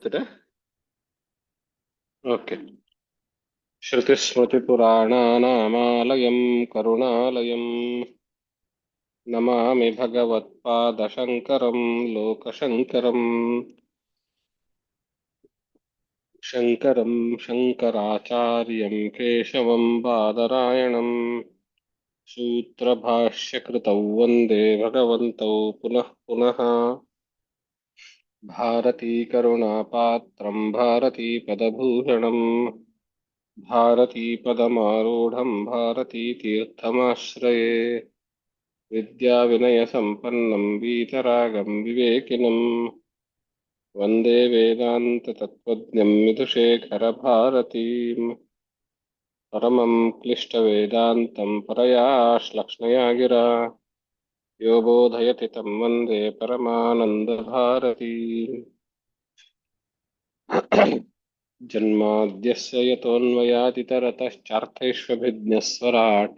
ಕೇಳಿಸ್ತಿದೆ. ಓಕೆ. ಶ್ರುತಿಸ್ಮೃತಿಪುರಾಣಾನಾಮಾಲಯಂ ಕರುಣಾಲಯಂ ನಮಾಮಿ ಭಗವತ್ಪಾದಶಂಕರಂ ಲೋಕಶಂಕರಂ ಶಂಕರಂ ಶಂಕರಾಚಾರ್ಯಂ ಕೇಶವಂ ಬಾದರಾಯಣಂ ಸೂತ್ರಭಾಷ್ಯಕೃತೌ ವಂದೇ ಭಗವಂತೌ ಪುನಃ ಪುನಃ. ಭಾರತೀಕರುಣಾಪಾತ್ರಂ ಭಾರತೀಪದಭೂಷಣಂ ಭಾರತೀಪದಮಾರೂಢಂ ಭಾರತೀತೀರ್ಥಮಾಶ್ರಯೇ ವಿದ್ಯಾವಿನಯಸಂಪನ್ನಂ वीतरागं विवेकिनं वन्दे वेदान्ततत्त्वज्ञं विदुषेखरभारतीम् परमं क्लिष्टवेदान्तं परया श्लक्ष्णया गिरा यो बोधयति तं वन्दे परमानन्दभारतीम् जन्माद्यस्य यतोऽन्वयादितरतश्चार्थैष्वभिज्ञस्वराट्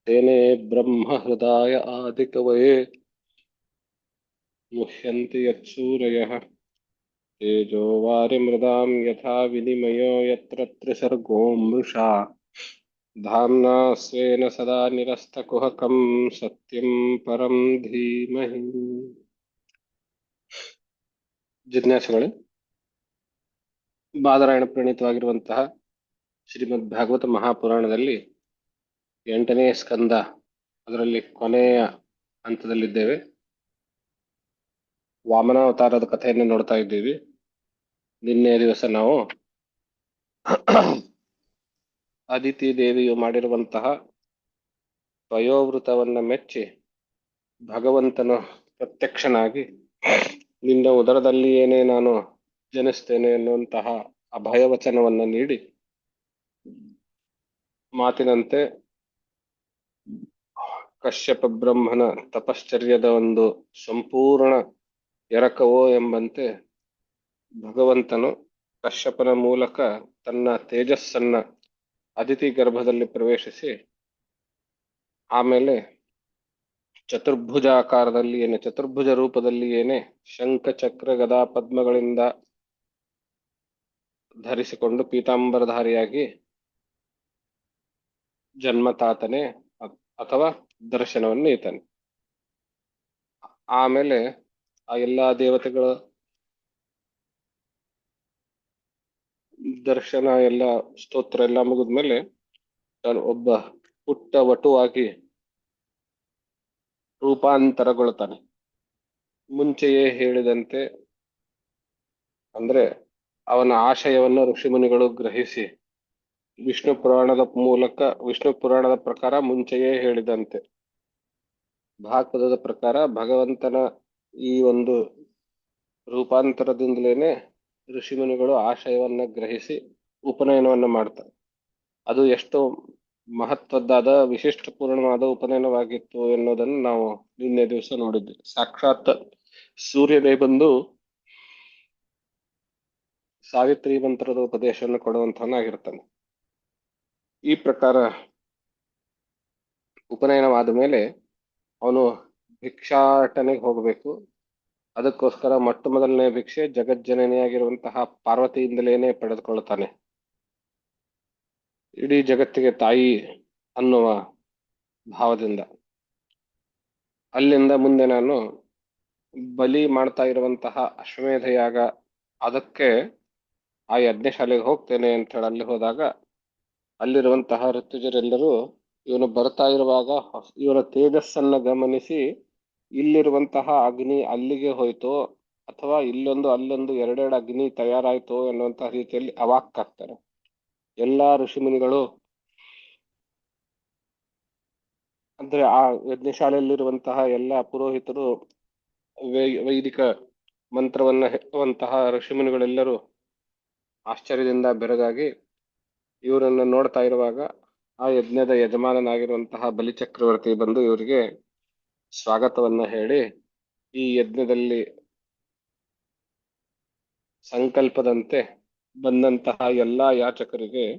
तेने ब्रह्महृदाय आदिकवये मुह्यन्ति यत्सूरयः तेजो वारिमृदां यथा विनिमयो यत्र त्रिसर्गो मृषा धाम्ना स्वेन सदा निरस्तकुहकं सत्यं परं धीमहि. ಜಿಜ್ಞಾಸುಗಳೇ, ಬಾದರಾಯಣ ಪ್ರಣೀತವಾಗಿರುವಂತಹ ಶ್ರೀಮದ್ ಭಾಗವತ ಮಹಾಪುರಾಣದಲ್ಲಿ 8ನೇ ಸ್ಕಂದ, ಅದರಲ್ಲಿ ಕೊನೆಯ ಹಂತದಲ್ಲಿದ್ದೇವೆ. ವಾಮನಾವತಾರದ ಕಥೆಯನ್ನು ನೋಡ್ತಾ ಇದ್ದೀವಿ. ನಿನ್ನೆ ದಿವಸ ನಾವು ಅದಿತಿ ದೇವಿಯು ಮಾಡಿರುವಂತಹ ವಯೋವೃತವನ್ನ ಮೆಚ್ಚಿ ಭಗವಂತನು ಪ್ರತ್ಯಕ್ಷನಾಗಿ ನಿನ್ನ ಉದರದಲ್ಲಿಯೇನೆ ನಾನು ಜನಿಸ್ತೇನೆ ಎನ್ನುವಂತಹ ಅಭಯವಚನವನ್ನ ನೀಡಿ ಮಾತಿನಂತೆ ಕಶ್ಯಪ ಬ್ರಹ್ಮನ ತಪಶ್ಚರ್ಯದ ಒಂದು ಸಂಪೂರ್ಣ ಎರಕವೋ ಎಂಬಂತೆ ಭಗವಂತನು ಕಶ್ಯಪನ ಮೂಲಕ ತನ್ನ ತೇಜಸ್ಸನ್ನ ಅದಿತಿ ಗರ್ಭದಲ್ಲಿ ಪ್ರವೇಶಿಸಿ ಆಮೇಲೆ ಚತುರ್ಭುಜಾಕಾರದಲ್ಲಿ ಚತುರ್ಭುಜ ರೂಪದಲ್ಲಿ ಶಂಖ ಚಕ್ರ ಗದಾ ಪದ್ಮಗಳಿಂದ ಧರಿಸಿಕೊಂಡು ಪೀತಾಂಬರಧಾರಿಯಾಗಿ ಜನ್ಮತಾತನೆ ಅಥವಾ ದರ್ಶನವನ್ನು ನೀತಾನೆ. ಆಮೇಲೆ ಆ ಎಲ್ಲಾ ದೇವತೆಗಳ ದರ್ಶನ ಎಲ್ಲ ಸ್ತೋತ್ರ ಎಲ್ಲ ಮುಗಿದ್ಮೇಲೆ ತಾನು ಒಬ್ಬ ಪುಟ್ಟ ವಟುವಾಗಿ ರೂಪಾಂತರಗೊಳ್ತಾನೆ. ಮುಂಚೆಯೇ ಹೇಳಿದಂತೆ ಅಂದ್ರೆ ಅವನ ಆಶಯವನ್ನು ಋಷಿಮುನಿಗಳು ಗ್ರಹಿಸಿ ವಿಷ್ಣು ಪುರಾಣದ ಪ್ರಕಾರ ಮುಂಚೆಯೇ ಹೇಳಿದಂತೆ ಭಾಗವತದ ಪ್ರಕಾರ ಭಗವಂತನ ಈ ಒಂದು ರೂಪಾಂತರದಿಂದಲೇನೆ ಋಷಿಮುನಿಗಳು ಆಶಯವನ್ನ ಗ್ರಹಿಸಿ ಉಪನಯನವನ್ನ ಮಾಡ್ತಾರೆ. ಅದು ಎಷ್ಟು ಮಹತ್ವದ್ದಾದ ವಿಶಿಷ್ಟಪೂರ್ಣವಾದ ಉಪನಯನವಾಗಿತ್ತು ಎನ್ನುವುದನ್ನು ನಾವು ನಿನ್ನೆ ದಿವಸ ನೋಡಿದ್ವಿ. ಸಾಕ್ಷಾತ್ ಸೂರ್ಯನೇ ಬಂದು ಸಾವಿತ್ರಿ ಮಂತ್ರದ ಉಪದೇಶವನ್ನು ಕೊಡುವಂತವನಾಗಿರ್ತಾನೆ. ಈ ಪ್ರಕಾರ ಉಪನಯನವಾದ ಮೇಲೆ ಅವನು ಭಿಕ್ಷಾಟನೆಗೆ ಹೋಗಬೇಕು. ಅದಕ್ಕೋಸ್ಕರ ಮೊಟ್ಟ ಮೊದಲನೇ ಭಿಕ್ಷೆ ಜಗಜ್ಜನನಿಯಾಗಿರುವಂತಹ ಪಾರ್ವತಿಯಿಂದಲೇನೆ ಪಡೆದುಕೊಳ್ತಾನೆ. ಇಡೀ ಜಗತ್ತಿಗೆ ತಾಯಿ ಅನ್ನುವ ಭಾವದಿಂದ. ಅಲ್ಲಿಂದ ಮುಂದೆ ನಾನು ಬಲಿ ಮಾಡ್ತಾ ಇರುವಂತಹ ಅಶ್ವಮೇಧ ಯಾಗ, ಅದಕ್ಕೆ ಆ ಯಜ್ಞಶಾಲೆಗೆ ಹೋಗ್ತೇನೆ ಅಂತ ಹೇಳಿ ಅಲ್ಲಿ ಹೋದಾಗ ಅಲ್ಲಿರುವಂತಹ ಋತುಜರೆಲ್ಲರೂ ಇವನು ಬರ್ತಾ ಇರುವಾಗ ಇವರ ತೇಜಸ್ಸನ್ನ ಗಮನಿಸಿ ಇಲ್ಲಿರುವಂತಹ ಅಗ್ನಿ ಅಲ್ಲಿಗೆ ಹೋಯ್ತೋ ಅಥವಾ ಅಲ್ಲೊಂದು ಎರಡೆರಡು ಅಗ್ನಿ ತಯಾರಾಯ್ತೋ ಎನ್ನುವಂತಹ ರೀತಿಯಲ್ಲಿ ಅವಾಕ್ಕಾಗ್ತಾರೆ. ಎಲ್ಲಾ ಋಷಿಮುನಿಗಳು ಅಂದ್ರೆ ಆ ಯಜ್ಞಶಾಲೆಯಲ್ಲಿರುವಂತಹ ಎಲ್ಲ ಪುರೋಹಿತರು, ವೈದಿಕ ಮಂತ್ರವನ್ನ ಹೇಳುವಂತಹ ಋಷಿಮುನಿಗಳೆಲ್ಲರೂ ಆಶ್ಚರ್ಯದಿಂದ ಬೆರಗಾಗಿ ಇವರನ್ನು ನೋಡ್ತಾ ಇರುವಾಗ ಆ ಯಜ್ಞದ ಯಜಮಾನನಾಗಿರುವಂತಹ ಬಲಿಚಕ್ರವರ್ತಿ ಬಂದು ಇವರಿಗೆ ಸ್ವಾಗತವನ್ನ ಹೇಳಿ ಈ ಯಜ್ಞದಲ್ಲಿ ಸಂಕಲ್ಪದಂತೆ ಬಂದಂತಹ ಎಲ್ಲಾ ಯಾಚಕರಿಗೆ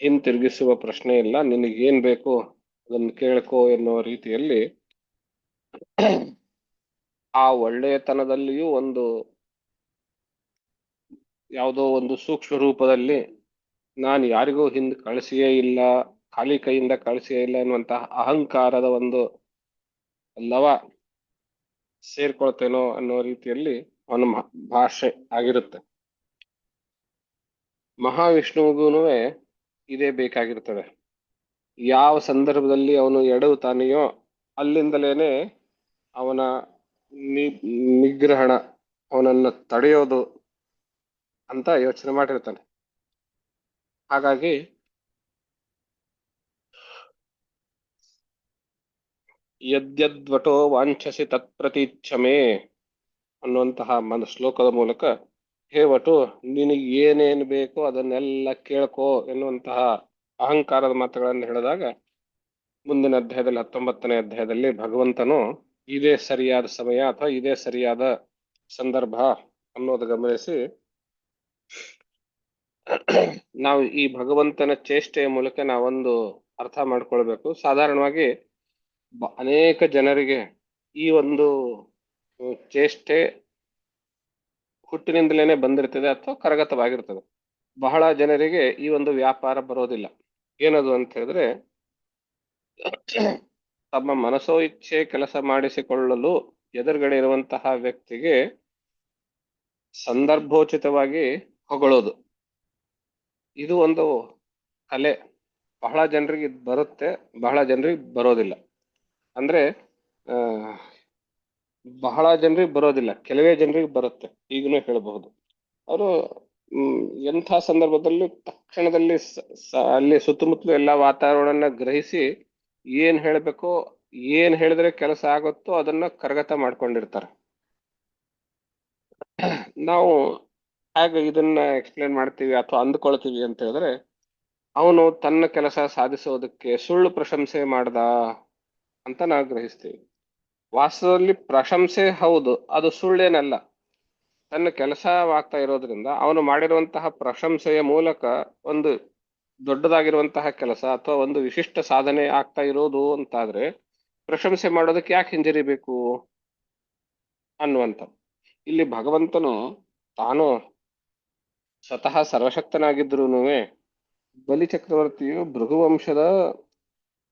ಹಿಂತಿರುಗಿಸುವ ಪ್ರಶ್ನೆ ಇಲ್ಲ, ನಿನಗೇನ್ ಬೇಕು ಅದನ್ನು ಕೇಳ್ಕೋ ಎನ್ನುವ ರೀತಿಯಲ್ಲಿ ಆ ಒಳ್ಳೆಯತನದಲ್ಲಿಯೂ ಒಂದು ಯಾವುದೋ ಒಂದು ಸೂಕ್ಷ್ಮ ರೂಪದಲ್ಲಿ ನಾನು ಯಾರಿಗೂ ಹಿಂದೆ ಕಳಿಸಿಯೇ ಇಲ್ಲ, ಖಾಲಿ ಕೈಯಿಂದ ಕಳಿಸಿಯೇ ಇಲ್ಲ ಎನ್ನುವಂತಹ ಅಹಂಕಾರದ ಒಂದು ಲವ ಸೇರ್ಕೊಳ್ತೇನೋ ಅನ್ನೋ ರೀತಿಯಲ್ಲಿ ಅವನ ಭಾಷೆ ಆಗಿರುತ್ತೆ. ಮಹಾವಿಷ್ಣುವಿಗೂ ಇದೇ ಬೇಕಾಗಿರ್ತದೆ. ಯಾವ ಸಂದರ್ಭದಲ್ಲಿ ಅವನು ಎಡವುತ್ತಾನೆಯೋ ಅಲ್ಲಿಂದಲೇನೆ ಅವನ ನಿಗ್ರಹಣ, ಅವನನ್ನ ತಡೆಯೋದು ಅಂತ ಯೋಚನೆ ಮಾಡಿರ್ತಾನೆ. ಹಾಗಾಗಿ ಯದ್ಯದ್ವಟೋ ವಾಂಛಸಿ ತತ್ಪ್ರತೀಚ್ಛಮೇ ಅನ್ನುವಂತಹ ಶ್ಲೋಕದ ಮೂಲಕ, ಹೇ ವಟು, ನಿನಗೆ ಏನೇನು ಬೇಕೋ ಅದನ್ನೆಲ್ಲ ಕೇಳ್ಕೋ ಎನ್ನುವಂತಹ ಅಹಂಕಾರದ ಮಾತುಗಳನ್ನು ಹೇಳಿದಾಗ, ಮುಂದಿನ ಅಧ್ಯಾಯದಲ್ಲಿ 19ನೇ ಅಧ್ಯಾಯದಲ್ಲಿ ಭಗವಂತನು ಇದೇ ಸರಿಯಾದ ಸಮಯ ಅಥವಾ ಇದೇ ಸರಿಯಾದ ಸಂದರ್ಭ ಅನ್ನೋದು ಗಮನಿಸಿ ನಾವು ಈ ಭಗವಂತನ ಚೇಷ್ಟೆಯ ಮೂಲಕ ನಾವೊಂದು ಅರ್ಥ ಮಾಡ್ಕೊಳ್ಬೇಕು. ಸಾಧಾರಣವಾಗಿ ಅನೇಕ ಜನರಿಗೆ ಈ ಒಂದು ಚೇಷ್ಟೆ ಹುಟ್ಟಿನಿಂದಲೇನೆ ಬಂದಿರ್ತದೆ ಅಥವಾ ಕರಗತವಾಗಿರ್ತದೆ. ಬಹಳ ಜನರಿಗೆ ಈ ಒಂದು ವ್ಯಾಪಾರ ಬರೋದಿಲ್ಲ. ಏನದು ಅಂತ ಹೇಳಿದ್ರೆ, ತಮ್ಮ ಮನಸೋ ಇಚ್ಛೆ ಕೆಲಸ ಮಾಡಿಸಿಕೊಳ್ಳಲು ಎದುರುಗಡೆ ಇರುವಂತಹ ವ್ಯಕ್ತಿಗೆ ಸಂದರ್ಭೋಚಿತವಾಗಿ ಹೊಗಳೋದು. ಇದು ಒಂದು ಕಲೆ. ಬಹಳ ಜನರಿಗೆ ಇದು ಬರುತ್ತೆ, ಬಹಳ ಜನರಿಗೆ ಬರೋದಿಲ್ಲ. ಅಂದ್ರೆ ಬಹಳ ಜನರಿಗೆ ಬರೋದಿಲ್ಲ, ಕೆಲವೇ ಜನರಿಗೆ ಬರುತ್ತೆ ಈಗನೂ ಹೇಳಬಹುದು. ಅವರು ಎಂಥ ಸಂದರ್ಭದಲ್ಲಿ ತಕ್ಷಣದಲ್ಲಿ ಅಲ್ಲಿ ಸುತ್ತಮುತ್ತಲು ಎಲ್ಲ ವಾತಾವರಣ ಗ್ರಹಿಸಿ ಏನ್ ಹೇಳ್ಬೇಕೋ, ಏನ್ ಹೇಳಿದ್ರೆ ಕೆಲಸ ಆಗುತ್ತೋ ಅದನ್ನ ಕರಗತ ಮಾಡ್ಕೊಂಡಿರ್ತಾರೆ. ನಾವು ಹೇಗೆ ಇದನ್ನ ಎಕ್ಸ್ಪ್ಲೇನ್ ಮಾಡ್ತೀವಿ ಅಥವಾ ಅಂದ್ಕೊಳ್ತೀವಿ ಅಂತ ಹೇಳಿದ್ರೆ, ಅವನು ತನ್ನ ಕೆಲಸ ಸಾಧಿಸೋದಕ್ಕೆ ಸುಳ್ಳು ಪ್ರಶಂಸೆ ಮಾಡ್ದ ಅಂತ ನಾವು ಗ್ರಹಿಸ್ತೀವಿ. ವಾಸ್ತವದಲ್ಲಿ ಪ್ರಶಂಸೆ ಹೌದು, ಅದು ಸುಳ್ಳೇನಲ್ಲ. ತನ್ನ ಕೆಲಸವಾಗ್ತಾ ಇರೋದ್ರಿಂದ ಅವನು ಮಾಡಿರುವಂತಹ ಪ್ರಶಂಸೆಯ ಮೂಲಕ ಒಂದು ದೊಡ್ಡದಾಗಿರುವಂತಹ ಕೆಲಸ ಅಥವಾ ಒಂದು ವಿಶಿಷ್ಟ ಸಾಧನೆ ಆಗ್ತಾ ಇರೋದು ಅಂತಾದ್ರೆ ಪ್ರಶಂಸೆ ಮಾಡೋದಕ್ಕೆ ಯಾಕೆ ಹಿಂಜರಿಬೇಕು ಅನ್ನುವಂಥ. ಇಲ್ಲಿ ಭಗವಂತನು ತಾನು ಸ್ವತಃ ಸರ್ವಶಕ್ತನಾಗಿದ್ರೂ ಬಲಿ ಚಕ್ರವರ್ತಿಯು ಭೃಗುವಂಶದ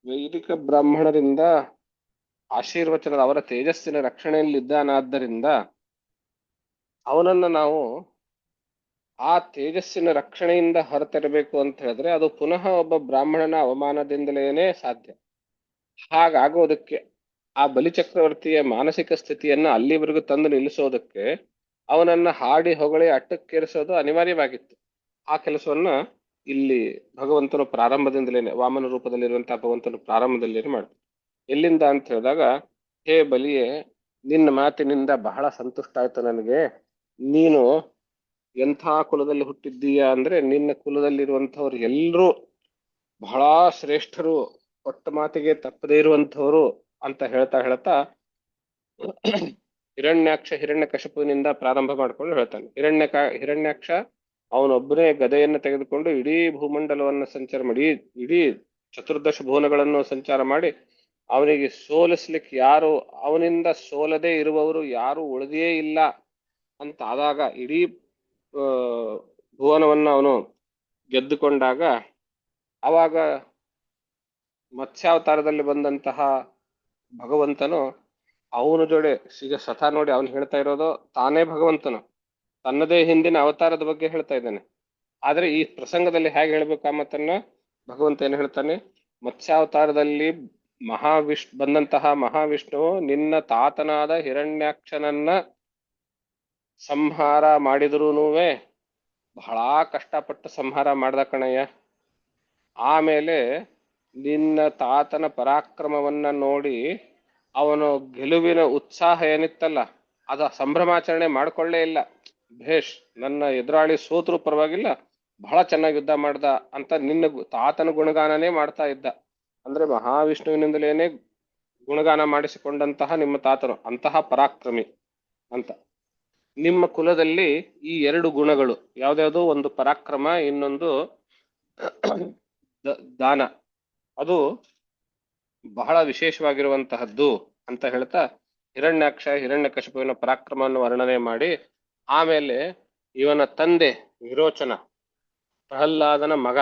ವೈದಿಕ ಬ್ರಾಹ್ಮಣರಿಂದ ಆಶೀರ್ವಚನದ ಅವರ ತೇಜಸ್ಸಿನ ರಕ್ಷಣೆಯಲ್ಲಿದ್ದಾನಾದ್ದರಿಂದ ಅವನನ್ನ ನಾವು ಆ ತೇಜಸ್ಸಿನ ರಕ್ಷಣೆಯಿಂದ ಹೊರತರಬೇಕು ಅಂತ ಹೇಳಿದ್ರೆ ಅದು ಪುನಃ ಒಬ್ಬ ಬ್ರಾಹ್ಮಣನ ಅವಮಾನದಿಂದಲೇನೆ ಸಾಧ್ಯ. ಹಾಗಾಗೋದಕ್ಕೆ ಆ ಬಲಿಚಕ್ರವರ್ತಿಯ ಮಾನಸಿಕ ಸ್ಥಿತಿಯನ್ನ ಅಲ್ಲಿವರೆಗೂ ತಂದು ನಿಲ್ಲಿಸೋದಕ್ಕೆ ಅವನನ್ನ ಹಾಡಿ ಹೊಗಳಿ ಅಟ್ಟಕ್ಕೇರಿಸೋದು ಅನಿವಾರ್ಯವಾಗಿತ್ತು. ಆ ಕೆಲಸವನ್ನ ಇಲ್ಲಿ ಭಗವಂತನು ಪ್ರಾರಂಭದಿಂದಲೇನೆ, ವಾಮನ ರೂಪದಲ್ಲಿರುವಂತಹ ಭಗವಂತನು ಪ್ರಾರಂಭದಲ್ಲೇನೆ ಮಾಡ್ತಾನೆ. ಎಲ್ಲಿಂದ ಅಂತ ಹೇಳಿದಾಗ, ಹೇ ಬಲಿಯೇ, ನಿನ್ನ ಮಾತಿನಿಂದ ಬಹಳ ಸಂತುಷ್ಟ ಆಯ್ತು ನನಗೆ. ನೀನು ಎಂಥ ಕುಲದಲ್ಲಿ ಹುಟ್ಟಿದ್ದೀಯ ಅಂದ್ರೆ ನಿನ್ನ ಕುಲದಲ್ಲಿರುವಂಥವ್ರು ಎಲ್ಲರೂ ಬಹಳ ಶ್ರೇಷ್ಠರು, ಕೊಟ್ಟ ಮಾತಿಗೆ ತಪ್ಪದೇ ಇರುವಂಥವ್ರು ಅಂತ ಹೇಳ್ತಾ ಹಿರಣ್ಯಕಶಿಪುವಿನಿಂದ ಪ್ರಾರಂಭ ಮಾಡ್ಕೊಂಡು ಹೇಳ್ತಾನೆ. ಹಿರಣ್ಯಾಕ್ಷ ಅವನೊಬ್ಬನೇ ಗದೆಯನ್ನು ತೆಗೆದುಕೊಂಡು ಇಡೀ ಭೂಮಂಡಲವನ್ನು ಸಂಚಾರ ಮಾಡಿ, ಇಡೀ ಚತುರ್ದಶ ಭುವನಗಳನ್ನು ಸಂಚಾರ ಮಾಡಿ ಅವನಿಗೆ ಸೋಲಿಸ್ಲಿಕ್ಕೆ ಯಾರು, ಅವನಿಂದ ಸೋಲದೇ ಇರುವವರು ಯಾರು ಉಳಿದೇ ಇಲ್ಲ ಅಂತ ಆದಾಗ, ಇಡೀ ಭುವನವನ್ನು ಅವನು ಗೆದ್ದುಕೊಂಡಾಗ, ಆವಾಗ ಮತ್ಸ್ಯಾವತಾರದಲ್ಲಿ ಬಂದಂತಹ ಭಗವಂತನು ಅವನ ಜೋಡೆ ಈಗ ಸ್ವತಃ ನೋಡಿ ಅವನು ಹೇಳ್ತಾ ಇರೋದು ತಾನೇ ಭಗವಂತನು ತನ್ನದೇ ಹಿಂದಿನ ಅವತಾರದ ಬಗ್ಗೆ ಹೇಳ್ತಾ ಇದ್ದಾನೆ. ಆದ್ರೆ ಈ ಪ್ರಸಂಗದಲ್ಲಿ ಹೇಗೆ ಹೇಳ್ಬೇಕು ಆ ಮಾತನ್ನ ಭಗವಂತ ಏನು ಹೇಳ್ತಾನೆ, ಮತ್ಸ್ಯಾವತಾರದಲ್ಲಿ ಬಂದಂತಹ ಮಹಾವಿಷ್ಣು ನಿನ್ನ ತಾತನಾದ ಹಿರಣ್ಯಾಕ್ಷನನ್ನ ಸಂಹಾರ ಮಾಡಿದ್ರೂನುವೆ ಬಹಳ ಕಷ್ಟಪಟ್ಟು ಸಂಹಾರ ಮಾಡ್ದ ಕಣಯ್ಯ. ಆಮೇಲೆ ನಿನ್ನ ತಾತನ ಪರಾಕ್ರಮವನ್ನ ನೋಡಿ ಅವನು ಗೆಲುವಿನ ಉತ್ಸಾಹ ಏನಿತ್ತಲ್ಲ ಅದ ಸಂಭ್ರಮಾಚರಣೆ ಮಾಡ್ಕೊಳ್ಳೇ ಇಲ್ಲ. ಭೇಷ್, ನನ್ನ ಎದುರಾಳಿ ಸೋತರು ಪರವಾಗಿಲ್ಲ, ಬಹಳ ಚೆನ್ನಾಗಿ ಯುದ್ಧ ಮಾಡ್ದ ಅಂತ ನಿನ್ನ ತಾತನ ಗುಣಗಾನನೇ ಮಾಡ್ತಾ ಇದ್ದ. ಅಂದ್ರೆ ಮಹಾವಿಷ್ಣುವಿನಿಂದಲೇನೆ ಗುಣಗಾನ ಮಾಡಿಸಿಕೊಂಡಂತಹ ನಿಮ್ಮ ತಾತನು ಅಂತಹ ಪರಾಕ್ರಮಿ ಅಂತ. ನಿಮ್ಮ ಕುಲದಲ್ಲಿ ಈ ಎರಡು ಗುಣಗಳು ಯಾವ್ದ್ಯಾವ್ದು, ಒಂದು ಪರಾಕ್ರಮ, ಇನ್ನೊಂದು ದಾನ, ಅದು ಬಹಳ ವಿಶೇಷವಾಗಿರುವಂತಹದ್ದು ಅಂತ ಹೇಳ್ತಾ ಹಿರಣ್ಯಾಕ್ಷ ಹಿರಣ್ಯಕಶಿಪುವಿನ ಪರಾಕ್ರಮವನ್ನು ವರ್ಣನೆ ಮಾಡಿ, ಆಮೇಲೆ ಇವನ ತಂದೆ ವಿರೋಚನ, ಪ್ರಹ್ಲಾದನ ಮಗ,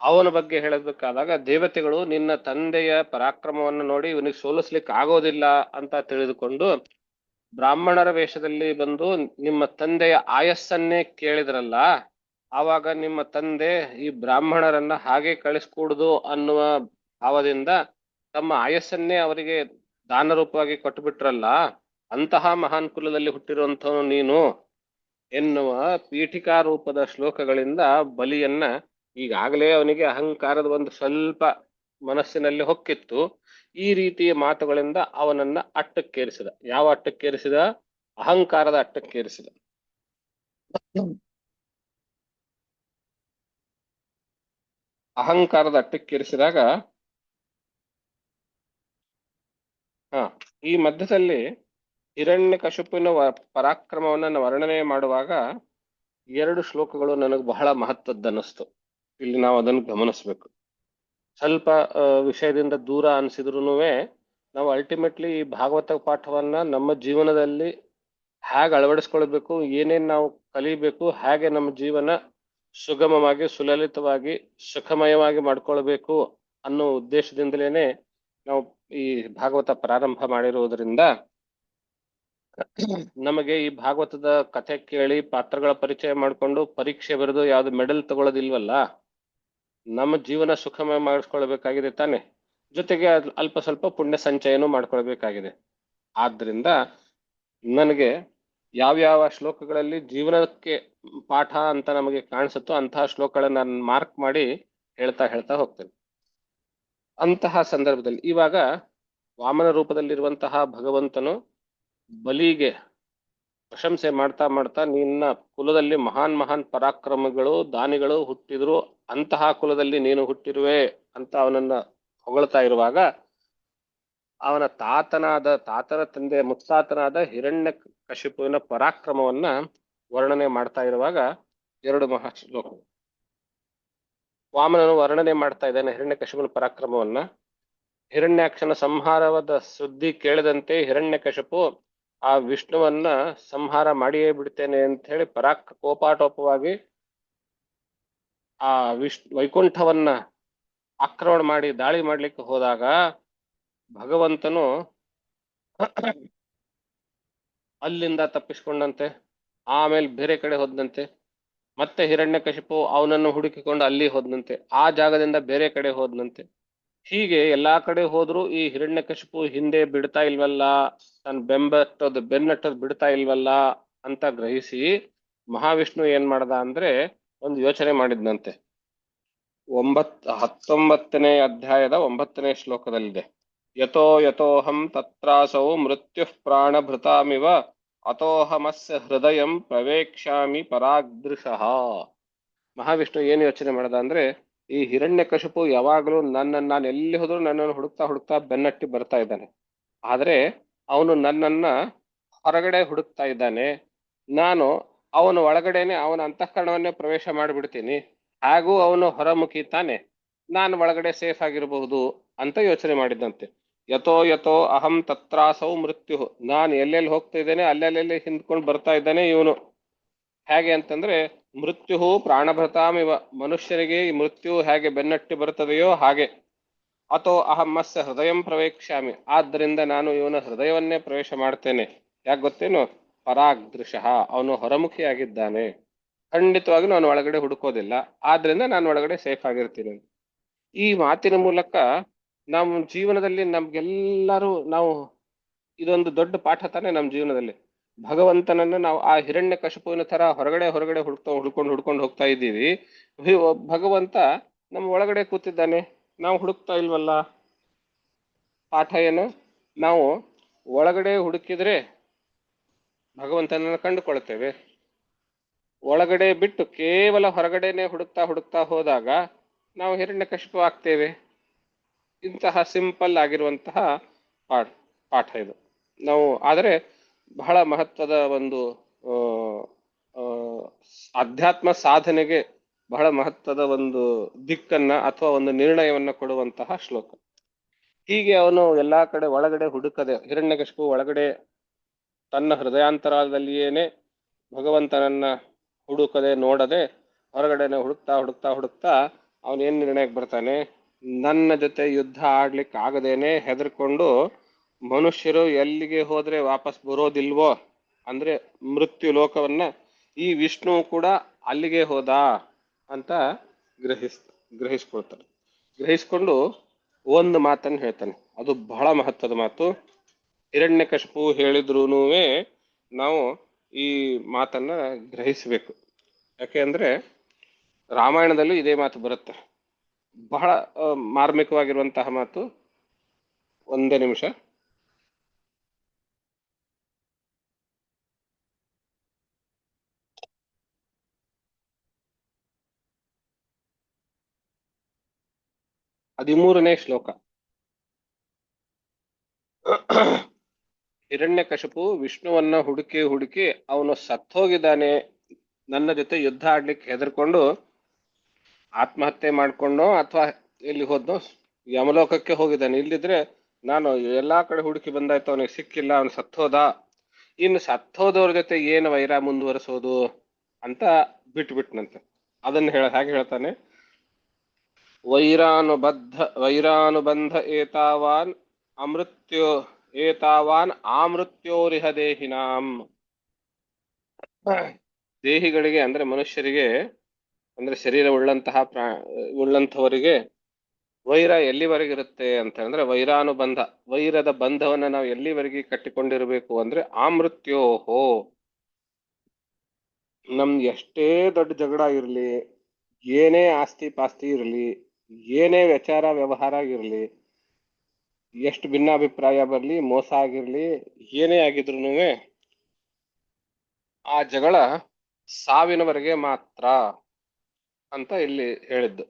ಅವನ ಬಗ್ಗೆ ಹೇಳಬೇಕಾದಾಗ ದೇವತೆಗಳು ನಿನ್ನ ತಂದೆಯ ಪರಾಕ್ರಮವನ್ನು ನೋಡಿ ಇವನಿಗೆ ಸೋಲಿಸ್ಲಿಕ್ಕೆ ಆಗೋದಿಲ್ಲ ಅಂತ ತಿಳಿದುಕೊಂಡು ಬ್ರಾಹ್ಮಣರ ವೇಷದಲ್ಲಿ ಬಂದು ನಿಮ್ಮ ತಂದೆಯ ಆಯಸ್ಸನ್ನೇ ಕೇಳಿದ್ರಲ್ಲ, ಆವಾಗ ನಿಮ್ಮ ತಂದೆ ಈ ಬ್ರಾಹ್ಮಣರನ್ನ ಹಾಗೆ ಕಳಿಸ್ಕೂಡುದು ಅನ್ನುವ ಭಾವದಿಂದ ತಮ್ಮ ಆಯಸ್ಸನ್ನೇ ಅವರಿಗೆ ದಾನ ರೂಪವಾಗಿ ಕೊಟ್ಟುಬಿಟ್ರಲ್ಲ, ಅಂತಹ ಮಹಾನ್ ಕುಲದಲ್ಲಿ ಹುಟ್ಟಿರುವಂಥವನು ನೀನು ಎನ್ನುವ ಪೀಠಿಕಾ ರೂಪದ ಶ್ಲೋಕಗಳಿಂದ ಬಲಿಯನ್ನ, ಈಗಾಗಲೇ ಅವನಿಗೆ ಅಹಂಕಾರದ ಒಂದು ಸ್ವಲ್ಪ ಮನಸ್ಸಿನಲ್ಲಿ ಹೊಕ್ಕಿತ್ತು, ಈ ರೀತಿಯ ಮಾತುಗಳಿಂದ ಅವನನ್ನ ಅಟ್ಟಕ್ಕೇರಿಸಿದ. ಯಾವ ಅಟ್ಟಕ್ಕೇರಿಸಿದ? ಅಹಂಕಾರದ ಅಟ್ಟಕ್ಕೇರಿಸಿದ. ಅಹಂಕಾರದ ಅಟ್ಟಕ್ಕೇರಿಸಿದಾಗ ಈ ಮಧ್ಯದಲ್ಲಿ ಹಿರಣ್ಯಕಶಿಪುವಿನ ಪರಾಕ್ರಮವನ್ನ ವರ್ಣನೆ ಮಾಡುವಾಗ ಎರಡು ಶ್ಲೋಕಗಳು ನನಗೆ ಬಹಳ ಮಹತ್ವದ್ದನ್ನಿಸ್ತು. ಇಲ್ಲಿ ನಾವು ಅದನ್ನು ಗಮನಿಸ್ಬೇಕು. ಸ್ವಲ್ಪ ವಿಷಯದಿಂದ ದೂರ ಅನಿಸಿದ್ರು ನಾವು ಅಲ್ಟಿಮೇಟ್ಲಿ ಈ ಭಾಗವತ ಪಾಠವನ್ನ ನಮ್ಮ ಜೀವನದಲ್ಲಿ ಹೇಗೆ ಅಳವಡಿಸ್ಕೊಳ್ಬೇಕು, ಏನೇನ್ ನಾವು ಕಲಿಬೇಕು, ಹೇಗೆ ನಮ್ಮ ಜೀವನ ಸುಗಮವಾಗಿ ಸುಲಲಿತವಾಗಿ ಸುಖಮಯವಾಗಿ ಮಾಡ್ಕೊಳ್ಬೇಕು ಅನ್ನೋ ಉದ್ದೇಶದಿಂದಲೇನೆ ನಾವು ಈ ಭಾಗವತ ಪ್ರಾರಂಭ ಮಾಡಿರುವುದರಿಂದ ನಮಗೆ ಈ ಭಾಗವತದ ಕಥೆ ಕೇಳಿ ಪಾತ್ರಗಳ ಪರಿಚಯ ಮಾಡಿಕೊಂಡು ಪರೀಕ್ಷೆ ಬರೆದು ಯಾವ್ದು ಮೆಡಲ್ ತಗೊಳ್ಳೋದಿಲ್ವಲ್ಲ, ನಮ್ಮ ಜೀವನ ಸುಖಮಯ ಮಾಡಿಸ್ಕೊಳ್ಬೇಕಾಗಿದೆ ತಾನೆ, ಜೊತೆಗೆ ಅಲ್ಪ ಸ್ವಲ್ಪ ಪುಣ್ಯ ಸಂಚಯನೂ ಮಾಡ್ಕೊಳ್ಬೇಕಾಗಿದೆ. ಆದ್ರಿಂದ ನನಗೆ ಯಾವ್ಯಾವ ಶ್ಲೋಕಗಳಲ್ಲಿ ಜೀವನಕ್ಕೆ ಪಾಠ ಅಂತ ನಮಗೆ ಕಾಣಿಸುತ್ತೋ ಅಂತಹ ಶ್ಲೋಕಗಳನ್ನ ನಾನು ಮಾರ್ಕ್ ಮಾಡಿ ಹೇಳ್ತಾ ಹೇಳ್ತಾ ಹೋಗ್ತೇನೆ. ಅಂತಹ ಸಂದರ್ಭದಲ್ಲಿ ಇವಾಗ ವಾಮನ ರೂಪದಲ್ಲಿರುವಂತಹ ಭಗವಂತನು ಬಲಿಗೆ ಪ್ರಶಂಸೆ ಮಾಡ್ತಾ ಮಾಡ್ತಾ ನಿನ್ನ ಕುಲದಲ್ಲಿ ಮಹಾನ್ ಮಹಾನ್ ಪರಾಕ್ರಮಗಳು ದಾನಿಗಳು ಹುಟ್ಟಿದ್ರು, ಅಂತಹ ಕುಲದಲ್ಲಿ ನೀನು ಹುಟ್ಟಿರುವೆ ಅಂತ ಅವನನ್ನ ಹೊಗಳ್ತಾ ಇರುವಾಗ ಅವನ ತಾತನ ತಂದೆ ಮುತ್ತಾತನಾದ ಹಿರಣ್ಯ ಕಶಿಪುವಿನ ಪರಾಕ್ರಮವನ್ನ ವರ್ಣನೆ ಮಾಡ್ತಾ ಇರುವಾಗ ಎರಡು ಮಹಾ ಶ್ಲೋಕ. ವಾಮನನು ವರ್ಣನೆ ಮಾಡ್ತಾ ಇದ್ದಾನೆ ಹಿರಣ್ಯಕಶಿಪುವಿನ ಪರಾಕ್ರಮವನ್ನ. ಹಿರಣ್ಯಾಕ್ಷನ ಸಂಹಾರವಾದ ಸುದ್ದಿ ಕೇಳಿದಂತೆ ಹಿರಣ್ಯಕಶಿಪು ಆ ವಿಷ್ಣುವನ್ನ ಸಂಹಾರ ಮಾಡಿಯೇ ಬಿಡ್ತೇನೆ ಅಂತ ಹೇಳಿ ಕೋಪಾಟೋಪವಾಗಿ ಆ ವೈಕುಂಠವನ್ನ ಆಕ್ರಮಣ ಮಾಡಿ ದಾಳಿ ಮಾಡ್ಲಿಕ್ಕೆ ಹೋದಾಗ ಭಗವಂತನು ಅಲ್ಲಿಂದ ತಪ್ಪಿಸ್ಕೊಂಡಂತೆ, ಆಮೇಲೆ ಬೇರೆ ಕಡೆ ಹೋದಂತೆ, ಮತ್ತೆ ಹಿರಣ್ಯಕಶಿಪು ಅವನನ್ನು ಹುಡುಕಿಕೊಂಡು ಅಲ್ಲಿ ಹೋದಂತೆ, ಆ ಜಾಗದಿಂದ ಬೇರೆ ಕಡೆ ಹೋದಂತೆ. ಹೀಗೆ ಎಲ್ಲಾ ಕಡೆ ಹೋದ್ರು ಈ ಹಿರಣ್ಯಕಶಿಪು ಹಿಂದೆ ಬಿಡ್ತಾ ಇಲ್ವಲ್ಲ, ತನ್ನ ಬೆನ್ನಟ್ಟೋದು ಬಿಡ್ತಾ ಇಲ್ವಲ್ಲ ಅಂತ ಗ್ರಹಿಸಿ ಮಹಾವಿಷ್ಣು ಏನ್ ಮಾಡ್ದ ಅಂದ್ರೆ ಒಂದು ಯೋಚನೆ ಮಾಡಿದ್ನಂತೆ. 19ನೇ ಅಧ್ಯಾಯದ 9ನೇ ಶ್ಲೋಕದಲ್ಲಿದೆ, ಯತೋ ಯತೋಹಂ ತತ್ರಾಸೌ ಮೃತ್ಯು ಪ್ರಾಣಭೃತಾಮಿವ ಅತೋಹಮಸ್ಯ ಹೃದಯಂ ಪ್ರವೇಕ್ಷ್ಯಾಮಿ ಪರಾಗ್ದೃಶಃ. ಮಹಾವಿಷ್ಣು ಏನು ಯೋಚನೆ ಮಾಡ್ದ ಅಂದ್ರೆ, ಈ ಹಿರಣ್ಯಕಶಿಪು ಯಾವಾಗಲೂ ನಾನು ಎಲ್ಲಿ ಹೋದ್ರು ನನ್ನನ್ನು ಹುಡುಕ್ತಾ ಹುಡುಕ್ತಾ ಬೆನ್ನಟ್ಟಿ ಬರ್ತಾ ಇದ್ದಾನೆ, ಆದ್ರೆ ಅವನು ನನ್ನನ್ನ ಹೊರಗಡೆ ಹುಡುಕ್ತಾ ಇದ್ದಾನೆ, ನಾನು ಅವನ ಒಳಗಡೆನೆ ಅವನ ಅಂತಃಕರಣವನ್ನೇ ಪ್ರವೇಶ ಮಾಡಿಬಿಡ್ತೀನಿ, ಹಾಗೂ ಅವನು ಹೊರಮುಖಿ ತಾನೆ, ನಾನು ಒಳಗಡೆ ಸೇಫ್ ಆಗಿರಬಹುದು ಅಂತ ಯೋಚನೆ ಮಾಡಿದಂತೆ. ಯಥೋ ಯಥೋ ಅಹಂ ತತ್ರಾಸೌ ಮೃತ್ಯು, ನಾನು ಎಲ್ಲೆಲ್ಲಿ ಹೋಗ್ತಾ ಇದ್ದೇನೆ ಅಲ್ಲೆಲ್ಲೆಲ್ಲಿ ಹಿಂದ್ಕೊಂಡು ಬರ್ತಾ ಇದ್ದಾನೆ ಇವನು. ಹೇಗೆ ಅಂತಂದ್ರೆ ಮೃತ್ಯು ಪ್ರಾಣಭೃತಾಮಿವ, ಮನುಷ್ಯನಿಗೆ ಈ ಮೃತ್ಯು ಹೇಗೆ ಬೆನ್ನಟ್ಟಿ ಬರುತ್ತದೆಯೋ ಹಾಗೆ. ಅಥೋ ಅಹಮ್ಮಸ್ಯ ಹೃದಯಂ ಪ್ರವೇಕ್ಷ್ಯಾಮಿ, ಆದ್ದರಿಂದ ನಾನು ಇವನ ಹೃದಯವನ್ನೇ ಪ್ರವೇಶ ಮಾಡ್ತೇನೆ. ಯಾಕೆ ಗೊತ್ತೇನು? ಪರಾಗ್ದೃಶಃ, ಅವನು ಹೊರಮುಖಿಯಾಗಿದ್ದಾನೆ, ಖಂಡಿತವಾಗಿ ನಾನು ಒಳಗಡೆ ಹುಡುಕೋದಿಲ್ಲ, ಆದ್ರಿಂದ ನಾನು ಒಳಗಡೆ ಸೇಫ್ ಆಗಿರ್ತೀನಿ. ಈ ಮಾತಿನ ಮೂಲಕ ನಮ್ಮ ಜೀವನದಲ್ಲಿ ನಮ್ಗೆಲ್ಲರೂ ನಾವು ಇದೊಂದು ದೊಡ್ಡ ಪಾಠ ತಾನೆ ನಮ್ಮ ಜೀವನದಲ್ಲಿ. ಭಗವಂತನನ್ನ ನಾವು ಆ ಹಿರಣ್ಯ ಕಶಿಪುವಿನ ತರ ಹೊರಗಡೆ ಹುಡ್ಕೊಂಡು ಹೋಗ್ತಾ ಇದ್ದೀವಿ. ಭಗವಂತ ನಮ್ಮ ಒಳಗಡೆ ಕೂತಿದ್ದಾನೆ, ನಾವು ಹುಡುಕ್ತಾ ಇಲ್ವಲ್ಲ. ಪಾಠ ಏನು? ನಾವು ಒಳಗಡೆ ಹುಡುಕಿದ್ರೆ ಭಗವಂತನನ್ನ ಕಂಡುಕೊಳ್ತೇವೆ, ಒಳಗಡೆ ಬಿಟ್ಟು ಕೇವಲ ಹೊರಗಡೆನೆ ಹುಡುಕ್ತಾ ಹೋದಾಗ ನಾವು ಹಿರಣ್ಯಕಶಿಪು ಆಗ್ತೇವೆ. ಇಂತಹ ಸಿಂಪಲ್ ಆಗಿರುವಂತಹ ಪಾಠ ಇದು. ನಾವು ಆದರೆ ಬಹಳ ಮಹತ್ವದ ಒಂದು ಅಧ್ಯಾತ್ಮ ಸಾಧನೆಗೆ ಬಹಳ ಮಹತ್ವದ ಒಂದು ದಿಕ್ಕನ್ನ ಅಥವಾ ಒಂದು ನಿರ್ಣಯವನ್ನ ಕೊಡುವಂತಹ ಶ್ಲೋಕ. ಹೀಗೆ ಅವನು ಎಲ್ಲಾ ಕಡೆ ಒಳಗಡೆ ಹುಡುಕದೆ, ಹಿರಣ್ಯಕಶಿಪು ಒಳಗಡೆ ತನ್ನ ಹೃದಯಾಂತರಾಳದಲ್ಲಿಯೇನೆ ಭಗವಂತನನ್ನ ಹುಡುಕದೆ ನೋಡದೆ ಹೊರಗಡೆನೆ ಹುಡುಕ್ತಾ ಹುಡುಕ್ತಾ ಹುಡುಕ್ತಾ ಅವನೇನ್ ನಿರ್ಣಯಕ್ಕೆ ಬರ್ತಾನೆ, ನನ್ನ ಜೊತೆ ಯುದ್ಧ ಆಡ್ಲಿಕ್ಕೆ ಆಗದೇನೆ ಹೆದರ್ಕೊಂಡು ಮನುಷ್ಯರು ಎಲ್ಲಿಗೆ ಹೋದ್ರೆ ವಾಪಸ್ ಬರೋದಿಲ್ವೋ, ಅಂದ್ರೆ ಮೃತ್ಯು ಲೋಕವನ್ನ, ಈ ವಿಷ್ಣು ಕೂಡ ಅಲ್ಲಿಗೆ ಹೋದ ಅಂತ ಗ್ರಹಿಸ್ಕೊಳ್ತಾನೆ. ಗ್ರಹಿಸ್ಕೊಂಡು ಒಂದು ಮಾತನ್ನು ಹೇಳ್ತಾನೆ, ಅದು ಬಹಳ ಮಹತ್ವದ ಮಾತು. ಹಿರಣ್ಯಕಶಿಪು ಹೇಳಿದ್ರೂನು ನಾವು ಈ ಮಾತನ್ನ ಗ್ರಹಿಸಬೇಕು. ಯಾಕೆ ಅಂದ್ರೆ ರಾಮಾಯಣದಲ್ಲೂ ಇದೇ ಮಾತು ಬರುತ್ತೆ, ಬಹಳ ಮಾರ್ಮಿಕವಾಗಿರುವಂತಹ ಮಾತು. ಒಂದೇ ನಿಮಿಷ. ಹದಿಮೂರನೇ ಶ್ಲೋಕ. ಹಿರಣ್ಯಕಶಿಪು ವಿಷ್ಣುವನ್ನ ಹುಡುಕಿ ಹುಡುಕಿ ಅವನು ಸತ್ತೋಗಿದ್ದಾನೆ, ನನ್ನ ಜೊತೆ ಯುದ್ಧ ಆಡ್ಲಿಕ್ಕೆ ಹೆದರ್ಕೊಂಡು ಆತ್ಮಹತ್ಯೆ ಮಾಡ್ಕೊಂಡೋ ಅಥವಾ ಎಲ್ಲಿ ಹೋದ್ನೋ, ಯಮಲೋಕಕ್ಕೆ ಹೋಗಿದ್ದಾನೆ. ಇಲ್ಲಿದ್ರೆ ನಾನು ಎಲ್ಲಾ ಕಡೆ ಹುಡುಕಿ ಬಂದಾಯ್ತು, ಅವನಿಗೆ ಸಿಕ್ಕಿಲ್ಲ, ಅವನು ಸತ್ತೋದ. ಇನ್ನು ಸತ್ತೋದವ್ರ ಜೊತೆ ಏನು ವೈರ ಮುಂದುವರಿಸೋದು ಅಂತ ಬಿಟ್ಬಿಟ್ನಂತೆ. ಅದನ್ನ ಹಾಗೆ ಹೇಳ್ತಾನೆ, ವೈರಾನುಬಂಧ ಏತಾವಾನ್ ಅಮೃತ್ಯೋ ಏತಾವಾನ್ ಆಮೃತ್ಯೋರಿಹ ದೇಹಿನಾಂ. ದೇಹಿಗಳಿಗೆ ಅಂದ್ರೆ ಮನುಷ್ಯರಿಗೆ, ಅಂದ್ರೆ ಶರೀರ ಉಳ್ಳಂಥವರಿಗೆ ವೈರ ಎಲ್ಲಿವರೆಗಿರುತ್ತೆ ಅಂತ ಅಂದ್ರೆ ವೈರಾನುಬಂಧ, ವೈರದ ಬಂಧವನ್ನ ನಾವು ಎಲ್ಲಿವರೆಗೆ ಕಟ್ಟಿಕೊಂಡಿರ್ಬೇಕು ಅಂದ್ರೆ ಆಮೃತ್ಯೋಹೋ, ನಮ್ದು ಎಷ್ಟೇ ದೊಡ್ಡ ಜಗಳ ಇರಲಿ, ಏನೇ ಆಸ್ತಿ ಪಾಸ್ತಿ ಇರಲಿ, ಏನೇ ವಿಚಾರ ವ್ಯವಹಾರ ಆಗಿರ್ಲಿ, ಎಷ್ಟು ಭಿನ್ನಾಭಿಪ್ರಾಯ ಬರಲಿ, ಮೋಸ ಆಗಿರ್ಲಿ, ಏನೇ ಆಗಿದ್ರು ಆ ಜಗಳ ಸಾವಿನವರೆಗೆ ಮಾತ್ರ ಅಂತ ಇಲ್ಲಿ ಹೇಳಿದ್ದು.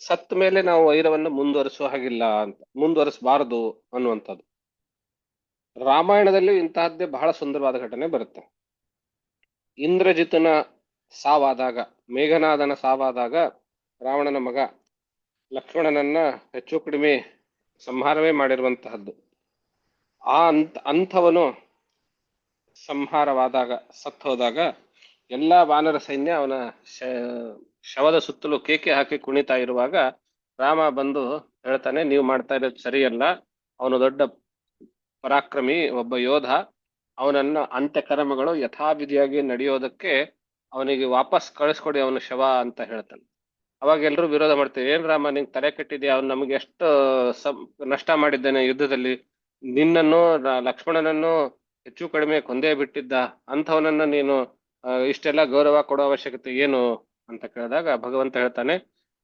ಸತ್ತ ಮೇಲೆ ನಾವು ವೈರವನ್ನು ಮುಂದುವರಿಸುವ ಹಾಗಿಲ್ಲ ಅಂತ, ಮುಂದುವರಿಸಬಾರದು ಅನ್ನುವಂಥದ್ದು. ರಾಮಾಯಣದಲ್ಲಿ ಇಂತಹದ್ದೇ ಬಹಳ ಸುಂದರವಾದ ಘಟನೆ ಬರುತ್ತೆ. ಇಂದ್ರಜಿತನ ಸಾವಾದಾಗ, ಮೇಘನಾದನ ಸಾವಾದಾಗ ರಾವಣನ ಮಗ ಲಕ್ಷ್ಮಣನನ್ನ ಹೆಚ್ಚು ಕಡಿಮೆ ಸಂಹಾರವೇ ಮಾಡಿರುವಂತಹದ್ದು. ಅಂಥವನು ಸಂಹಾರವಾದಾಗ, ಸತ್ತೋದಾಗ ಎಲ್ಲಾ ವಾನರ ಸೈನ್ಯ ಅವನ ಶವದ ಸುತ್ತಲೂ ಕೇಕೆ ಹಾಕಿ ಕುಣಿತಾ ಇರುವಾಗ ರಾಮ ಬಂದು ಹೇಳ್ತಾನೆ, ನೀವು ಮಾಡ್ತಾ ಇರೋದು ಸರಿಯಲ್ಲ, ಅವನು ದೊಡ್ಡ ಪರಾಕ್ರಮಿ, ಒಬ್ಬ ಯೋಧ, ಅವನನ್ನ ಅಂತ್ಯಕರ್ಮಗಳು ಯಥಾವಿಧಿಯಾಗಿ ನಡೆಯೋದಕ್ಕೆ ಅವನಿಗೆ ವಾಪಸ್ ಕಳಿಸ್ಕೊಡಿ ಅವನ ಶವ ಅಂತ ಹೇಳ್ತಾನೆ. ಅವಾಗ ಎಲ್ರು ವಿರೋಧ ಮಾಡ್ತೀವಿ, ಏನ್ ರಾಮ ನಿಂಗೆ ತಲೆ ಕೆಟ್ಟಿದ್ಯಾ, ಅವ್ನು ನಮ್ಗೆ ಎಷ್ಟು ನಷ್ಟ ಮಾಡಿದ್ದಾನೆ ಯುದ್ಧದಲ್ಲಿ, ನಿನ್ನನ್ನು ಲಕ್ಷ್ಮಣನನ್ನು ಹೆಚ್ಚು ಕಡಿಮೆ ಕೊಂದೇ ಬಿಟ್ಟಿದ್ದ, ಅಂಥವನನ್ನ ನೀನು ಇಷ್ಟೆಲ್ಲ ಗೌರವ ಕೊಡೋ ಅವಶ್ಯಕತೆ ಏನು ಅಂತ ಕೇಳಿದಾಗ ಭಗವಂತ ಹೇಳ್ತಾನೆ,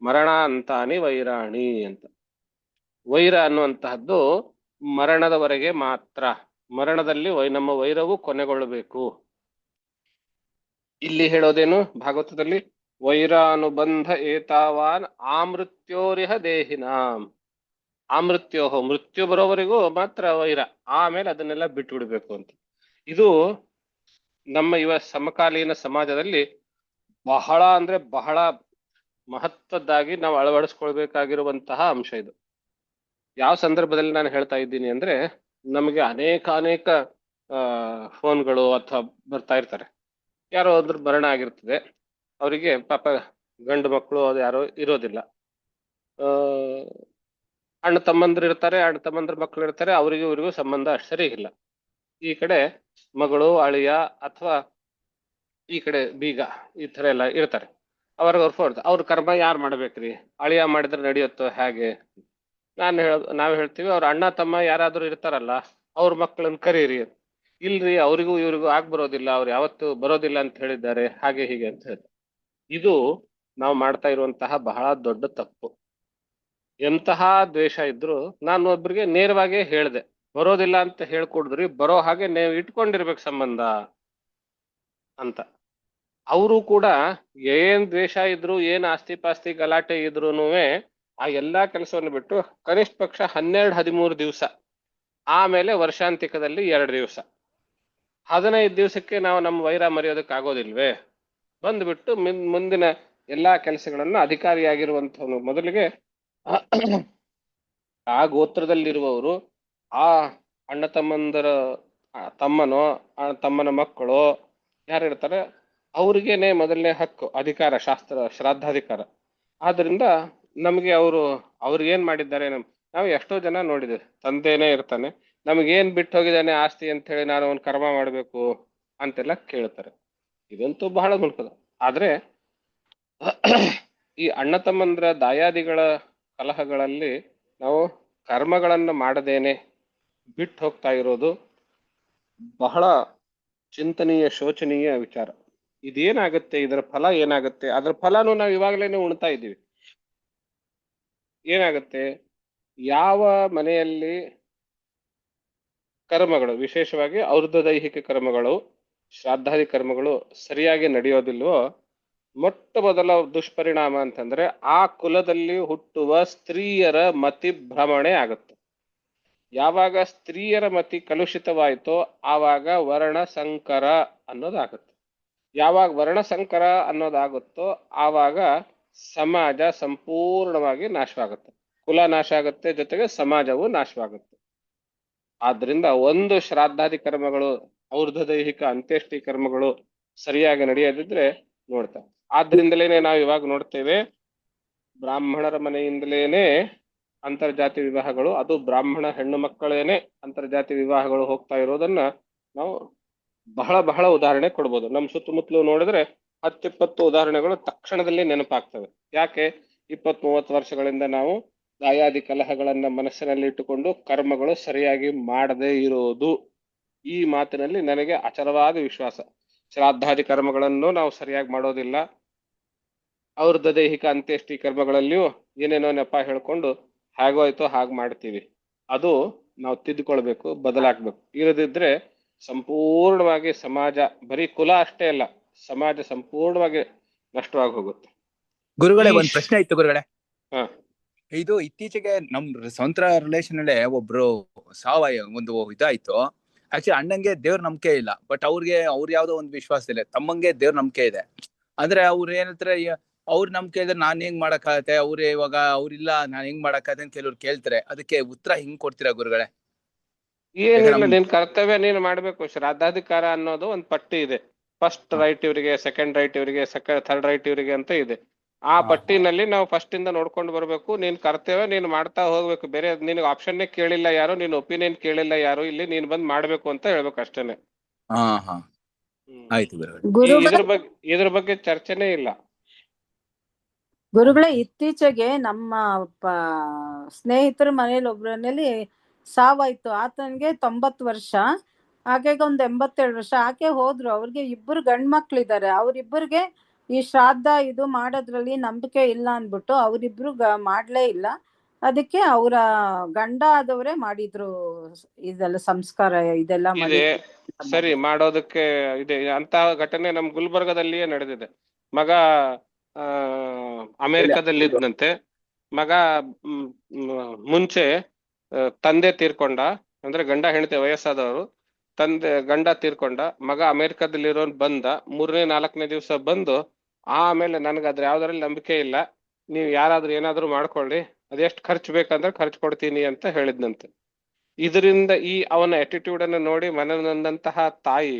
ಮರಣ ಅಂತಾನಿ ವೈರಾಣಿ ಅಂತ. ವೈರ ಅನ್ನುವಂತಹದ್ದು ಮರಣದವರೆಗೆ ಮಾತ್ರ, ಮರಣದಲ್ಲಿ ನಮ್ಮ ವೈರವು ಕೊನೆಗೊಳ್ಳಬೇಕು. ಇಲ್ಲಿ ಹೇಳೋದೇನು ಭಾಗವತದಲ್ಲಿ, ವೈರಾನುಬಂಧ ಏತಾವಾನ್ ಆಮೃತ್ಯೋರಿಹ ದೇಹಿನಾಂ. ಆಮೃತ್ಯೋಹೋ, ಮೃತ್ಯು ಬರೋವರೆಗೂ ಮಾತ್ರ ವೈರ, ಆಮೇಲೆ ಅದನ್ನೆಲ್ಲ ಬಿಟ್ಟು ಬಿಡ್ಬೇಕು ಅಂತ. ಇದು ನಮ್ಮ ಸಮಕಾಲೀನ ಸಮಾಜದಲ್ಲಿ ಬಹಳ ಅಂದ್ರೆ ಬಹಳ ಮಹತ್ವದ್ದಾಗಿ ನಾವು ಅಳವಡಿಸ್ಕೊಳ್ಬೇಕಾಗಿರುವಂತಹ ಅಂಶ ಇದು. ಯಾವ ಸಂದರ್ಭದಲ್ಲಿ ನಾನು ಹೇಳ್ತಾ ಇದ್ದೀನಿ ಅಂದ್ರೆ, ನಮಗೆ ಅನೇಕ ಫೋನ್ಗಳು ಅಥವಾ ಬರ್ತಾ ಇರ್ತಾರೆ, ಯಾರೋ ಅದ್ರ ಮರಣ ಆಗಿರ್ತದೆ, ಅವರಿಗೆ ಪಾಪ ಗಂಡು ಮಕ್ಕಳು ಅದು ಯಾರೋ ಇರೋದಿಲ್ಲ, ಅಣ್ಣ ತಮ್ಮಂದ್ರು ಇರ್ತಾರೆ, ಅಣ್ಣ ತಮ್ಮಂದ್ರ ಮಕ್ಕಳು ಇರ್ತಾರೆ, ಅವರಿಗೂ ಇವರಿಗೂ ಸಂಬಂಧ ಅಷ್ಟು ಸರಿ ಇಲ್ಲ. ಈ ಕಡೆ ಮಗಳು, ಅಳಿಯ ಅಥವಾ ಈ ಕಡೆ ಬೀಗ, ಈ ತರ ಎಲ್ಲ ಇರ್ತಾರೆ. ಅವ್ರ ಫೋನ್, ಅವ್ರ ಕರ್ಮ ಯಾರು ಮಾಡ್ಬೇಕ್ರಿ, ಅಳಿಯ ಮಾಡಿದ್ರೆ ನಡೆಯುತ್ತೋ ಹೇಗೆ? ನಾವ್ ಹೇಳ್ತೀವಿ, ಅವ್ರ ಅಣ್ಣ ತಮ್ಮ ಯಾರಾದ್ರೂ ಇರ್ತಾರಲ್ಲ, ಅವ್ರ ಮಕ್ಕಳನ್ನ ಕರೀರಿ. ಇಲ್ರಿ, ಅವ್ರಿಗೂ ಇವ್ರಿಗೂ ಆಗ್ ಬರೋದಿಲ್ಲ, ಅವ್ರು ಯಾವತ್ತು ಬರೋದಿಲ್ಲ ಅಂತ ಹೇಳಿದ್ದಾರೆ, ಹಾಗೆ ಹೀಗೆ ಅಂತ ಹೇಳಿ. ಇದು ನಾವು ಮಾಡ್ತಾ ಇರುವಂತಹ ಬಹಳ ದೊಡ್ಡ ತಪ್ಪು. ಎಂತಹ ದ್ವೇಷ ಇದ್ರು ನಾನು ಒಬ್ರಿಗೆ ನೇರವಾಗಿ ಹೇಳ್ದೆ, ಬರೋದಿಲ್ಲ ಅಂತ ಹೇಳ್ಕೊಡಿದ್ರಿ, ಬರೋ ಹಾಗೆ ನೀವು ಇಟ್ಕೊಂಡಿರ್ಬೇಕು ಸಂಬಂಧ ಅಂತ. ಅವರು ಕೂಡ ಏನ್ ದ್ವೇಷ ಇದ್ರು, ಏನ್ ಆಸ್ತಿ ಪಾಸ್ತಿ ಗಲಾಟೆ ಇದ್ರೂನು ಆ ಎಲ್ಲಾ ಕೆಲಸವನ್ನು ಬಿಟ್ಟು ಕನಿಷ್ಠ ಪಕ್ಷ 12-13 ದಿವಸ, ಆಮೇಲೆ ವರ್ಷಾಂತಿಕದಲ್ಲಿ 2 ದಿವಸ, 15 ದಿವಸಕ್ಕೆ ನಾವು ನಮ್ಮ ವೈರ ಮರೆಯೋದಕ್ಕೆ ಆಗೋದಿಲ್ವೇ? ಬಂದ್ಬಿಟ್ಟು ಮುಂದಿನ ಎಲ್ಲಾ ಕೆಲಸಗಳನ್ನ ಅಧಿಕಾರಿಯಾಗಿರುವಂತವನು ಮೊದಲಿಗೆ ಆ ಗೋತ್ರದಲ್ಲಿರುವವರು, ಆ ಅಣ್ಣ ತಮ್ಮಂದರ ತಮ್ಮನೋ ತಮ್ಮನ ಮಕ್ಕಳು ಯಾರು ಇರ್ತಾರೆ ಅವ್ರಿಗೇನೆ ಮೊದಲನೇ ಹಕ್ಕು, ಅಧಿಕಾರ, ಶ್ರಾದ್ದಾಧಿಕಾರ. ಆದ್ರಿಂದ ನಮಗೆ ಅವ್ರು ಏನ್ ಮಾಡಿದ್ದಾರೆ, ನಾವು ಎಷ್ಟೋ ಜನ ನೋಡಿದ್ವಿ, ತಂದೆನೇ ಇರ್ತಾನೆ, ನಮಗೇನ್ ಬಿಟ್ಟು ಹೋಗಿದ್ದಾನೆ ಆಸ್ತಿ ಅಂತ ಹೇಳಿ ನಾನು ಅವ್ನ ಕರ್ಮ ಮಾಡ್ಬೇಕು ಅಂತೆಲ್ಲ ಕೇಳ್ತಾರೆ. ಇದಂತೂ ಬಹಳ ಮುಖ್ಯದ. ಆದ್ರೆ ಈ ಅಣ್ಣ ತಮ್ಮಂದ್ರ ದಾಯಾದಿಗಳ ಕಲಹಗಳಲ್ಲಿ ನಾವು ಕರ್ಮಗಳನ್ನ ಮಾಡದೇನೆ ಬಿಟ್ಟು ಹೋಗ್ತಾ ಇರೋದು ಬಹಳ ಚಿಂತನೀಯ, ಶೋಚನೀಯ ವಿಚಾರ. ಇದೇನಾಗುತ್ತೆ, ಇದರ ಫಲ ಏನಾಗುತ್ತೆ? ಅದರ ಫಲನೂ ನಾವು ಇವಾಗಲೇನೆ ಉಣ್ತಾ ಇದ್ದೀವಿ. ಏನಾಗುತ್ತೆ, ಯಾವ ಮನೆಯಲ್ಲಿ ಕರ್ಮಗಳು, ವಿಶೇಷವಾಗಿ ದೈಹಿಕ ಕರ್ಮಗಳು, ಶ್ರಾದ್ದಾದಿ ಕರ್ಮಗಳು ಸರಿಯಾಗಿ ನಡೆಯೋದಿಲ್ವೋ, ಮೊಟ್ಟ ಮೊದಲ ದುಷ್ಪರಿಣಾಮ ಅಂತಂದ್ರೆ ಆ ಕುಲದಲ್ಲಿ ಹುಟ್ಟುವ ಸ್ತ್ರೀಯರ ಮತಿ ಭ್ರಮಣೆ ಆಗುತ್ತೆ. ಯಾವಾಗ ಸ್ತ್ರೀಯರ ಮತಿ ಕಲುಷಿತವಾಯಿತೋ ಆವಾಗ ವರ್ಣ ಸಂಕರ ಅನ್ನೋದಾಗುತ್ತೆ. ಯಾವಾಗ ವರ್ಣ ಸಂಕರ ಅನ್ನೋದಾಗುತ್ತೋ ಆವಾಗ ಸಮಾಜ ಸಂಪೂರ್ಣವಾಗಿ ನಾಶವಾಗುತ್ತೆ, ಕುಲ ನಾಶ ಆಗುತ್ತೆ, ಜೊತೆಗೆ ಸಮಾಜವು ನಾಶವಾಗುತ್ತೆ. ಆದ್ರಿಂದ ಒಂದು ಶ್ರಾದ್ದಾದಿ ಕರ್ಮಗಳು, ದೈಹಿಕ ಅಂತ್ಯೇಷ್ಟಿ ಕರ್ಮಗಳು ಸರಿಯಾಗಿ ನಡೆಯದಿದ್ರೆ ನೋಡ್ತಾ, ಆದ್ರಿಂದಲೇನೆ ನಾವು ಇವಾಗ ನೋಡ್ತೇವೆ ಬ್ರಾಹ್ಮಣರ ಮನೆಯಿಂದಲೇನೆ ಅಂತರ್ಜಾತಿ ವಿವಾಹಗಳು, ಅದು ಬ್ರಾಹ್ಮಣ ಹೆಣ್ಣು ಮಕ್ಕಳೇನೆ ಅಂತರ್ಜಾತಿ ವಿವಾಹಗಳು ಹೋಗ್ತಾ ಇರೋದನ್ನ ನಾವು ಬಹಳ ಬಹಳ ಉದಾಹರಣೆ ಕೊಡ್ಬೋದು. ನಮ್ಮ ಸುತ್ತಮುತ್ತಲು ನೋಡಿದ್ರೆ 10-20 ಉದಾಹರಣೆಗಳು ತಕ್ಷಣದಲ್ಲಿ ನೆನಪಾಗ್ತವೆ. ಯಾಕೆ? 20-30 ವರ್ಷಗಳಿಂದ ನಾವು ದಾಯಾದಿ ಕಲಹಗಳನ್ನ ಮನಸ್ಸಿನಲ್ಲಿ ಇಟ್ಟುಕೊಂಡು ಕರ್ಮಗಳು ಸರಿಯಾಗಿ ಮಾಡದೇ ಇರೋದು. ಈ ಮಾತಿನಲ್ಲಿ ನನಗೆ ಅಚಲವಾದ ವಿಶ್ವಾಸ. ಶ್ರಾದ್ದಾದಿ ಕರ್ಮಗಳನ್ನು ನಾವು ಸರಿಯಾಗಿ ಮಾಡೋದಿಲ್ಲ, ದೈಹಿಕ ಅಂತ್ಯೇಷ್ಟಿ ಕರ್ಮಗಳಲ್ಲಿಯೂ ಏನೇನೋ ನೆಪ ಹೇಳ್ಕೊಂಡು ಹೇಗೋಯ್ತೋ ಹಾಗೆ ಮಾಡ್ತೀವಿ. ಅದು ನಾವು ತಿದ್ದುಕೊಳ್ಬೇಕು, ಬದಲಾಗ್ಬೇಕು. ಇರದಿದ್ರೆ ಸಂಪೂರ್ಣವಾಗಿ ಸಮಾಜ, ಬರೀ ಕುಲ ಅಷ್ಟೇ ಅಲ್ಲ, ಸಮಾಜ ಸಂಪೂರ್ಣವಾಗಿ ನಷ್ಟವಾಗಿ ಹೋಗುತ್ತೆ. ಗುರುಗಳೇ, ಒಂದ್ ಪ್ರಶ್ನೆ ಇತ್ತು ಗುರುಗಳೇ. ಹ, ಇದು ಇತ್ತೀಚೆಗೆ ನಮ್ ಸ್ವಂತ ರಿಲೇಷನ್ ಅಲ್ಲೇ ಒಬ್ರು ಒಂದು ಇದಾಯ್ತು. ಆಕ್ಚುಲಿ ಅಣ್ಣಂಗೆ ದೇವ್ರ ನಂಬಿಕೆ ಇಲ್ಲ, ಬಟ್ ಅವ್ರ ಯಾವ್ದೋ ಒಂದು ವಿಶ್ವಾಸ ಇಲ್ಲ. ತಮ್ಮಂಗೆ ದೇವ್ರ ನಂಬಿಕೆ ಇದೆ. ಅಂದ್ರೆ ಅವ್ರು ಏನಂತಾರೆ, ಅವ್ರ ನಂಬಿಕೆ ಇದ್ರೆ ನಾನ್ ಹೆಂಗ್ ಮಾಡಕ್ಕಾಗತ್ತೆ, ಇವಾಗ ಅವ್ರಿಲ್ಲ ನಾನ್ ಹೆಂಗ್ ಮಾಡಕ್ಕಾಗತ್ತೆ ಅಂತ ಕೆಲವ್ರು ಕೇಳ್ತಾರೆ. ಅದಕ್ಕೆ ಉತ್ತರ ಹಿಂಗ್ ಕೊಡ್ತೀರಾ ಗುರುಗಳೇ? ಏನಿಲ್ಲ, ನಿನ್ ಕರ್ತವ್ಯ ನೀನು ಮಾಡ್ಬೇಕು. ಶ್ರಾದ್ದಾಧಿಕಾರ ಅನ್ನೋದು ಒಂದು ಪಟ್ಟಿ ಇದೆ. ಫಸ್ಟ್ ರೈಟ್ ಇವರಿಗೆ, ಸೆಕೆಂಡ್ ರೈಟ್ ಇವರಿಗೆ, ಥರ್ಡ್ ರೈಟ್ ಇವರಿಗೆ ಅಂತ ಇದೆ. ಆ ಪಟ್ಟಿನಲ್ಲಿ ನಾವು ಫಸ್ಟ್ ಇಂದ ನೋಡ್ಕೊಂಡು ಬರ್ಬೇಕು. ನೀನ್ ಕರ್ತವ್ಯ ನೀನು ಮಾಡ್ತಾ ಹೋಗ್ಬೇಕು. ಬೇರೆ ನಿನಗೆ ಆಪ್ಷನ್ನೇ ಕೇಳಿಲ್ಲ ಯಾರು, ನಿನ್ ಒಪಿನಿಯನ್ ಕೇಳಿಲ್ಲ ಯಾರು, ಇಲ್ಲಿ ನೀನ್ ಬಂದ್ ಮಾಡ್ಬೇಕು ಅಂತ ಹೇಳ್ಬೇಕು ಅಷ್ಟೇನೆ. ಇದ್ರ ಬಗ್ಗೆ ಚರ್ಚೆನೇ ಇಲ್ಲ. ಗುರುಗಳೇ, ಇತ್ತೀಚೆಗೆ ನಮ್ಮ ಸ್ನೇಹಿತರ ಮನೇಲಿ ಒಬ್ಬರಲ್ಲಿ ಸಾವಾಯ್ತು. ಆತನಿಗೆ 90 ವರ್ಷ, ಆಕೆಗೆ ಒಂದು 87 ವರ್ಷ. ಆಕೆ ಹೋದ್ರು, ಅವ್ರಿಗೆ 2 ಗಂಡ್ ಮಕ್ಳಿದ್ದಾರೆ. ಅವ್ರಿಬ್ಬರಿಗೆ ಈ ಶ್ರಾದ್ದ ಇದು ಮಾಡೋದ್ರಲ್ಲಿ ನಂಬಿಕೆ ಇಲ್ಲ ಅನ್ಬಿಟ್ಟು ಅವ್ರಿಬ್ರು ಮಾಡ್ಲೇ ಇಲ್ಲ. ಅದಕ್ಕೆ ಅವರ ಗಂಡ ಆದವರೇ ಮಾಡಿದ್ರು ಇದೆಲ್ಲ ಸಂಸ್ಕಾರ, ಇದೆಲ್ಲ ಮಾಡಿ. ಸರಿ, ಮಾಡೋದಕ್ಕೆ ಇದೆ. ಅಂತ ಘಟನೆ ನಮ್ ಗುಲ್ಬರ್ಗದಲ್ಲಿಯೇ ನಡೆದಿದೆ. ಮಗ ಅಮೆರಿಕದಲ್ಲಿ ಇದ್ದಂತೆ. ಮಗ ಮುಂಚೆ ತಂದೆ ತೀರ್ಕೊಂಡ, ಅಂದ್ರೆ ಗಂಡ ಹೆಂಡತಿ ವಯಸ್ಸಾದವರು. ಗಂಡ ತೀರ್ಕೊಂಡ, ಮಗ ಅಮೆರಿಕದಲ್ಲಿರೋನ್ ಬಂದ. 3ನೇ-4ನೇ ದಿವಸ ಬಂದು ಆಮೇಲೆ ನನ್ಗದ್ರ ಯಾವ್ದ್ರಲ್ಲಿ ನಂಬಿಕೆ ಇಲ್ಲ, ನೀವು ಯಾರಾದ್ರೂ ಏನಾದ್ರೂ ಮಾಡ್ಕೊಳ್ಳಿ, ಅದೆಷ್ಟು ಖರ್ಚು ಬೇಕಂದ್ರೆ ಖರ್ಚು ಕೊಡ್ತೀನಿ ಅಂತ ಹೇಳಿದ್ನಂತೆ. ಇದರಿಂದ ಅವನ ಅಟಿಟ್ಯೂಡ್ ಅನ್ನು ನೋಡಿ ಮನನೊಂದಂತಹ ತಾಯಿ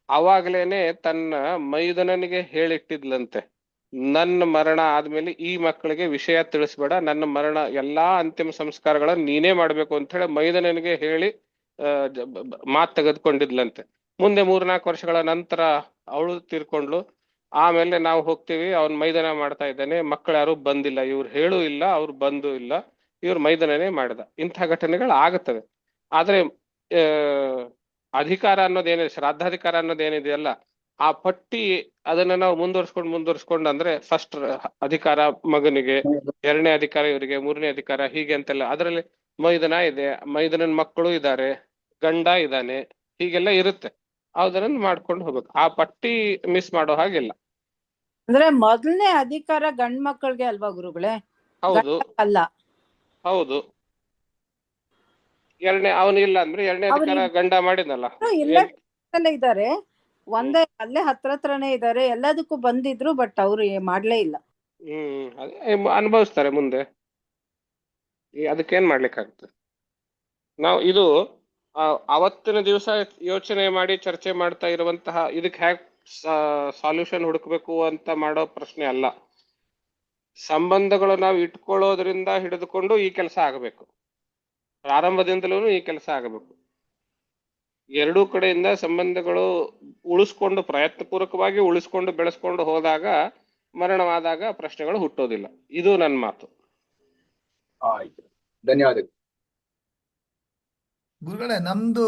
ಅವಾಗ್ಲೇನೆ ತನ್ನ ಮೈದನನಿಗೆ ಹೇಳಿಟ್ಟಿದ್ಲಂತೆ, ನನ್ನ ಮರಣ ಆದ್ಮೇಲೆ ಈ ಮಕ್ಕಳಿಗೆ ವಿಷಯ ತಿಳಿಸ್ಬೇಡ, ನನ್ನ ಮರಣ ಎಲ್ಲಾ ಅಂತಿಮ ಸಂಸ್ಕಾರಗಳನ್ನ ನೀನೇ ಮಾಡ್ಬೇಕು ಅಂತ ಹೇಳಿ ಮೈದನನಿಗೆ ಹೇಳಿ ಮಾತು ತೆಗೆದುಕೊಂಡಿದ್ಲಂತೆ. ಮುಂದೆ 3-4 ವರ್ಷಗಳ ನಂತರ ಅವಳು ತೀರ್ಕೊಂಡ್ಲು. ಆಮೇಲೆ ನಾವು ಹೋಗ್ತೀವಿ, ಅವನ್ ಮೈದನ ಮಾಡ್ತಾ ಇದ್ದಾನೆ, ಮಕ್ಕಳು ಯಾರು ಬಂದಿಲ್ಲ, ಇವ್ರು ಹೇಳೂ ಇಲ್ಲ, ಅವ್ರು ಬಂದೂ ಇಲ್ಲ, ಇವ್ರು ಮೈದನನೇ ಮಾಡಿದ. ಇಂಥ ಘಟನೆಗಳು ಆಗುತ್ತವೆ. ಆದ್ರೆ ಅಧಿಕಾರ ಅನ್ನೋದೇನಿದೆ, ಶ್ರಾದ್ದಾಧಿಕಾರ ಅನ್ನೋದೇನಿದೆಯಲ್ಲ, ಆ ಪಟ್ಟಿ ಅದನ್ನ ನಾವು ಮುಂದುವರ್ಸ್ಕೊಂಡು ಅಂದ್ರೆ ಫಸ್ಟ್ ಅಧಿಕಾರ ಮಗನಿಗೆ, 2ನೇ ಅಧಿಕಾರ ಇವರಿಗೆ, 3ನೇ ಅಧಿಕಾರ ಹೀಗೆ ಅಂತೆಲ್ಲ. ಅದರಲ್ಲಿ ಮೈದನ ಇದೆ, ಮೈದನನ್ ಮಕ್ಕಳು ಇದ್ದಾರೆ, ಗಂಡ ಇದ್ದಾನೆ, ಹೀಗೆಲ್ಲ ಇರುತ್ತೆ. ಅದನ್ನ ಮಾಡ್ಕೊಂಡು ಹೋಗ್ಬೇಕು. ಆ ಪಟ್ಟಿ ಮಿಸ್ ಮಾಡೋ ಹಾಗಿಲ್ಲ. ಅಂದ್ರೆ ಮೊದಲನೇ ಅಧಿಕಾರ ಗಂಡ್ ಮಕ್ಕಳಿಗೆ ಅಲ್ವಾ ಗುರುಗಳೇ? ಹೌದು ಅಲ್ಲ, ಹೌದು. ಅವನು ಇಲ್ಲ ಅಂದ್ರೆ 2ನೇ ಅಧಿಕಾರ ಗಂಡ ಮಾಡಿದ್ನಲ್ಲ. ಇಲ್ಲೇ ಇದ್ದಾರೆ, ಒಂದೇ ಅಲ್ಲೇ ಹತ್ರನೇ ಇದ್ದಾರೆ, ಎಲ್ಲದಕ್ಕೂ ಬಂದಿದ್ರು, ಬಟ್ ಅವ್ರು ಮಾಡ್ಲೇ ಇಲ್ಲ. ಅನುಭವಿಸ್ತಾರೆ ಮುಂದೆ. ಅದಕ್ಕೇನ್ ಮಾಡ್ಲಿಕ್ಕಾಗುತ್ತೆ? ನಾವು ಇದು ಅವತ್ತಿನ ದಿವಸ ಯೋಚನೆ ಮಾಡಿ ಚರ್ಚೆ ಮಾಡ್ತಾ ಇರುವಂತಹ ಇದಕ್ಕೆ ಸಾಲ್ಯೂಷನ್ ಹುಡುಕ್ಬೇಕು ಅಂತ ಮಾಡೋ ಪ್ರಶ್ನೆ ಅಲ್ಲ. ಸಂಬಂಧಗಳು ನಾವು ಇಟ್ಕೊಳ್ಳೋದ್ರಿಂದ ಹಿಡಿದುಕೊಂಡು ಈ ಕೆಲಸ ಆಗಬೇಕು, ಪ್ರಾರಂಭದಿಂದಲೂ ಈ ಕೆಲಸ ಆಗಬೇಕು. ಎರಡೂ ಕಡೆಯಿಂದ ಸಂಬಂಧಗಳು ಉಳಿಸ್ಕೊಂಡು, ಪ್ರಯತ್ನಪೂರ್ವಕವಾಗಿ ಉಳಿಸ್ಕೊಂಡು ಬೆಳೆಸ್ಕೊಂಡು ಹೋದಾಗ, ಮರಣವಾದಾಗ ಪ್ರಶ್ನೆಗಳು ಹುಟ್ಟೋದಿಲ್ಲ. ಇದು ನನ್ನ ಮಾತು. ಆಯ್ತು, ಧನ್ಯವಾದಗಳು ಗುರುಗಳೇ. ನಮ್ದು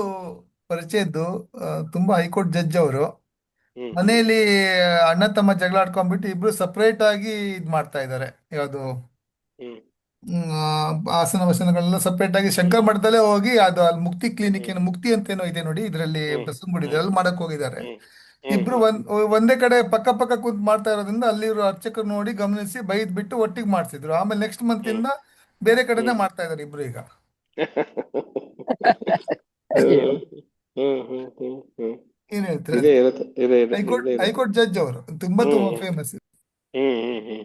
ಪರಿಚಯದ್ದು ತುಂಬಾ ಹೈಕೋರ್ಟ್ ಜಡ್ಜ್ ಅವರು ಹ್ಮ್ ಮನೆಯಲ್ಲಿ ಅಣ್ಣ ತಮ್ಮ ಜಗಳ ಆಡ್ಕೊಂಡ್ಬಿಟ್ಟು ಇಬ್ರು ಸಪರೇಟ್ ಆಗಿ ಇದ್ ಮಾಡ್ತಾ ಇದ್ದಾರೆ. ಯಾವುದು ಹ್ಮ್ ಆಸನ ವಸನಗಳೆಲ್ಲ ಸಪರೇಟ್ ಆಗಿ ಶಂಕರ ಮಠದಲ್ಲೇ ಹೋಗಿ ಅದು ಅಲ್ಲಿ ಮುಕ್ತಿ ಕ್ಲಿನಿಕ್ ಹ್ಮ್ ಏನು ಮುಕ್ತಿ ಅಂತ ಏನೋ ಇದೆ ನೋಡಿ, ಇದರಲ್ಲಿ ಹ್ಮ್ ಬಸವನಗುಡಿ ಹ್ಮ್ ಅಲ್ಲಿ ಮಾಡಕ್ ಹೋಗಿದ್ದಾರೆ. ಹ್ಮ್ ಹ್ಮ್ ಇಬ್ರು ಹ್ಮ್ ಒಂದೇ ಕಡೆ ಪಕ್ಕ ಪಕ್ಕ ಕೂತ್ ಮಾಡ್ತಾ ಇರೋದ್ರಿಂದ ಅಲ್ಲಿರೋ ಅರ್ಚಕರು ನೋಡಿ ಗಮನಿಸಿ ಬೈದ್ ಬಿಟ್ಟು ಒಟ್ಟಿಗೆ ಮಾಡ್ಸಿದ್ರು. ಆಮೇಲೆ ನೆಕ್ಸ್ಟ್ ಮಂತ್ ಹ್ಮ್ ಇಂದ ಬೇರೆ ಕಡೆನೇ ಹ್ಮ್ ಮಾಡ್ತಾ ಇದಾರೆ ಇಬ್ರು ಈಗ. ಅಯ್ಯೋ. ಹ್ಮ್ ಏನ್ ಹೇಳ್ತೀರಾ ಇದೆ ಅದಕ್ಕೆ? ಇರುತ್ತೆ, ಇದೆ ಇದೆ ಹೈಕೋರ್ಟ್ ಇದೆ ಇದೆ. ಹೈಕೋರ್ಟ್ ಜಡ್ಜ್ ಅವರು ತುಂಬಾ ಹ್ಮ್ ತುಂಬಾ ಹ್ಮ್ ಫೇಮಸ್. ಹ್ಮ್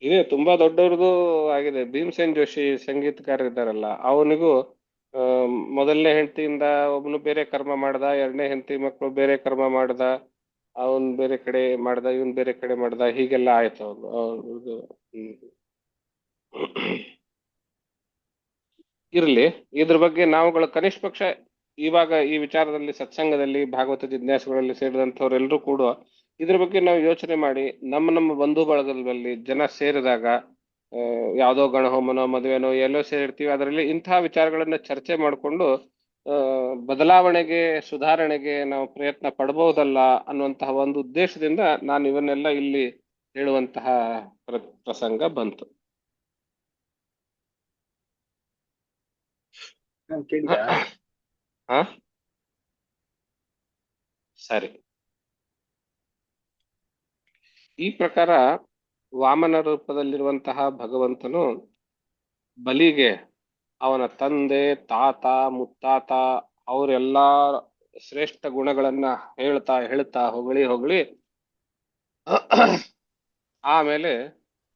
ಇದೆ, ತುಂಬಾ ದೊಡ್ಡವ್ರದ್ದು ಆಗಿದೆ. ಭೀಮಸೇನ್ ಜೋಶಿ ಸಂಗೀತಕಾರ ಇದ್ದಾರಲ್ಲ, ಅವನಿಗೂ ಮೊದಲನೇ ಹೆಂಡತಿಯಿಂದ ಒಬ್ಬನು ಬೇರೆ ಕರ್ಮ ಮಾಡ್ದ, ಎರಡನೇ ಹೆಂಡತಿ ಮಕ್ಕಳು ಬೇರೆ ಕರ್ಮ ಮಾಡ್ದ, ಅವನ್ ಬೇರೆ ಕಡೆ ಮಾಡ್ದ, ಇವನ್ ಬೇರೆ ಕಡೆ ಮಾಡ್ದ, ಹೀಗೆಲ್ಲ ಆಯ್ತು ಅವ್ರದ್ದು. ಇರ್ಲಿ, ಇದ್ರ ಬಗ್ಗೆ ನಾವುಗಳ ಕನಿಷ್ಠ ಪಕ್ಷ ಇವಾಗ ಈ ವಿಚಾರದಲ್ಲಿ ಸತ್ಸಂಗದಲ್ಲಿ ಭಾಗವತ ಜಿಜ್ಞಾಸುಗಳಲ್ಲಿ ಸೇರಿದಂಥವ್ರೆಲ್ಲರೂ ಕೂಡ ಇದ್ರ ಬಗ್ಗೆ ನಾವು ಯೋಚನೆ ಮಾಡಿ, ನಮ್ಮ ಬಂಧು ಬಳಗದಲ್ಲಿ ಜನ ಸೇರಿದಾಗ, ಯಾವುದೋ ಗಣಹೋಮನೋ ಮದುವೆನೋ ಎಲ್ಲೋ ಸೇರಿರ್ತೀವಿ, ಅದರಲ್ಲಿ ಇಂತಹ ವಿಚಾರಗಳನ್ನ ಚರ್ಚೆ ಮಾಡಿಕೊಂಡು ಬದಲಾವಣೆಗೆ, ಸುಧಾರಣೆಗೆ ನಾವು ಪ್ರಯತ್ನ ಪಡಬಹುದಲ್ಲ ಅನ್ನುವಂತಹ ಒಂದು ಉದ್ದೇಶದಿಂದ ನಾನು ಇವನ್ನೆಲ್ಲ ಇಲ್ಲಿ ಹೇಳುವಂತಹ ಪ್ರಸಂಗ ಬಂತು. ಕೇಳಿದ ಹ ಸರಿ. ಈ ಪ್ರಕಾರ ವಾಮನ ರೂಪದಲ್ಲಿರುವಂತಹ ಭಗವಂತನು ಬಲಿಗೆ ಅವನ ತಂದೆ, ತಾತ, ಮುತ್ತಾತ ಅವರೆಲ್ಲಾ ಶ್ರೇಷ್ಠ ಗುಣಗಳನ್ನ ಹೇಳ್ತಾ ಹೇಳ್ತಾ ಹೊಗಳಿ ಹೊಗಳಿ ಆಮೇಲೆ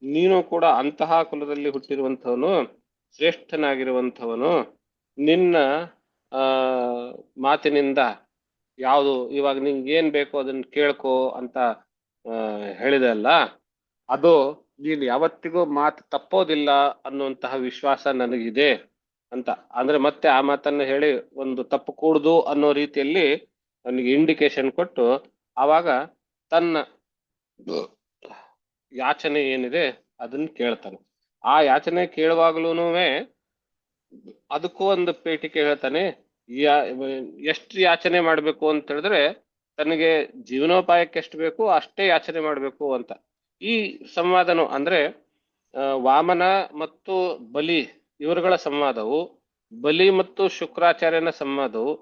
ನೀನು ಕೂಡ ಅಂತಹ ಕುಲದಲ್ಲಿ ಹುಟ್ಟಿರುವಂಥವನು, ಶ್ರೇಷ್ಠನಾಗಿರುವಂಥವನು, ನಿನ್ನ ಆ ಮಾತಿನಿಂದ ಯಾವುದು ಇವಾಗ ನಿಂಗೆ ಏನ್ ಬೇಕೋ ಅದನ್ನ ಕೇಳ್ಕೊ ಅಂತ ಹೇಳಿದೆ ಅಲ್ಲ, ಅದು ನೀನು ಯಾವತ್ತಿಗೂ ಮಾತು ತಪ್ಪೋದಿಲ್ಲ ಅನ್ನುವಂತಹ ವಿಶ್ವಾಸ ನನಗಿದೆ ಅಂತ. ಅಂದ್ರೆ ಮತ್ತೆ ಆ ಮಾತನ್ನು ಹೇಳಿ ಒಂದು ತಪ್ಪು ಕೂಡುದು ಅನ್ನೋ ರೀತಿಯಲ್ಲಿ ಅವನಿಗೆ ಇಂಡಿಕೇಶನ್ ಕೊಟ್ಟು, ಆವಾಗ ತನ್ನ ಯಾಚನೆ ಏನಿದೆ ಅದನ್ನ ಕೇಳ್ತಾನೆ. ಆ ಯಾಚನೆ ಕೇಳುವಾಗ್ಲೂನುವೆ ಅದಕ್ಕೂ ಒಂದು ಪೇಟಿಕೆ ಹೇಳ್ತಾನೆ. ಎಷ್ಟು ಯಾಚನೆ ಮಾಡ್ಬೇಕು ಅಂತ ಹೇಳಿದ್ರೆ, ತನಗೆ ಜೀವನೋಪಾಯಕ್ಕೆ ಎಷ್ಟು ಬೇಕು ಅಷ್ಟೇ ಯಾಚನೆ ಮಾಡ್ಬೇಕು ಅಂತ. ಈ ಸಂವಾದನು ಅಂದ್ರೆ ವಾಮನ ಮತ್ತು ಬಲಿ ಇವರುಗಳ ಸಂವಾದವು, ಬಲಿ ಮತ್ತು ಶುಕ್ರಾಚಾರ್ಯನ ಸಂವಾದವು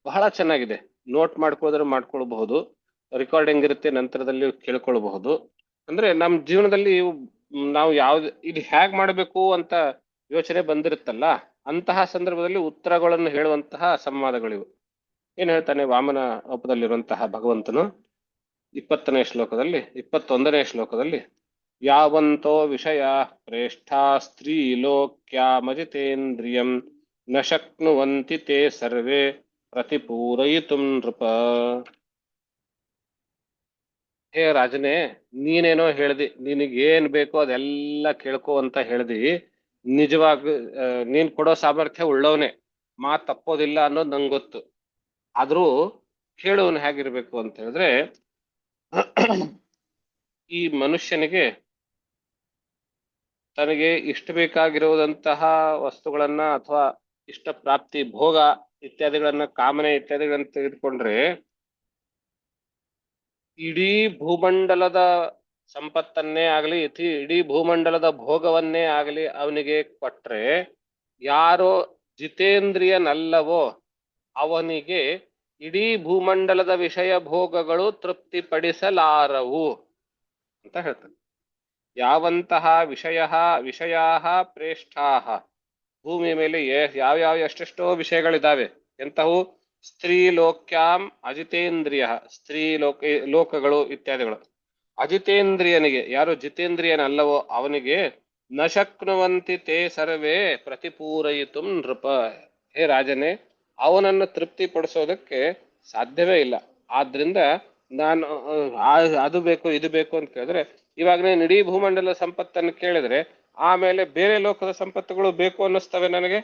ಬಹಳ ಚೆನ್ನಾಗಿದೆ. ನೋಟ್ ಮಾಡ್ಕೊಳ್ಳೋದ್ರೆ ಮಾಡ್ಕೊಳ್ಬಹುದು, ರೆಕಾರ್ಡಿಂಗ್ ಇರುತ್ತೆ, ನಂತರದಲ್ಲಿ ಕೇಳ್ಕೊಳ್ಬಹುದು. ಅಂದ್ರೆ ನಮ್ಮ ಜೀವನದಲ್ಲಿ ನಾವು ಯಾವ್ದು ಇದು ಹೇಗ್ ಮಾಡಬೇಕು ಅಂತ ಯೋಚನೆ ಬಂದಿರುತ್ತಲ್ಲ, ಅಂತಹ ಸಂದರ್ಭದಲ್ಲಿ ಉತ್ತರಗಳನ್ನು ಹೇಳುವಂತಹ ಸಂವಾದಗಳಿವು. ಏನ್ ಹೇಳ್ತಾನೆ ವಾಮನ ರೂಪದಲ್ಲಿರುವಂತಹ ಭಗವಂತನು 20ನೇ ಶ್ಲೋಕದಲ್ಲಿ, 21ನೇ ಶ್ಲೋಕದಲ್ಲಿ, ಯಾವಂತೋ ವಿಷಯ ಪ್ರೇಷ್ಠಾ ಸ್ತ್ರೀ ಲೋಕ್ಯಾಮಜಿತೇಂದ್ರಿಯಂ ನ ಶಕ್ನುವಂತಿ ತೇ ಸರ್ವೇ ಪ್ರತಿಪೂರಯಿತುಂ ನೃಪ. ಹೇ ರಾಜನೇ, ನೀನೇನೋ ಹೇಳ್ದಿ, ನಿನಗೇನ್ ಬೇಕೋ ಅದೆಲ್ಲ ಕೇಳ್ಕೊ ಅಂತ ಹೇಳ್ದಿ. ನಿಜವಾಗ ನೀನ್ ಕೊಡೋ ಸಾಮರ್ಥ್ಯ ಉಳ್ಳವನೇ, ಮಾತ್ ತಪ್ಪೋದಿಲ್ಲ ಅನ್ನೋದು ನಂಗೆ ಗೊತ್ತು. ಆದ್ರೂ ಕೇಳುವನು ಹೇಗಿರ್ಬೇಕು ಅಂತ ಹೇಳಿದ್ರೆ, ಈ ಮನುಷ್ಯನಿಗೆ ತನಗೆ ಇಷ್ಟ ಬೇಕಾಗಿರುವುದಂತಹ ವಸ್ತುಗಳನ್ನ ಅಥವಾ ಇಷ್ಟ ಪ್ರಾಪ್ತಿ, ಭೋಗ ಇತ್ಯಾದಿಗಳನ್ನ, ಕಾಮನೆ ಇತ್ಯಾದಿಗಳನ್ನ ತೆಗೆದುಕೊಂಡ್ರೆ ಇಡೀ ಭೂಮಂಡಲದ ಸಂಪತ್ತನ್ನೇ ಆಗಲಿ, ಇಡೀ ಭೂಮಂಡಲದ ಭೋಗವನ್ನೇ ಆಗಲಿ ಅವನಿಗೆ ಕೊಟ್ರೆ, ಯಾರೋ ಜಿತೇಂದ್ರಿಯನಲ್ಲವೋ ಅವನಿಗೆ ಇಡೀ ಭೂಮಂಡಲದ ವಿಷಯ ಭೋಗಗಳು ತೃಪ್ತಿಪಡಿಸಲಾರವು ಅಂತ ಹೇಳ್ತಾನೆ. ಯಾವಂತಹ ವಿಷಯಾಹ ಪ್ರೇಷ್ಠಾಹ, ಭೂಮಿಯ ಮೇಲೆ ಯಾವ್ಯಾವ ಎಷ್ಟೆಷ್ಟೋ ವಿಷಯಗಳಿದಾವೆ. ಎಂತವು? ಸ್ತ್ರೀ ಲೋಕ್ಯಾಂ ಅಜಿತೇಂದ್ರಿಯ, ಸ್ತ್ರೀ ಲೋಕಗಳು ಇತ್ಯಾದಿಗಳು. ಅಜಿತೇಂದ್ರಿಯನಿಗೆ, ಯಾರು ಜಿತೇಂದ್ರಿಯನಲ್ಲವೋ ಅವನಿಗೆ ನ ಶಕ್ನುವಂತಿ ತೇ ಸರ್ವೇ ಪ್ರತಿಪೂರಯಿತು ನೃಪ. ಹೇ ರಾಜನೇ, ಅವನನ್ನು ತೃಪ್ತಿಪಡಿಸೋದಕ್ಕೆ ಸಾಧ್ಯವೇ ಇಲ್ಲ. ಆದ್ರಿಂದ ನಾನು ಅದು ಬೇಕು ಇದು ಬೇಕು ಅಂತ ಕೇಳಿದ್ರೆ, ಇವಾಗ ನೀನು ಇಡೀ ಭೂಮಂಡಲ ಸಂಪತ್ತನ್ನು ಕೇಳಿದ್ರೆ ಆಮೇಲೆ ಬೇರೆ ಲೋಕದ ಸಂಪತ್ತುಗಳು ಬೇಕು ಅನ್ನಿಸ್ತವೆ ನನಗೆ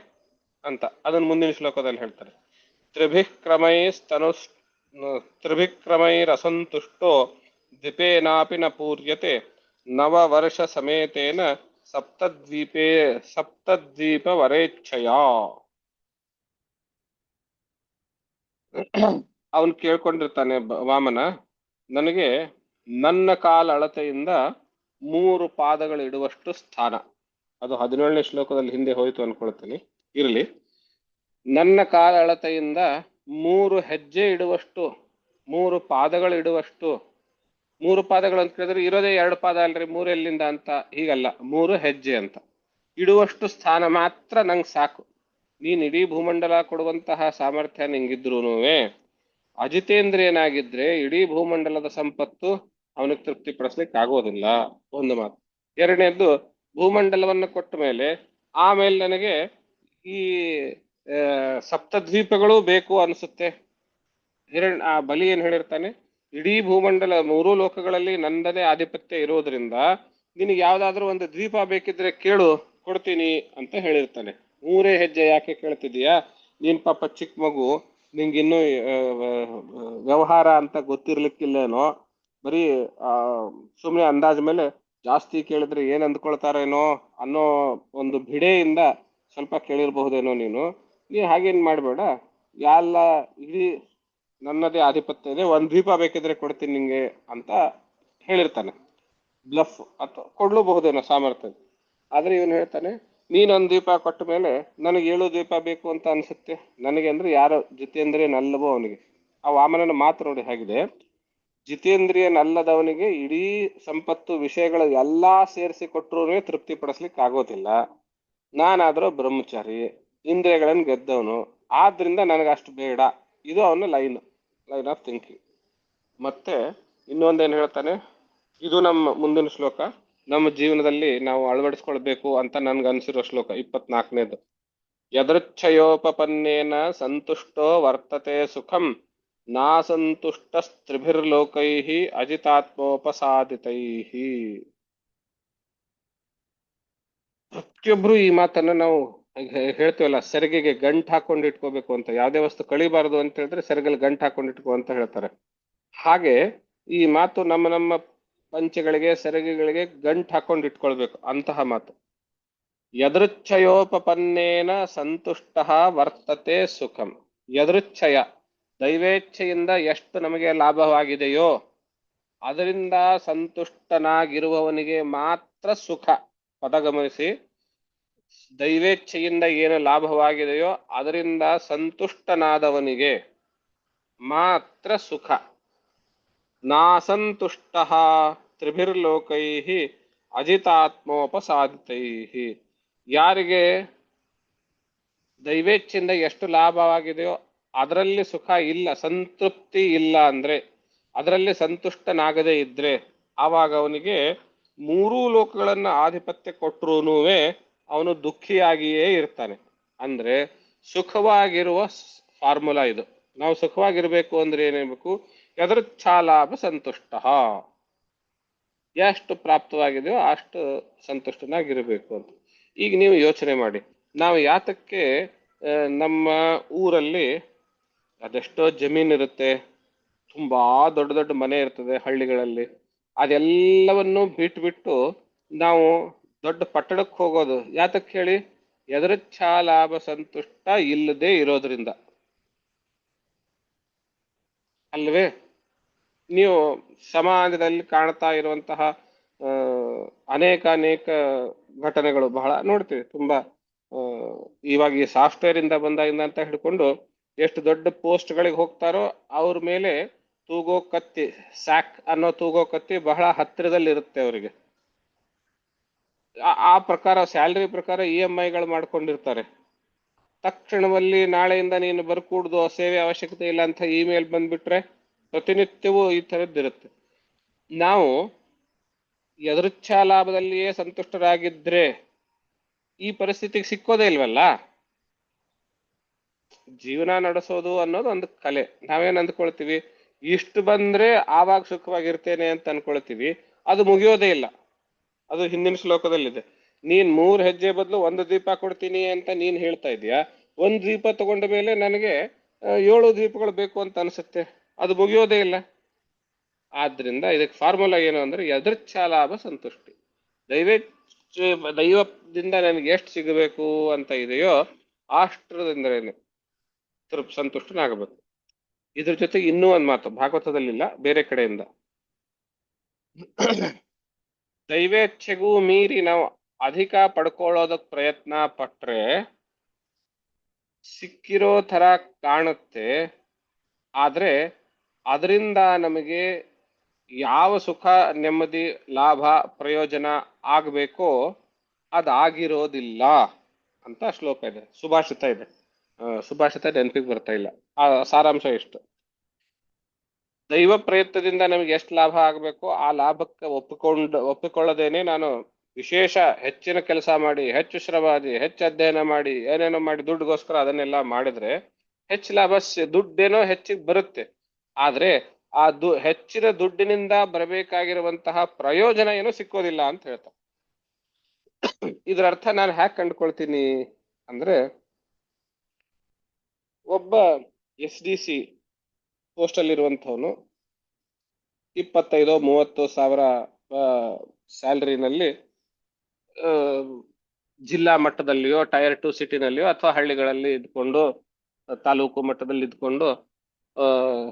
ಅಂತ. ಅದನ್ನು ಮುಂದಿನ ಶ್ಲೋಕದಲ್ಲಿ ಹೇಳ್ತಾರೆ. ತ್ರಿಭಿಕ್ರಮೈಸ್ತನು ತ್ರಿಭಿಕ್ರಮೈರಸಂತುಷ್ಟೋ ದ್ವಿಪೇನಾಪಿ ನ ಪೂರ್ಯತೆ ನವವರ್ಷ ಸಮೇತೇನ ಸಪ್ತದ್ವೀಪ ವರೇಚ್ಛಯ. ಅವನು ಕೇಳ್ಕೊಂಡಿರ್ತಾನೆ ವಾಮನ, ನನಗೆ ನನ್ನ ಕಾಲ ಅಳತೆಯಿಂದ 3 ಪಾದಗಳಿಡುವಷ್ಟು ಸ್ಥಾನ. ಅದು 17ನೇ ಶ್ಲೋಕದಲ್ಲಿ ಹಿಂದೆ ಹೋಯ್ತು ಅನ್ಕೊಳ್ತೀನಿ, ಇರಲಿ. ನನ್ನ ಕಾಲ ಅಳತೆಯಿಂದ 3 ಹೆಜ್ಜೆ ಇಡುವಷ್ಟು, 3 ಪಾದಗಳಿಡುವಷ್ಟು. 3 ಪಾದಗಳು ಅಂತ ಕೇಳಿದ್ರೆ ಇರೋದೇ 2 ಪಾದ ಅಲ್ರಿ, 3 ಎಲ್ಲಿಂದ ಅಂತ, ಹೀಗಲ್ಲ, 3 ಹೆಜ್ಜೆ ಅಂತ ಇಡುವಷ್ಟು ಸ್ಥಾನ ಮಾತ್ರ ನಂಗೆ ಸಾಕು. ನೀನ್ ಇಡೀ ಭೂಮಂಡಲ ಕೊಡುವಂತಹ ಸಾಮರ್ಥ್ಯ ನಿಂಗಿದ್ರೂನುವೆ ಅಜಿತೇಂದ್ರಿಯನಾಗಿದ್ರೆ ಇಡೀ ಭೂಮಂಡಲದ ಸಂಪತ್ತು ಅವನಿಗೆ ತೃಪ್ತಿ ಪಡಿಸ್ಲಿಕ್ಕೆ ಆಗೋದಿಲ್ಲ, ಒಂದು ಮಾತು. ಎರಡನೇದ್ದು, ಭೂಮಂಡಲವನ್ನು ಕೊಟ್ಟ ಮೇಲೆ ಆಮೇಲೆ ನನಗೆ ಈ ಸಪ್ತದ್ವೀಪಗಳು ಬೇಕು ಅನಿಸುತ್ತೆ. ಆ ಬಲಿ ಏನ್ ಹೇಳಿರ್ತಾನೆ, ಇಡೀ ಭೂಮಂಡಲ 3 ಲೋಕಗಳಲ್ಲಿ ನಂದನೇ ಆಧಿಪತ್ಯ ಇರೋದ್ರಿಂದ ನಿನಗೆ ಯಾವ್ದಾದ್ರೂ ಒಂದು ದ್ವೀಪ ಬೇಕಿದ್ರೆ ಕೇಳು, ಕೊಡ್ತೀನಿ ಅಂತ ಹೇಳಿರ್ತಾನೆ. 3 ಹೆಜ್ಜೆ ಯಾಕೆ ಕೇಳ್ತಿದೀಯಾ, ನೀನ್ ಪಾಪ ಚಿಕ್ಕ ಮಗು, ನಿಂಗಿನ್ನೂ ವ್ಯವಹಾರ ಅಂತ ಗೊತ್ತಿರ್ಲಿಕ್ಕಿಲ್ಲೇನೋ, ಬರೀ ಸುಮ್ಮನೆ ಅಂದಾಜ್ ಮೇಲೆ ಜಾಸ್ತಿ ಕೇಳಿದ್ರೆ ಏನ್ ಅಂದ್ಕೊಳ್ತಾರೇನೋ ಅನ್ನೋ ಒಂದು ಭಿಡೆಯಿಂದ ಸ್ವಲ್ಪ ಕೇಳಿರ್ಬಹುದೇನೋ ನೀನು ಹಾಗೇನ್ ಮಾಡ್ಬೇಡ, ಎಲ್ಲ ಇಡೀ ನನ್ನದೇ ಆಧಿಪತ್ಯ ಇದೆ, 1 ದ್ವೀಪ ಬೇಕಿದ್ರೆ ಕೊಡ್ತೀನಿ ನಿಂಗೆ ಅಂತ ಹೇಳಿರ್ತಾನೆ. ಬ್ಲಫ್ ಅಥವಾ ಕೊಡ್ಲೂಬಹುದೇನೋ ಸಾಮರ್ಥ್ಯ. ಆದ್ರೆ ಇವನು ಹೇಳ್ತಾನೆ, ನೀನೊಂದು ದ್ವೀಪ ಕೊಟ್ಟ ಮೇಲೆ ನನಗೆ 7 ದ್ವೀಪ ಬೇಕು ಅಂತ ಅನ್ಸುತ್ತೆ ನನಗೆ. ಅಂದ್ರೆ ಯಾರೋ ಜಿತೇಂದ್ರಿಯನಲ್ಲವೋ ಅವನಿಗೆ, ಆ ವಾಮನನ ಮಾತು ನೋಡಿ ಹೇಗಿದೆ, ಜಿತೇಂದ್ರಿಯನಲ್ಲದವನಿಗೆ ಇಡೀ ಸಂಪತ್ತು ವಿಷಯಗಳು ಎಲ್ಲಾ ಸೇರಿಸಿ ಕೊಟ್ಟರು ತೃಪ್ತಿ ಪಡಿಸ್ಲಿಕ್ಕೆ ಆಗೋದಿಲ್ಲ. ನಾನಾದ್ರೂ ಬ್ರಹ್ಮಚಾರಿ, ಇಂದ್ರಿಯಗಳನ್ನು ಗೆದ್ದವನು, ಆದ್ರಿಂದ ನನಗಷ್ಟು ಬೇಡ. ಇದು ಅವನ ಲೈನ್ ಆಫ್ ಥಿಂಕಿಂಗ್. ಮತ್ತೆ ಇನ್ನೊಂದೇನು ಹೇಳ್ತಾನೆ, ಇದು ನಮ್ಮ ಮುಂದಿನ ಶ್ಲೋಕ, ನಮ್ಮ ಜೀವನದಲ್ಲಿ ನಾವು ಅಳವಡಿಸ್ಕೊಳ್ಬೇಕು ಅಂತ ನನ್ಗೆ ಅನ್ಸಿರೋ ಶ್ಲೋಕ 24ನೇದು. ಯದೃಚ್ಛಯೋಪಪನ್ನೇನ ಸಂತುಷ್ಟೋ ವರ್ತತೆ ಸುಖಂ ನಾಸಂತುಷ್ಟಸ್ತ್ರಿಭಿರ್ಲೋಕೈಃ ಅಜಿತಾತ್ಮೋಪಸಾದಿತೈಃ. ಪ್ರತಿಯೊಬ್ರು ಈ ಮಾತನ್ನ ನಾವು ಹೇಳ್ತೀವಲ್ಲ, ಸೆರಗಿಗೆ ಗಂಟು ಹಾಕೊಂಡು ಇಟ್ಕೋಬೇಕು ಅಂತ. ಯಾವುದೇ ವಸ್ತು ಕಳಿಬಾರದು ಅಂತ ಹೇಳಿದ್ರೆ ಸೆರಗಲ್ಲಿ ಗಂಟು ಹಾಕೊಂಡು ಇಟ್ಕೋ ಅಂತ ಹೇಳ್ತಾರೆ. ಹಾಗೆ ಈ ಮಾತು ನಮ್ಮ ಪಂಚಗಳಿಗೆ ಸೆರಗಿಗಳಿಗೆ ಗಂಟು ಹಾಕೊಂಡು ಇಟ್ಕೊಳ್ಬೇಕು, ಅಂತಹ ಮಾತು. ಯದೃಚ್ಛಯೋಪಪನ್ನೇನ ಸಂತುಷ್ಟ ವರ್ತತೆ ಸುಖಂ. ಯದೃಚ್ಛಯ, ದೈವೇಚ್ಛೆಯಿಂದ ಎಷ್ಟು ನಮಗೆ ಲಾಭವಾಗಿದೆಯೋ ಅದರಿಂದ ಸಂತುಷ್ಟನಾಗಿರುವವನಿಗೆ ಮಾತ್ರ ಸುಖ. ಪದ ಗಮನಿಸಿ, ದೈವೇಚ್ಛೆಯಿಂದ ಏನು ಲಾಭವಾಗಿದೆಯೋ ಅದರಿಂದ ಸಂತುಷ್ಟನಾದವನಿಗೆ ಮಾತ್ರ ಸುಖ. ನಾಸಂತುಷ್ಟ ತ್ರಿಭಿರ್ಲೋಕೈಃ ಅಜಿತಾತ್ಮೋಪಸಾದಿತೈಃ. ಯಾರಿಗೆ ದೈವೇಚ್ಛೆಯಿಂದ ಎಷ್ಟು ಲಾಭವಾಗಿದೆಯೋ ಅದರಲ್ಲಿ ಸುಖ ಇಲ್ಲ, ಸಂತೃಪ್ತಿ ಇಲ್ಲ, ಅಂದ್ರೆ ಅದರಲ್ಲಿ ಸಂತುಷ್ಟನಾಗದೇ ಇದ್ರೆ ಆವಾಗ ಅವನಿಗೆ 3 ಲೋಕಗಳನ್ನ ಆಧಿಪತ್ಯ ಕೊಟ್ಟರೂನುವೆ ಅವನು ದುಃಖಿಯಾಗಿಯೇ ಇರ್ತಾನೆ. ಅಂದ್ರೆ ಸುಖವಾಗಿರುವ ಫಾರ್ಮುಲಾ ಇದು. ನಾವು ಸುಖವಾಗಿರ್ಬೇಕು ಅಂದ್ರೆ ಏನೇಬೇಕು, ಯದೃಚ್ಛಾಲಾಭ ಸಂತುಷ್ಟ, ಎಷ್ಟು ಪ್ರಾಪ್ತವಾಗಿದೆಯೋ ಅಷ್ಟು ಸಂತುಷ್ಟನಾಗಿರ್ಬೇಕು ಅಂತ. ಈಗ ನೀವು ಯೋಚನೆ ಮಾಡಿ, ನಾವು ಯಾತಕ್ಕೆ ನಮ್ಮ ಊರಲ್ಲಿ ಅದೆಷ್ಟೋ ಜಮೀನಿರುತ್ತೆ, ತುಂಬಾ ದೊಡ್ಡ ದೊಡ್ಡ ಮನೆ ಇರ್ತದೆ ಹಳ್ಳಿಗಳಲ್ಲಿ, ಅದೆಲ್ಲವನ್ನು ಬಿಟ್ಟು ನಾವು ದೊಡ್ಡ ಪಟ್ಟಣಕ್ಕೆ ಹೋಗೋದು ಯಾತಕ್ಕೆ ಹೇಳಿ, ಯದೃಚ್ಛಾಲಾಭ ಸಂತುಷ್ಟ ಇಲ್ಲದೆ ಇರೋದ್ರಿಂದ ಅಲ್ವೇ? ನೀವು ಸಮಾಜದಲ್ಲಿ ಕಾಣ್ತಾ ಇರುವಂತಹ ಅನೇಕ ಘಟನೆಗಳು ಬಹಳ ನೋಡ್ತೀವಿ. ತುಂಬಾ ಇವಾಗ ಈ ಸಾಫ್ಟ್ವೇರ್ ಇಂದ ಬಂದಾಗಿಂದ ಅಂತ ಹಿಡ್ಕೊಂಡು ಎಷ್ಟು ದೊಡ್ಡ ಪೋಸ್ಟ್ಗಳಿಗೆ ಹೋಗ್ತಾರೋ ಅವ್ರ ಮೇಲೆ ತೂಗೋ ಕತ್ತಿ, ಸ್ಯಾಕ್ ಅನ್ನೋ ತೂಗೋ ಕತ್ತಿ ಬಹಳ ಹತ್ತಿರದಲ್ಲಿ ಇರುತ್ತೆ ಅವರಿಗೆ. ಆ ಪ್ರಕಾರ ಸ್ಯಾಲ್ರಿ ಪ್ರಕಾರ EMIಗಳು ಮಾಡ್ಕೊಂಡಿರ್ತಾರೆ. ತಕ್ಷಣದಲ್ಲಿ ನಾಳೆಯಿಂದ ನೀನು ಬರ್ಕೂಡ್ದು, ಸೇವೆ ಅವಶ್ಯಕತೆ ಇಲ್ಲ ಅಂತ ಇಮೇಲ್ ಬಂದ್ಬಿಟ್ರೆ ಪ್ರತಿನಿತ್ಯವೂ ಈ ಥರದ್ದಿರುತ್ತೆ. ನಾವು ಯದೃಚ್ಛಾ ಲಾಭದಲ್ಲಿಯೇ ಸಂತುಷ್ಟರಾಗಿದ್ರೆ ಈ ಪರಿಸ್ಥಿತಿಗೆ ಸಿಕ್ಕೋದೇ ಇಲ್ವಲ್ಲ. ಜೀವನ ನಡೆಸೋದು ಅನ್ನೋದು ಒಂದು ಕಲೆ. ನಾವೇನ್ ಅಂದ್ಕೊಳ್ತೀವಿ, ಇಷ್ಟು ಬಂದ್ರೆ ಆವಾಗ ಸುಖವಾಗಿರ್ತೇನೆ ಅಂತ ಅನ್ಕೊಳ್ತೀವಿ, ಅದು ಮುಗಿಯೋದೇ ಇಲ್ಲ. ಅದು ಹಿಂದಿನ ಶ್ಲೋಕದಲ್ಲಿದೆ. ನೀನ್ 3 ಹೆಜ್ಜೆ ಬದಲು 1 ದ್ವೀಪ ಕೊಡ್ತೀನಿ ಅಂತ ನೀನ್ ಹೇಳ್ತಾ ಇದೀಯಾ, 1 ದ್ವೀಪ ತಗೊಂಡ ಮೇಲೆ ನನಗೆ 7 ದ್ವೀಪಗಳು ಬೇಕು ಅಂತ ಅನ್ಸುತ್ತೆ, ಅದು ಮುಗಿಯೋದೇ ಇಲ್ಲ. ಆದ್ರಿಂದ ಇದಕ್ಕೆ ಫಾರ್ಮುಲಾ ಏನು ಅಂದ್ರೆ ಯದೃಚ್ಛಾಲಾಭ ಸಂತುಷ್ಟಿ. ದೈವದಿಂದ ನನಗೆ ಎಷ್ಟು ಸಿಗಬೇಕು ಅಂತ ಇದೆಯೋ ಅಷ್ಟರದಿಂದಲೇ ಸಂತುಷ್ಟನಾಗಬೇಕು. ಇದ್ರ ಜೊತೆಗೆ ಇನ್ನೂ ಒಂದು ಮಾತು ಭಾಗವತದಲ್ಲಿಲ್ಲ, ಬೇರೆ ಕಡೆಯಿಂದ. ದೈವೇಚ್ಛೆಗೂ ಮೀರಿ ನಾವು ಅಧಿಕ ಪಡ್ಕೊಳ್ಳೋದಕ್ ಪ್ರಯತ್ನ ಪಟ್ರೆ ಸಿಕ್ಕಿರೋ ತರ ಕಾಣುತ್ತೆ, ಆದ್ರೆ ಅದರಿಂದ ನಮಗೆ ಯಾವ ಸುಖ, ನೆಮ್ಮದಿ, ಲಾಭ, ಪ್ರಯೋಜನ ಆಗ್ಬೇಕೋ ಅದಾಗಿರೋದಿಲ್ಲ ಅಂತ ಶ್ಲೋಕ ಇದೆ, ಸುಭಾಷಿತ ಇದೆ. ಸುಭಾಷಿತ ನೆನಪಿಗೆ ಬರ್ತಾ ಇಲ್ಲ. ಆ ಸಾರಾಂಶ ಎಷ್ಟು, ದೈವ ಪ್ರಯತ್ನದಿಂದ ನಮಗೆ ಎಷ್ಟು ಲಾಭ ಆಗ್ಬೇಕೋ ಆ ಲಾಭಕ್ಕೆ ಒಪ್ಪಿಕೊಳ್ಳದೇನೆ ನಾನು ವಿಶೇಷ ಹೆಚ್ಚಿನ ಕೆಲಸ ಮಾಡಿ, ಹೆಚ್ಚು ಶ್ರಮಾದಿ, ಹೆಚ್ಚು ಅಧ್ಯಯನ ಮಾಡಿ, ಏನೇನೋ ಮಾಡಿ ದುಡ್ಡುಗೋಸ್ಕರ ಅದನ್ನೆಲ್ಲ ಮಾಡಿದ್ರೆ ಹೆಚ್ಚು ಲಾಭ, ದುಡ್ಡೇನೋ ಹೆಚ್ಚಿಗೆ ಬರುತ್ತೆ, ಆದ್ರೆ ಆ ಹೆಚ್ಚಿನ ದುಡ್ಡಿನಿಂದ ಬರಬೇಕಾಗಿರುವಂತಹ ಪ್ರಯೋಜನ ಏನೋ ಸಿಕ್ಕೋದಿಲ್ಲ ಅಂತ ಹೇಳ್ತಾರೆ. ಇದ್ರ ಅರ್ಥ ನಾನು ಹ್ಯಾಕ್ ಕಂಡುಕೊಳ್ತೀನಿ ಅಂದ್ರೆ, ಒಬ್ಬ SDC ಪೋಸ್ಟ್ ಅಲ್ಲಿ ಇರುವಂತವನು 25-30 ಸಾವಿರ ಸ್ಯಾಲರಿನಲ್ಲಿ ಜಿಲ್ಲಾ ಮಟ್ಟದಲ್ಲಿಯೋ ಟೈರ್ 2 ಸಿಟಿನಲ್ಲಿಯೋ ಅಥವಾ ಹಳ್ಳಿಗಳಲ್ಲಿ ಇದ್ಕೊಂಡು, ತಾಲೂಕು ಮಟ್ಟದಲ್ಲಿ ಇದ್ಕೊಂಡು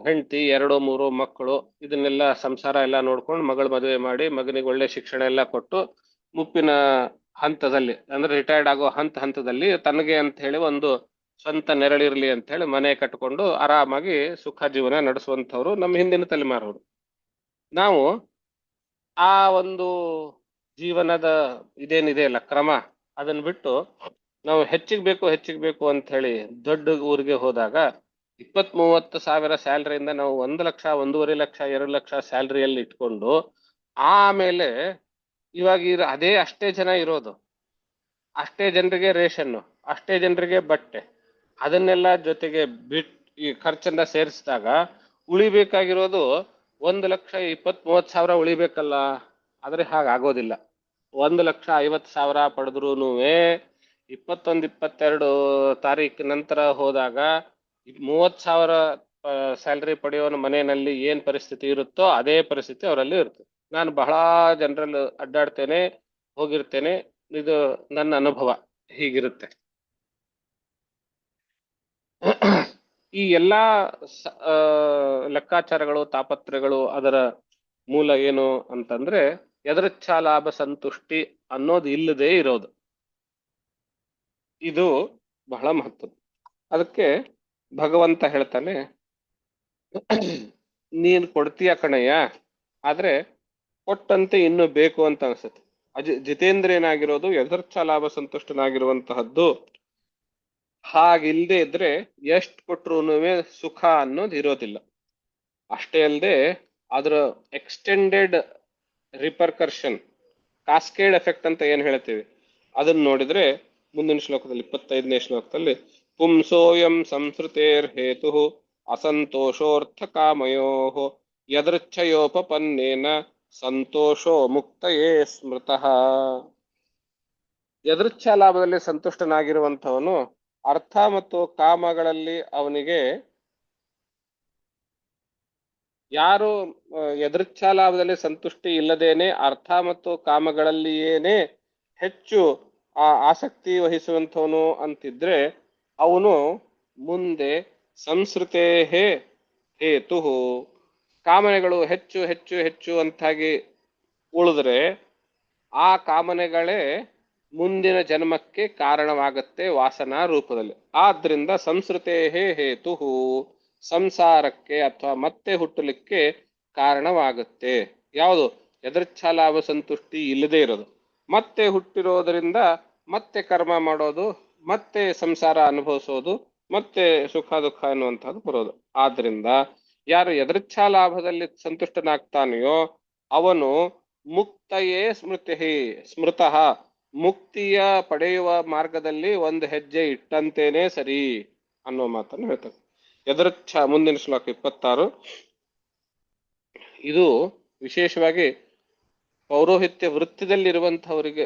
ಹೆಂಡತಿ 2-3 ಮಕ್ಕಳು ಇದನ್ನೆಲ್ಲ ಸಂಸಾರ ಎಲ್ಲ ನೋಡ್ಕೊಂಡು ಮಗಳ ಮದುವೆ ಮಾಡಿ ಮಗನಿಗೆ ಒಳ್ಳೆ ಶಿಕ್ಷಣ ಎಲ್ಲ ಕೊಟ್ಟು ಮುಪ್ಪಿನ ಹಂತದಲ್ಲಿ ಅಂದ್ರೆ ರಿಟೈರ್ಡ್ ಆಗೋ ಹಂತದಲ್ಲಿ ತನಗೆ ಅಂತ ಹೇಳಿ ಒಂದು ಸ್ವಂತ ನೆರಳಿರ್ಲಿ ಅಂತ ಹೇಳಿ ಮನೆ ಕಟ್ಕೊಂಡು ಆರಾಮಾಗಿ ಸುಖ ಜೀವನ ನಡೆಸುವಂತವ್ರು ನಮ್ಮ ಹಿಂದಿನ ತಲೆಮಾರವರು. ನಾವು ಆ ಒಂದು ಜೀವನದ ಇದೇನಿದೆ ಅಲ್ಲ ಕ್ರಮ, ಅದನ್ನ ಬಿಟ್ಟು ನಾವು ಹೆಚ್ಚಿಗೆ ಬೇಕು ಅಂತ ಹೇಳಿ ದೊಡ್ಡ ಊರಿಗೆ ಹೋದಾಗ 20-30 ಸಾವಿರ ಸ್ಯಾಲರಿಯಿಂದ ನಾವು 1 ಲಕ್ಷ, 1.5 ಲಕ್ಷ, 2 ಲಕ್ಷ ಸ್ಯಾಲರಿಯಲ್ಲಿ ಇಟ್ಕೊಂಡು ಆಮೇಲೆ ಇವಾಗ ಅಷ್ಟೇ ಜನ ಇರೋದು, ಅಷ್ಟೇ ಜನರಿಗೆ ರೇಷನ್ನು, ಅಷ್ಟೇ ಜನರಿಗೆ ಬಟ್ಟೆ, ಅದನ್ನೆಲ್ಲ ಜೊತೆಗೆ ಈ ಖರ್ಚನ್ನ ಸೇರಿಸಿದಾಗ ಉಳಿಬೇಕಾಗಿರೋದು 1,20,30 ಸಾವಿರ ಉಳಿಬೇಕಲ್ಲ. ಆದ್ರೆ ಹಾಗಾಗೋದಿಲ್ಲ. 1,50,000 ಪಡೆದ್ರೂನು 21-22 ತಾರೀಕು ನಂತರ ಹೋದಾಗ 30,000 ಸ್ಯಾಲರಿ ಪಡೆಯೋನ ಮನೆಯಲ್ಲಿ ಏನ್ ಪರಿಸ್ಥಿತಿ ಇರುತ್ತೋ ಅದೇ ಪರಿಸ್ಥಿತಿ ಅವರಲ್ಲಿ ಇರುತ್ತೆ. ನಾನು ಬಹಳ ಜನರಲ್ಲಿ ಅಡ್ಡಾಡ್ತೇನೆ, ಹೋಗಿರ್ತೇನೆ, ಇದು ನನ್ನ ಅನುಭವ ಹೀಗಿರುತ್ತೆ. ಈ ಎಲ್ಲಾ ಲೆಕ್ಕಾಚಾರಗಳು, ತಾಪತ್ರಗಳು ಅದರ ಮೂಲ ಏನು ಅಂತಂದ್ರೆ ಯದೃಚ್ಛಾ ಲಾಭ ಸಂತುಷ್ಟಿ ಅನ್ನೋದು ಇಲ್ಲದೆ ಇರೋದು. ಇದು ಬಹಳ ಮಹತ್ವ. ಅದಕ್ಕೆ ಭಗವಂತ ಹೇಳ್ತಾನೆ, ನೀನ್ ಕೊಡ್ತೀಯ ಕಣಯ್ಯ, ಆದ್ರೆ ಕೊಟ್ಟಂತೆ ಇನ್ನು ಬೇಕು ಅಂತ ಅನ್ಸುತ್ತೆ. ಜಿತೇಂದ್ರಿಯನಾಗಿರೋದು ಯದೃಚ್ಛಾ ಲಾಭ ಸಂತುಷ್ಟನಾಗಿರುವಂತಹದ್ದು. ಹಾಗಿಲ್ದೆ ಇದ್ರೆ ಎಷ್ಟು ಕೊಟ್ರು ಸುಖ ಅನ್ನೋದು ಇರೋದಿಲ್ಲ. ಅಷ್ಟೇ ಅಲ್ಲದೆ ಅದರ ಎಕ್ಸ್ಟೆಂಡೆಡ್ ರಿಪರ್ಕರ್ಷನ್, ಕಾಸ್ಕೇಡ್ ಎಫೆಕ್ಟ್ ಅಂತ ಏನ್ ಹೇಳ್ತೀವಿ, ಅದನ್ನ ನೋಡಿದ್ರೆ ಮುಂದಿನ ಶ್ಲೋಕದಲ್ಲಿ 25ನೇ ಶ್ಲೋಕದಲ್ಲಿ ಪುಂಸೋಯಂ ಸಂಸ್ಕೃತೇರ್ ಹೇತು ಅಸಂತೋಷೋರ್ಥ ಕಾಮಯೋ ಯದೃಚ್ಛಯೋಪಪನ್ನೇನ ಸಂತೋಷೋ ಮುಕ್ತಯೇ ಸ್ಮೃತಃ. ಯದೃಚ್ಛಾ ಲಾಭದಲ್ಲಿ ಸಂತುಷ್ಟನಾಗಿರುವಂಥವನು ಅರ್ಥ ಮತ್ತು ಕಾಮಗಳಲ್ಲಿ ಅವನಿಗೆ ಯಾರು ಯದೃಚ್ಛಾ ಲಾಭದಲ್ಲಿ ಸಂತುಷ್ಟಿ ಇಲ್ಲದೇನೆ ಅರ್ಥ ಮತ್ತು ಕಾಮಗಳಲ್ಲಿಯೇನೆ ಹೆಚ್ಚು ಆಸಕ್ತಿ ವಹಿಸುವಂಥವನು ಅಂತಿದ್ರೆ ಅವನು ಮುಂದೆ ಸಂಸ್ಕೃತೇ ಹೇತು, ಕಾಮನೆಗಳು ಹೆಚ್ಚು ಹೆಚ್ಚು ಹೆಚ್ಚು ಅಂತಾಗಿ ಉಳಿದ್ರೆ ಆ ಕಾಮನೆಗಳೇ ಮುಂದಿನ ಜನ್ಮಕ್ಕೆ ಕಾರಣವಾಗುತ್ತೆ ವಾಸನಾ ರೂಪದಲ್ಲಿ. ಆದ್ರಿಂದ ಸಂಸ್ಕೃತೇ ಹೇತು ಸಂಸಾರಕ್ಕೆ ಅಥವಾ ಮತ್ತೆ ಹುಟ್ಟಲಿಕ್ಕೆ ಕಾರಣವಾಗುತ್ತೆ. ಯಾವುದು? ಯದೃಚ್ಛಾ ಲಾಭ ಸಂತುಷ್ಟಿ ಇಲ್ಲದೆ ಇರೋದು. ಮತ್ತೆ ಹುಟ್ಟಿರೋದ್ರಿಂದ ಮತ್ತೆ ಕರ್ಮ ಮಾಡೋದು, ಮತ್ತೆ ಸಂಸಾರ ಅನುಭವಿಸೋದು, ಮತ್ತೆ ಸುಖ ದುಃಖ ಅನ್ನುವಂಥದ್ದು ಬರೋದು. ಆದ್ರಿಂದ ಯಾರು ಯದೃಚ್ಛಾ ಲಾಭದಲ್ಲಿ ಸಂತುಷ್ಟನಾಗ್ತಾನೆಯೋ ಅವನು ಮುಕ್ತಯೇ ಸ್ಮೃತಃ, ಮುಕ್ತಿಯ ಪಡೆಯುವ ಮಾರ್ಗದಲ್ಲಿ ಒಂದು ಹೆಜ್ಜೆ ಇಟ್ಟಂತೇನೆ ಸರಿ ಅನ್ನೋ ಮಾತನ್ನು ಹೇಳ್ತಾರೆ. ಮುಂದಿನ ಶ್ಲೋಕ 26. ಇದು ವಿಶೇಷವಾಗಿ ಪೌರೋಹಿತ್ಯ ವೃತ್ತಿದಲ್ಲಿರುವಂತಹವರಿಗೆ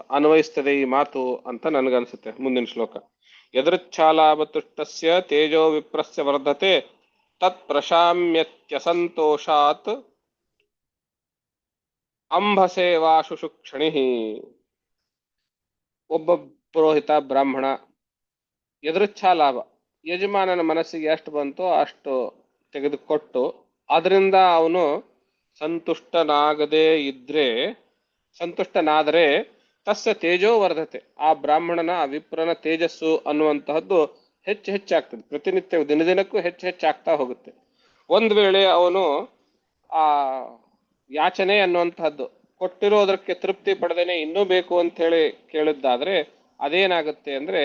ಅನ್ವಯಿಸ್ತದೆ ಈ ಮಾತು ಅಂತ ನನಗನ್ಸುತ್ತೆ. ಮುಂದಿನ ಶ್ಲೋಕ. ಯದೃಚ್ಛಾಲಾಭತುಷ್ಟಸ್ಯ ತೇಜೋ ವಿಪ್ರಸ್ಯ ವರ್ಧತೆ ತತ್ ಪ್ರಶಾಮ್ಯತ್ಯಸಂತೋಷಾತ್ ಅಂಬಸೇವಾಶುಷುಕ್ಷಣಿ. ಒಬ್ಬ ಪುರೋಹಿತ ಬ್ರಾಹ್ಮಣ ಯದೃಚ್ಛಾಲಾಭ, ಯಜಮಾನನ ಮನಸ್ಸಿಗೆ ಎಷ್ಟು ಬಂತೋ ಅಷ್ಟು ತೆಗೆದುಕೊಟ್ಟು ಅದರಿಂದ ಅವನು ಸಂತುಷ್ಟನಾದರೆ ತಸ್ಯ ತೇಜೋ ವರ್ಧತೆ, ಆ ಬ್ರಾಹ್ಮಣನ ಆ ವಿಪ್ರನ ತೇಜಸ್ಸು ಅನ್ನುವಂತಹದ್ದು ಹೆಚ್ಚು ಹೆಚ್ಚಾಗ್ತದೆ. ಪ್ರತಿನಿತ್ಯ ದಿನದಿನಕ್ಕೂ ಹೆಚ್ಚು ಹೆಚ್ಚಾಗ್ತಾ ಹೋಗುತ್ತೆ. ಒಂದು ವೇಳೆ ಅವನು ಆ ಯಾಚನೆ ಅನ್ನುವಂತಹದ್ದು ಕೊಟ್ಟಿರೋದಕ್ಕೆ ತೃಪ್ತಿ ಪಡೆದೇನೆ ಇನ್ನೂ ಬೇಕು ಅಂತ ಹೇಳಿ ಕೇಳಿದ್ದಾದ್ರೆ ಅದೇನಾಗುತ್ತೆ ಅಂದ್ರೆ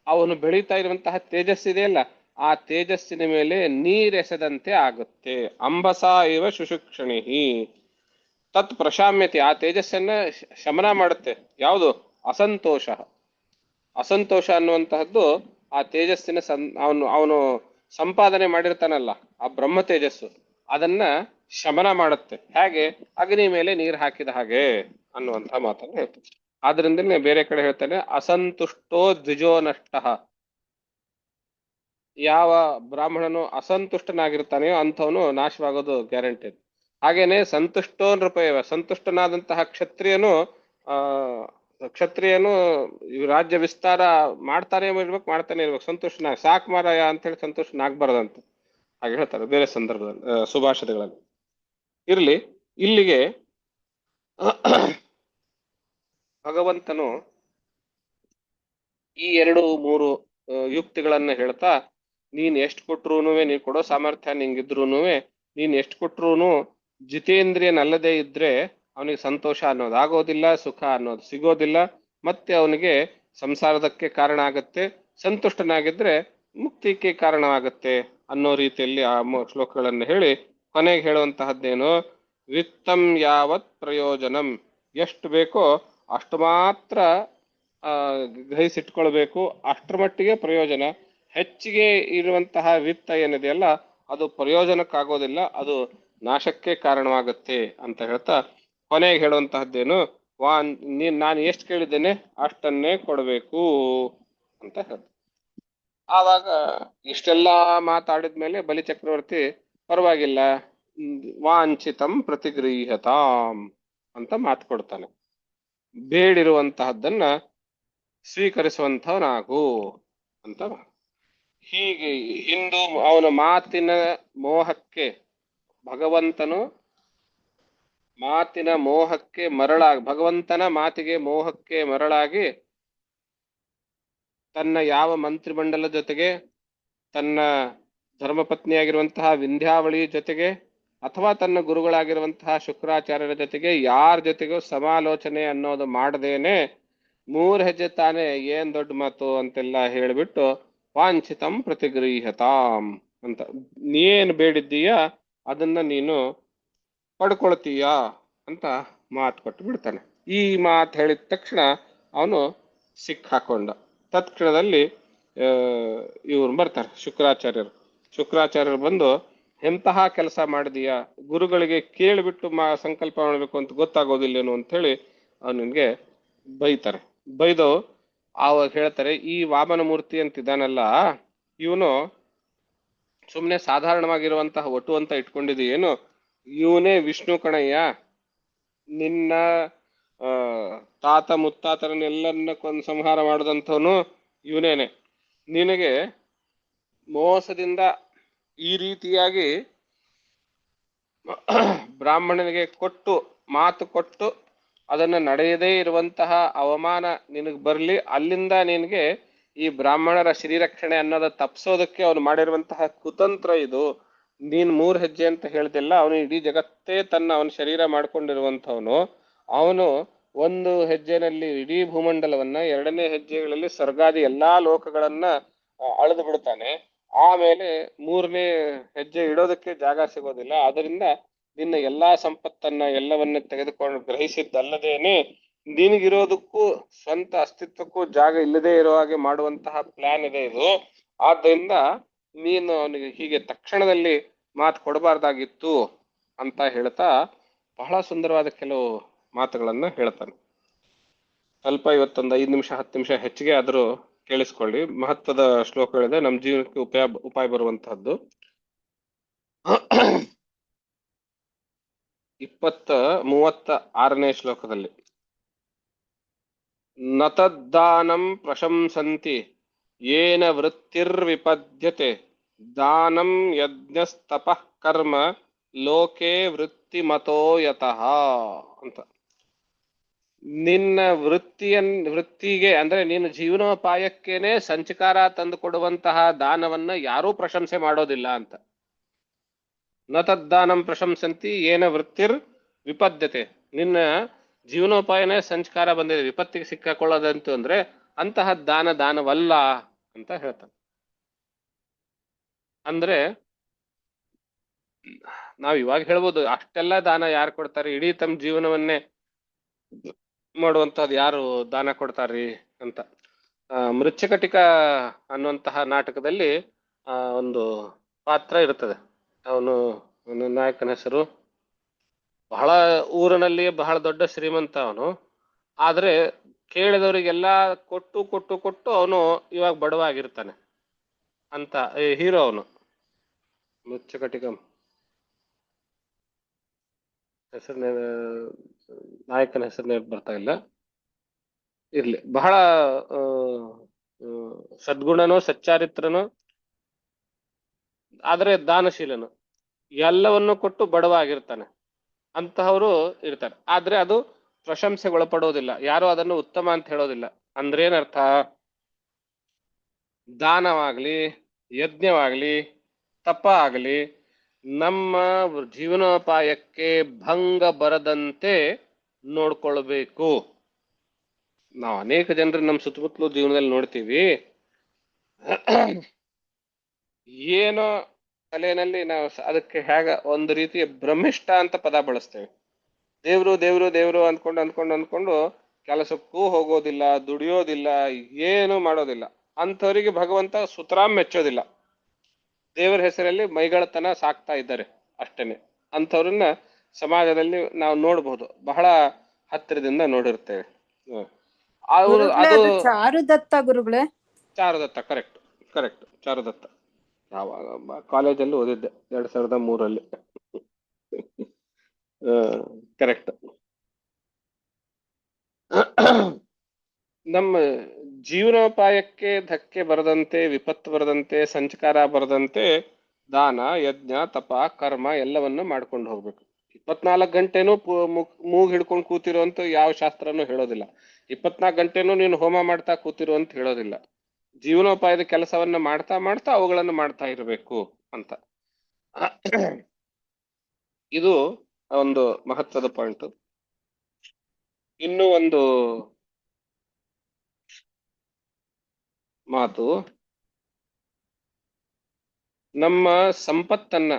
ಅವನು ಬೆಳೀತಾ ಇರುವಂತಹ ತೇಜಸ್ಸಿದೆಯಲ್ಲ, ಆ ತೇಜಸ್ಸಿನ ಮೇಲೆ ನೀರೆಸೆದಂತೆ ಆಗುತ್ತೆ. ಅಂಬಸ ಇವ ಶುಶುಕ್ಷಣಿ ತತ್ ಪ್ರಶಾಮ್ಯತೆ, ಆ ತೇಜಸ್ಸನ್ನ ಶಮನ ಮಾಡುತ್ತೆ. ಯಾವುದು? ಅಸಂತೋಷ ಅನ್ನುವಂತಹದ್ದು ಆ ತೇಜಸ್ಸಿನ ಅವನು ಸಂಪಾದನೆ ಮಾಡಿರ್ತಾನಲ್ಲ ಆ ಬ್ರಹ್ಮ ತೇಜಸ್ಸು, ಅದನ್ನ ಶಮನ ಮಾಡುತ್ತೆ. ಹೇಗೆ? ಅಗ್ನಿ ಮೇಲೆ ನೀರು ಹಾಕಿದ ಹಾಗೆ ಅನ್ನುವಂಥ ಮಾತನ್ನು ಹೇಳ್ತಾರೆ. ಆದ್ರಿಂದಲೇ ಬೇರೆ ಕಡೆ ಹೇಳ್ತಾನೆ ಅಸಂತುಷ್ಟೋ ದ್ವಿಜೋ ನಷ್ಟ. ಯಾವ ಬ್ರಾಹ್ಮಣನು ಅಸಂತುಷ್ಟನಾಗಿರ್ತಾನೆಯೋ ಅಂಥವನು ನಾಶವಾಗೋದು ಗ್ಯಾರಂಟಿ. ಹಾಗೇನೆ ಸಂತುಷ್ಟೋ ನೃಪಯವ, ಸಂತುಷ್ಟನಾದಂತಹ ಕ್ಷತ್ರಿಯನು ರಾಜ್ಯ ವಿಸ್ತಾರ ಮಾಡ್ತಾನೆ ಇರ್ಬೇಕು, ಸಂತುಷ್ಟನಾಗ ಸಾಕ್ ಮಾರಾಯ ಅಂತ ಹೇಳಿ ಸಂತುಷ್ಟನಾಗ್ಬಾರ್ದಂತ ಹಾಗೆ ಹೇಳ್ತಾರೆ ಬೇರೆ ಸಂದರ್ಭದಲ್ಲಿ, ಸುಭಾಷಿತಗಳಲ್ಲಿ. ಇರ್ಲಿ, ಇಲ್ಲಿಗೆ ಭಗವಂತನು ಈ 2-3 ಯುಕ್ತಿಗಳನ್ನ ಹೇಳ್ತಾ, ನೀನ್ ಎಷ್ಟು ಕೊಟ್ರೂನುವೆ, ನೀನ್ ಕೊಡೋ ಸಾಮರ್ಥ್ಯ ನಿಂಗಿದ್ರೂನುವೆ, ನೀನ್ ಎಷ್ಟು ಕೊಟ್ರೂನು ಜಿತೇಂದ್ರಿಯನಲ್ಲದೆ ಇದ್ರೆ ಅವನಿಗೆ ಸಂತೋಷ ಅನ್ನೋದು ಆಗೋದಿಲ್ಲ, ಸುಖ ಅನ್ನೋದು ಸಿಗೋದಿಲ್ಲ, ಮತ್ತೆ ಅವನಿಗೆ ಸಂಸಾರದಕ್ಕೆ ಕಾರಣ ಆಗತ್ತೆ. ಸಂತುಷ್ಟನಾಗಿದ್ರೆ ಮುಕ್ತಿಗೆ ಕಾರಣವಾಗತ್ತೆ ಅನ್ನೋ ರೀತಿಯಲ್ಲಿ ಆ ಶ್ಲೋಕಗಳನ್ನು ಹೇಳಿ ಕೊನೆಗೆ ಹೇಳುವಂತಹದ್ದೇನು, ವಿತ್ತಂ ಯಾವತ್ ಪ್ರಯೋಜನಂ, ಎಷ್ಟು ಬೇಕೋ ಅಷ್ಟು ಮಾತ್ರ ಗ್ರಹಿಸಿಟ್ಕೊಳ್ಬೇಕು, ಅಷ್ಟರ ಮಟ್ಟಿಗೆ ಪ್ರಯೋಜನ. ಹೆಚ್ಚಿಗೆ ಇರುವಂತಹ ವಿತ್ತ ಏನಿದೆಯಲ್ಲ ಅದು ಪ್ರಯೋಜನಕ್ಕಾಗೋದಿಲ್ಲ, ಅದು ನಾಶಕ್ಕೆ ಕಾರಣವಾಗುತ್ತೆ ಅಂತ ಹೇಳ್ತಾ ಕೊನೆಗೆ ಹೇಳುವಂತಹದ್ದೇನು, ನಾನು ಎಷ್ಟು ಕೇಳಿದ್ದೇನೆ ಅಷ್ಟನ್ನೇ ಕೊಡಬೇಕು ಅಂತ ಹೇಳ್ತಾರೆ. ಆವಾಗ ಇಷ್ಟೆಲ್ಲಾ ಮಾತಾಡಿದ್ಮೇಲೆ ಬಲಿಚಕ್ರವರ್ತಿ ಪರವಾಗಿಲ್ಲ, ವಾಂಛಿತಂ ಪ್ರತಿಗೃಹತಾಂ ಅಂತ ಮಾತು ಕೊಡ್ತಾನೆ. ಬೇಡಿರುವಂತಹದ್ದನ್ನ ಸ್ವೀಕರಿಸುವಂಥವನಾಗು ಅಂತ. ಹೀಗೆ ಹಿಂದೂ ಅವನ ಮಾತಿನ ಮೋಹಕ್ಕೆ, ಭಗವಂತನು ಮಾತಿನ ಮೋಹಕ್ಕೆ ಭಗವಂತನ ಮಾತಿಗೆ ಮೋಹಕ್ಕೆ ಮರಳಾಗಿ ತನ್ನ ಯಾವ ಮಂತ್ರಿಮಂಡಲ ಜೊತೆಗೆ, ತನ್ನ ಧರ್ಮಪತ್ನಿಯಾಗಿರುವಂತಹ ವಿಂಧ್ಯಾವಳಿ ಜೊತೆಗೆ, ಅಥವಾ ತನ್ನ ಗುರುಗಳಾಗಿರುವಂತಹ ಶುಕ್ರಾಚಾರ್ಯರ ಜೊತೆಗೆ ಯಾರ ಜೊತೆಗೂ ಸಮಾಲೋಚನೆ ಅನ್ನೋದು ಮಾಡದೇನೆ 3 ಹೆಜ್ಜೆ ತಾನೇ ಏನ್ ದೊಡ್ಡ ಮಾತು ಅಂತೆಲ್ಲ ಹೇಳಿಬಿಟ್ಟು ವಾಂಛಿತಂ ಪ್ರತಿಗೃಹತಾಂ ಅಂತ, ನೀನ್ ಬೇಡಿದ್ದೀಯ ಅದನ್ನ ನೀನು ಪಡ್ಕೊಳ್ತೀಯ ಅಂತ ಮಾತು ಕೊಟ್ಟು ಬಿಡ್ತಾನೆ. ಈ ಮಾತು ಹೇಳಿದ ತಕ್ಷಣ ಅವನು ಸಿಕ್ಕಾಕೊಂಡ. ತತ್ಕ್ಷಣದಲ್ಲಿ ಇವ್ರು ಬರ್ತಾರೆ ಶುಕ್ರಾಚಾರ್ಯರು ಬಂದು, ಎಂತಹ ಕೆಲಸ ಮಾಡಿದೀಯ, ಗುರುಗಳಿಗೆ ಕೇಳಿಬಿಟ್ಟು ಸಂಕಲ್ಪ ಮಾಡಬೇಕು ಅಂತ ಗೊತ್ತಾಗೋದಿಲ್ಲೇನು ಅಂತ ಹೇಳಿ ಅವನಿಗೆ ಬೈತಾರೆ. ಬೈದು ಆವಾಗ ಹೇಳ್ತಾರೆ, ಈ ವಾಮನ ಮೂರ್ತಿ ಅಂತಿದ್ದಾನಲ್ಲ, ಇವನು ಸುಮ್ಮನೆ ಸಾಧಾರಣವಾಗಿರುವಂತಹ ಒಟು ಅಂತ ಇಟ್ಕೊಂಡಿದೀಯೇನು, ಇವನೇ ವಿಷ್ಣು ಕಣಯ್ಯ, ನಿನ್ನ ತಾತ ಮುತ್ತಾತರನ್ನೆಲ್ಲರನ್ನ ಸಂಹಾರ ಮಾಡಿದಂಥವನು ಇವನೇನೆ. ನಿನಗೆ ಮೋಸದಿಂದ ಈ ರೀತಿಯಾಗಿ ಬ್ರಾಹ್ಮಣನಿಗೆ ಮಾತು ಕೊಟ್ಟು ಅದನ್ನ ನಡೆಯದೇ ಇರುವಂತಹ ಅವಮಾನ ನಿನಗೆ ಬರ್ಲಿ, ಅಲ್ಲಿಂದ ನಿನಗೆ ಈ ಬ್ರಾಹ್ಮಣರ ಶ್ರೀರಕ್ಷಣೆ ಅನ್ನೋದ ತಪ್ಪಿಸೋದಕ್ಕೆ ಅವನು ಮಾಡಿರುವಂತಹ ಕುತಂತ್ರ ಇದು. ನೀನ್ 3 ಹೆಜ್ಜೆ ಅಂತ ಹೇಳ್ತಿಲ್ಲ, ಅವನು ಇಡೀ ಜಗತ್ತೇ ಅವನ ಶರೀರ ಮಾಡ್ಕೊಂಡಿರುವಂಥವನು. ಅವನು 1 ಹೆಜ್ಜೆನಲ್ಲಿ ಇಡೀ ಭೂಮಂಡಲವನ್ನ, 2ನೇ ಹೆಜ್ಜೆಗಳಲ್ಲಿ ಸ್ವರ್ಗಾದಿ ಎಲ್ಲಾ ಲೋಕಗಳನ್ನ ಅಳೆದು ಬಿಡ್ತಾನೆ. ಆಮೇಲೆ 3ನೇ ಹೆಜ್ಜೆ ಇಡೋದಕ್ಕೆ ಜಾಗ ಸಿಗೋದಿಲ್ಲ. ಅದರಿಂದ ನಿನ್ನ ಎಲ್ಲಾ ಸಂಪತ್ತನ್ನ ಎಲ್ಲವನ್ನ ತೆಗೆದುಕೊಂಡು ಗ್ರಹಿಸಿದ್ದಲ್ಲದೇನೆ ನಿನಗಿರೋದಕ್ಕೂ ಸ್ವಂತ ಅಸ್ತಿತ್ವಕ್ಕೂ ಜಾಗ ಇಲ್ಲದೆ ಇರೋ ಹಾಗೆ ಮಾಡುವಂತಹ ಪ್ಲಾನ್ ಇದೆ ಇದು. ಆದ್ದರಿಂದ ನೀನು ಅವನಿಗೆ ಹೀಗೆ ತಕ್ಷಣದಲ್ಲಿ ಮಾತು ಕೊಡಬಾರ್ದಾಗಿತ್ತು ಅಂತ ಹೇಳ್ತಾ ಬಹಳ ಸುಂದರವಾದ ಕೆಲವು ಮಾತುಗಳನ್ನ ಹೇಳ್ತಾನೆ. ಸ್ವಲ್ಪ ಇವತ್ತೊಂದು 5 ನಿಮಿಷ 10 ನಿಮಿಷ ಹೆಚ್ಚಿಗೆ ಆದರೂ ಕೇಳಿಸ್ಕೊಳ್ಳಿ. ಮಹತ್ವದ ಶ್ಲೋಕಗಳಿದೆ, ನಮ್ಮ ಜೀವನಕ್ಕೆ ಉಪಾಯ ಬರುವಂತಹದ್ದು. 36ನೇ ಶ್ಲೋಕದಲ್ಲಿ ನತದ್ದಾನಂ ಪ್ರಶಂಸಂತಿ ಯೇನ ವೃತ್ತಿರ್ವಿಪದ್ಯತೆ ದಾನಂ ಯಜ್ಞಸ್ತಪಃ ಕರ್ಮ ಲೋಕೆ ವೃತ್ತಿಮತೋ ಯತಃ ಅಂತ. ನಿನ್ನ ವೃತ್ತಿಗೆ ಅಂದ್ರೆ ನಿನ್ನ ಜೀವನೋಪಾಯಕ್ಕೇನೆ ಸಂಚಕಾರ ತಂದು ಕೊಡುವಂತಹ ದಾನವನ್ನ ಯಾರೂ ಪ್ರಶಂಸೆ ಮಾಡೋದಿಲ್ಲ ಅಂತ. ನ ತದ್ದಾನಂ ಪ್ರಶಂಸಂತಿ ಏನ ವೃತ್ತಿರ್ ವಿಪದ್ಯತೆ, ನಿನ್ನ ಜೀವನೋಪಾಯನೇ ಸಂಚಕಾರ ಬಂದಿದೆ, ವಿಪತ್ತಿಗೆ ಸಿಕ್ಕಾಕೊಳ್ಳೋದಂತು ಅಂದ್ರೆ ಅಂತಹ ದಾನವಲ್ಲ ಅಂತ ಹೇಳ್ತಾನೆ. ಅಂದ್ರೆ ನಾವ್ ಇವಾಗ ಹೇಳ್ಬೋದು ಅಷ್ಟೆಲ್ಲ ದಾನ ಯಾರು ಕೊಡ್ತಾರೆ, ಇಡೀ ತಮ್ಮ ಜೀವನವನ್ನೇ ಮಾಡುವಂತಹದ್ದು ಯಾರು ದಾನ ಕೊಡ್ತಾರ್ರಿ ಅಂತ. ಮೃಚ್ಛಕಟಿಕ ಅನ್ನುವಂತಹ ನಾಟಕದಲ್ಲಿ ಒಂದು ಪಾತ್ರ ಇರ್ತದೆ. ಅವನು ನಾಯಕನ ಹೆಸರು, ಬಹಳ ಊರಿನಲ್ಲಿ ಬಹಳ ದೊಡ್ಡ ಶ್ರೀಮಂತ ಅವನು. ಆದ್ರೆ ಕೇಳಿದವರಿಗೆಲ್ಲ ಕೊಟ್ಟು ಕೊಟ್ಟು ಕೊಟ್ಟು ಅವನು ಇವಾಗ ಬಡವಾಗಿರ್ತಾನೆ ಅಂತ. ಹೀರೋ ಅವನು ಮೃಚ್ಛಕಟಿಕಂ ಹೆಸರು, ನಾಯಕನ ಹೆಸರು ಬರ್ತಾ ಇಲ್ಲ, ಇರ್ಲಿ. ಬಹಳ ಸದ್ಗುಣನೋ ಸಚ್ಚಾರಿತ್ರನೋ ಆದ್ರೆ ದಾನಶೀಲನು, ಎಲ್ಲವನ್ನು ಕೊಟ್ಟು ಬಡವಾಗಿರ್ತಾನೆ. ಅಂತಹವರು ಇರ್ತಾರೆ. ಆದ್ರೆ ಅದು ಪ್ರಶಂಸೆಗೊಳಪಡೋದಿಲ್ಲ, ಯಾರು ಅದನ್ನು ಉತ್ತಮ ಅಂತ ಹೇಳೋದಿಲ್ಲ. ಅಂದ್ರೇನರ್ಥ, ದಾನವಾಗ್ಲಿ ಯಜ್ಞವಾಗ್ಲಿ ತಪ ಆಗ್ಲಿ ನಮ್ಮ ಜೀವನೋಪಾಯಕ್ಕೆ ಭಂಗ ಬರದಂತೆ ನೋಡ್ಕೊಳ್ಬೇಕು. ನಾವು ಅನೇಕ ಜನರು ನಮ್ಮ ಸುತ್ತಮುತ್ತಲು ಜೀವನದಲ್ಲಿ ನೋಡ್ತೀವಿ, ಏನೋ ತಲೆಯಲ್ಲಿ ನಾವು ಅದಕ್ಕೆ ಹೇಗ ಒಂದು ರೀತಿಯ ಬ್ರಹ್ಮಿಷ್ಟ ಅಂತ ಪದ ಬಳಸ್ತೇವೆ. ದೇವ್ರು ದೇವ್ರು ದೇವ್ರು ಅಂದ್ಕೊಂಡು ಕೆಲಸಕ್ಕೂ ಹೋಗೋದಿಲ್ಲ, ದುಡಿಯೋದಿಲ್ಲ, ಏನು ಮಾಡೋದಿಲ್ಲ. ಅಂಥವರಿಗೆ ಭಗವಂತ ಸುತರಾಮ್ ಮೆಚ್ಚೋದಿಲ್ಲ. ದೇವರ ಹೆಸರಲ್ಲಿ ಮೈಗಳತನ ಸಾಕ್ತಾ ಇದ್ದಾರೆ ಅಷ್ಟೇನೆ. ಅಂಥವ್ರನ್ನ ಸಮಾಜದಲ್ಲಿ ನಾವು ನೋಡಬಹುದು, ಬಹಳ ಹತ್ತಿರದಿಂದ ನೋಡಿರ್ತೇವೆ. ಅವರು ಅದು ಚಾರುದತ್ತ ಗುರುಗಳೇ, ಚಾರುದತ್ತ, ಕರೆಕ್ಟ್ ಕರೆಕ್ಟ್, ಚಾರುದತ್ತ. ಯಾವಾಗ ಕಾಲೇಜಲ್ಲಿ ಓದಿದ್ದೆ 2003. ಕರೆಕ್ಟ್. ನಮ್ಮ ಜೀವನೋಪಾಯಕ್ಕೆ ಧಕ್ಕೆ ಬರದಂತೆ, ವಿಪತ್ತು ಬರದಂತೆ, ಸಂಚಕಾರ ಬರದಂತೆ ದಾನ ಯಜ್ಞ ತಪ ಕರ್ಮ ಎಲ್ಲವನ್ನು ಮಾಡ್ಕೊಂಡು ಹೋಗ್ಬೇಕು. 24 ಗಂಟೆನೂ ಮೂಗ್ ಹಿಡ್ಕೊಂಡು ಕೂತಿರುವಂತ ಯಾವ ಶಾಸ್ತ್ರನೂ ಹೇಳೋದಿಲ್ಲ. 24 ಗಂಟೆನೂ ನೀನು ಹೋಮ ಮಾಡ್ತಾ ಕೂತಿರು ಅಂತ ಹೇಳೋದಿಲ್ಲ. ಜೀವನೋಪಾಯದ ಕೆಲಸವನ್ನ ಮಾಡ್ತಾ ಮಾಡ್ತಾ ಅವುಗಳನ್ನು ಮಾಡ್ತಾ ಇರಬೇಕು ಅಂತ. ಇದು ಒಂದು ಮಹತ್ವದ ಪಾಯಿಂಟ್. ಇನ್ನೂ ಒಂದು ಮಾತು, ನಮ್ಮ ಸಂಪತ್ತನ್ನ